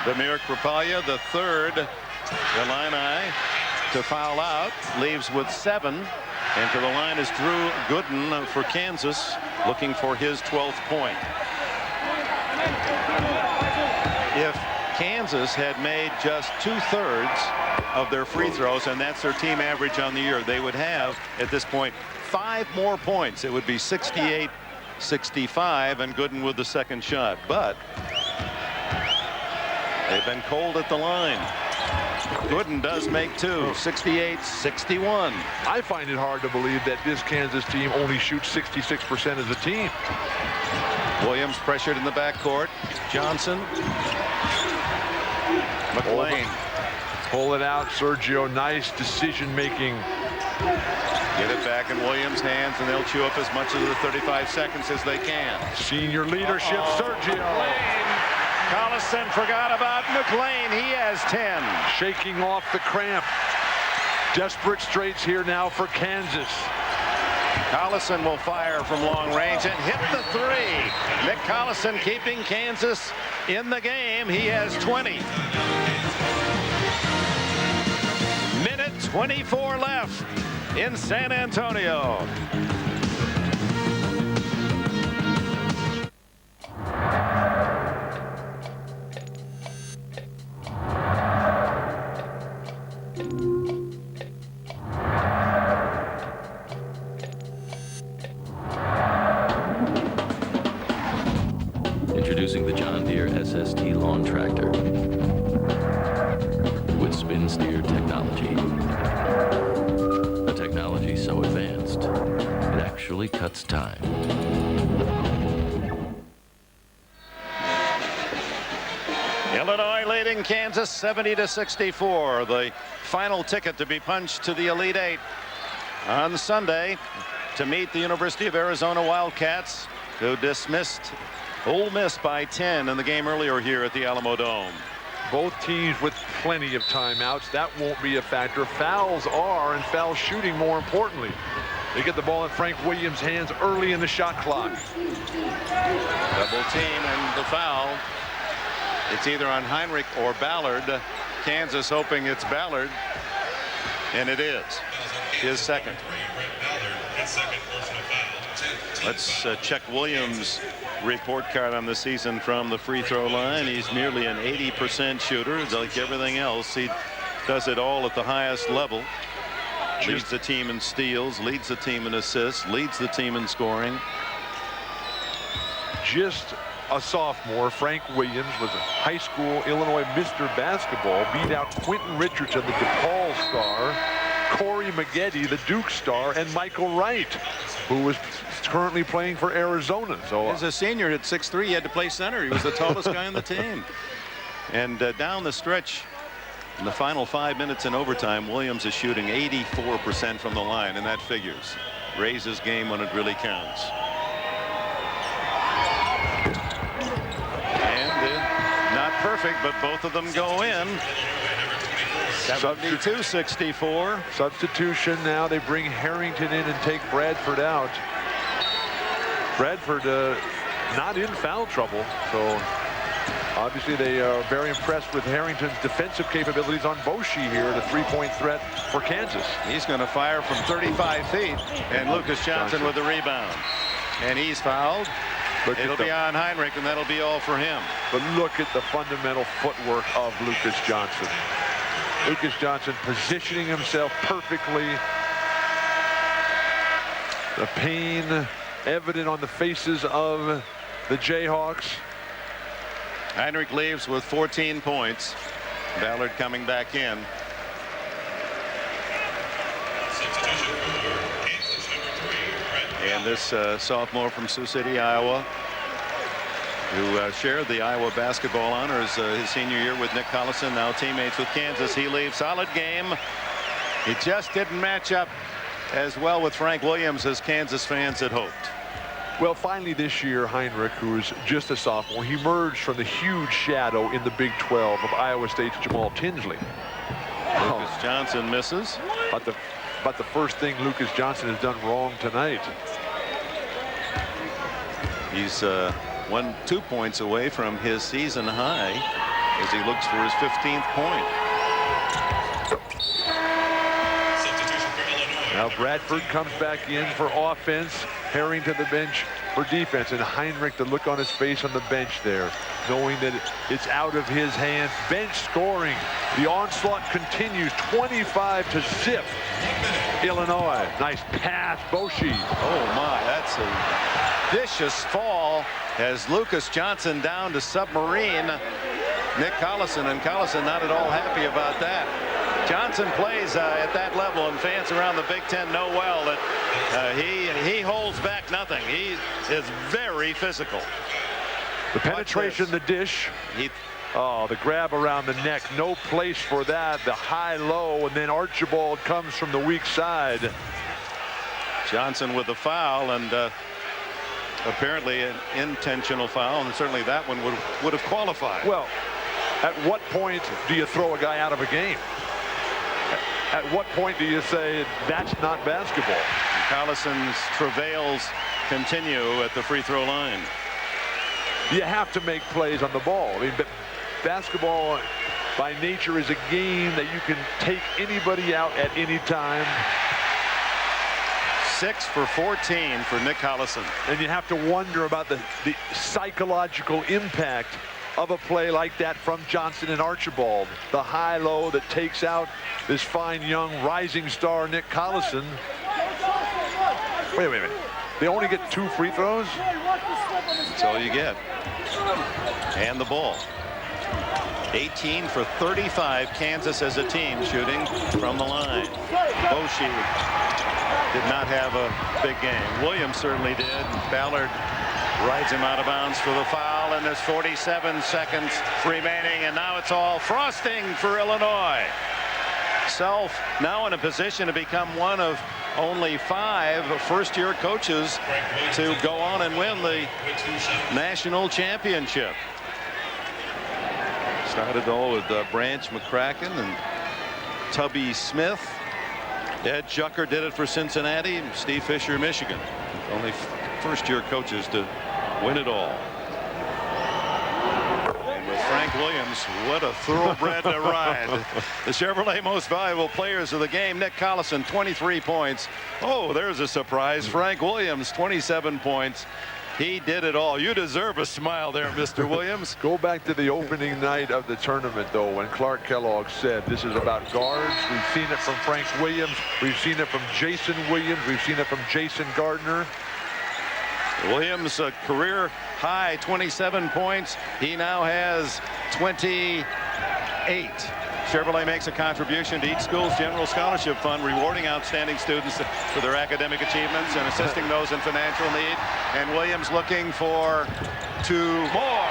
Damir Krapalya, the third Illini to foul out, leaves with 7. And to the line is Drew Gooden for Kansas, looking for his 12th point. If Kansas had made just 2/3 of their free throws, and that's their team average on the year, they would have, at this point, 5 more points. It would be 68-65, and Gooden with the second shot. But they've been cold at the line. Gooden does make 2, 68-61. I find it hard to believe that this Kansas team only shoots 66% as a team. Williams pressured in the backcourt. Johnson. McLean. Pull it out, Sergio. Nice decision making. Get it back in Williams' hands, and they'll chew up as much of the 35 seconds as they can. Senior leadership, Sergio. Collison forgot about McLean. He has 10. Shaking off the cramp. Desperate straits here now for Kansas. Collison will fire from long range and hit the 3. Nick Collison keeping Kansas in the game. He has 20. Minute 24 left in San Antonio. Introducing the John Deere SST lawn tractor. With spin steer technology. A technology so advanced, it actually cuts time. Illinois leading Kansas 70-64. The final ticket to be punched to the Elite Eight on Sunday to meet the University of Arizona Wildcats, who dismissed Ole Miss by 10 in the game earlier here at the Alamo Dome. Both teams with plenty of timeouts. That won't be a factor. Fouls are, and foul shooting more importantly. They get the ball in Frank Williams' hands early in the shot clock. Double team and the foul. It's either on Heinrich or Ballard. Kansas hoping it's Ballard, and it is his second. Let's check Williams' report card on the season from the free throw line. He's merely an 80% shooter. Like everything else, he does it all at the highest level. Leads the team in steals, leads the team in assists, leads the team in scoring. Just a sophomore, Frank Williams was a high school Illinois Mr. Basketball, beat out Quentin Richardson, the DePaul star, Corey Maggette, the Duke star, and Michael Wright, who was currently playing for Arizona. So as a senior at 6'3", he had to play center. He was the tallest guy on the team. And down the stretch, in the final 5 minutes in overtime, Williams is shooting 84% from the line, and that figures. Raise his game when it really counts. Not perfect, but both of them go in. 72-64. Substitution now. They bring Harrington in and take Bradford out. Bradford not in foul trouble, so obviously they are very impressed with Harrington's defensive capabilities on Boshi here, the three-point threat for Kansas. He's going to fire from 35 feet, and Lucas Johnson with the rebound. And he's fouled. It'll be on Heinrich, and that'll be all for him. But look at the fundamental footwork of Lucas Johnson. Lucas Johnson positioning himself perfectly. The pain evident on the faces of the Jayhawks. Heinrich leaves with 14 points. Ballard coming back in. And this sophomore from Sioux City, Iowa, who shared the Iowa basketball honors his senior year with Nick Collison, now teammates with Kansas. He leaves. Solid game. He just didn't match up as well with Frank Williams as Kansas fans had hoped. Well, finally this year, Heinrich, who is just a sophomore, he emerged from the huge shadow in the Big 12 of Iowa State's Jamal Tinsley. Lucas Johnson misses. But the first thing Lucas Johnson has done wrong tonight. He's 2 points away from his season high as he looks for his 15th point. Now Bradford comes back in for offense. Harrington to the bench for defense. And Heinrich, the look on his face on the bench there, knowing that it's out of his hands. Bench scoring. The onslaught continues. 25-0. Illinois. Nice pass. Boshi. Oh, my. That's a vicious fall as Lucas Johnson down to submarine Nick Collison. And Collison not at all happy about that. Johnson plays at that level, and fans around the Big Ten know well that he holds back nothing. He is very physical. The penetration, the dish. Oh, the grab around the neck. No place for that. The high-low, and then Archibald comes from the weak side. Johnson with the foul, and apparently an intentional foul, and certainly that one would have qualified. Well, at what point do you throw a guy out of a game? At what point do you say that's not basketball? Collison's travails continue at the free throw line. You have to make plays on the ball. I mean, basketball by nature is a game that you can take anybody out at any time. 6 for 14 for Nick Collison. And you have to wonder about the psychological impact of a play like that from Johnson and Archibald. The high-low that takes out this fine young rising star Nick Collison. Wait a minute. They only get 2 free throws? That's all you get. And the ball. 18 for 35, Kansas as a team shooting from the line. Boshi did not have a big game. Williams certainly did. Ballard rides him out of bounds for the foul, and there's 47 seconds remaining, and now it's all frosting for Illinois. Self now in a position to become one of only 5 first-year coaches to go on and win the national championship. Started though with Branch McCracken and Tubby Smith. Ed Jucker did it for Cincinnati, and Steve Fisher, Michigan. Only first-year coaches to win it all. And with Frank Williams, what a thoroughbred to ride. The Chevrolet most valuable players of the game. Nick Collison, 23 points. Oh, there's a surprise. Frank Williams, 27 points. He did it all. You deserve a smile there, Mr. Williams. Go back to the opening night of the tournament, though, when Clark Kellogg said this is about guards. We've seen it from Frank Williams. We've seen it from Jason Williams. We've seen it from Jason Gardner. Williams, a career high 27 points. He now has 28. Chevrolet makes a contribution to each school's general scholarship fund, rewarding outstanding students for their academic achievements and assisting those in financial need. And Williams looking for 2 more.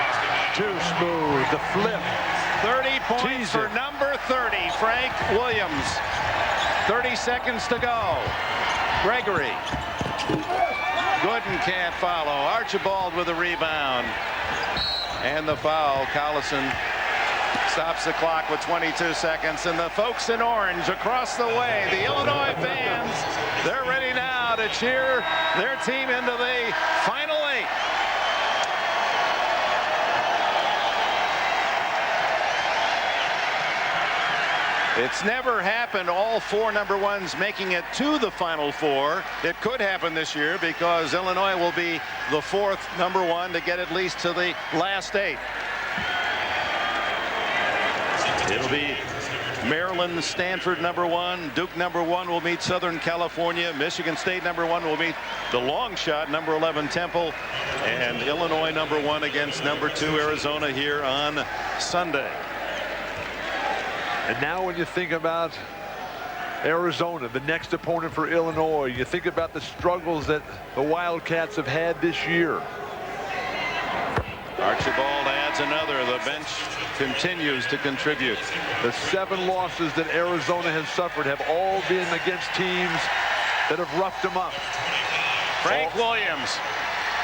Too smooth. The flip. 30 points for number 30, Frank Williams. 30 seconds to go. Gregory. Gooden can't follow. Archibald with a rebound. And the foul. Collison stops the clock with 22 seconds. And the folks in orange across the way, the Illinois fans, they're ready now to cheer their team into the Final 8. It's never happened, all 4 number 1s making it to the Final 4. It could happen this year because Illinois will be the 4th number 1 to get at least to the last 8. It'll be Maryland, Stanford number 1, Duke number 1 will meet Southern California, Michigan State number 1 will meet the long shot number 11 Temple, and Illinois number 1 against number 2 Arizona here on Sunday. And now when you think about Arizona, the next opponent for Illinois, you think about the struggles that the Wildcats have had this year. Archibald adds another. The bench continues to contribute. The 7 losses that Arizona has suffered have all been against teams that have roughed them up. Frank Williams.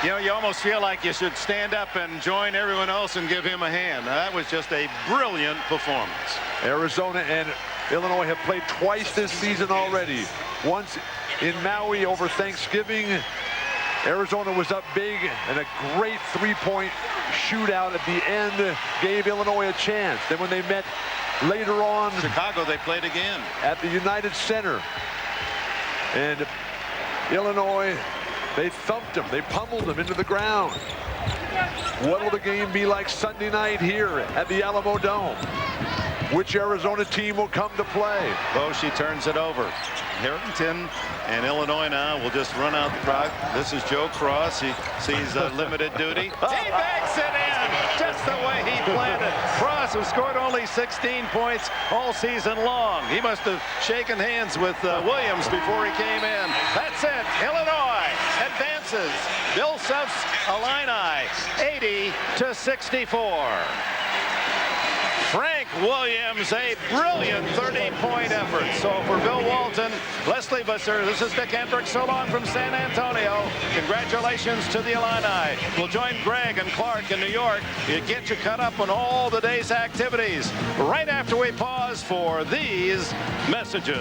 You know, you almost feel like you should stand up and join everyone else and give him a hand. That was just a brilliant performance. Arizona and Illinois have played twice this season already. Once in Maui over Thanksgiving. Arizona was up big, and a great 3-point shootout at the end gave Illinois a chance. Then when they met later on, Chicago, they played again at the United Center. And Illinois, they thumped them. They pummeled them into the ground. What will the game be like Sunday night here at the Alamo Dome? Which Arizona team will come to play? Boshi turns it over. Harrington and Illinois now will just run out the crowd. This is Joe Cross. He sees limited duty. He backs it in just the way he planned it. Cross, who scored only 16 points all season long. He must have shaken hands with Williams before he came in. That's it. Illinois advances. Bill Self's Illini 80-64. Frank Williams, a brilliant 30-point effort. So for Bill Walton, Leslie Busser, this is Dick Hendricks. So long from San Antonio. Congratulations to the Illini. We'll join Greg and Clark in New York. You get you caught up on all the day's activities right after we pause for these messages.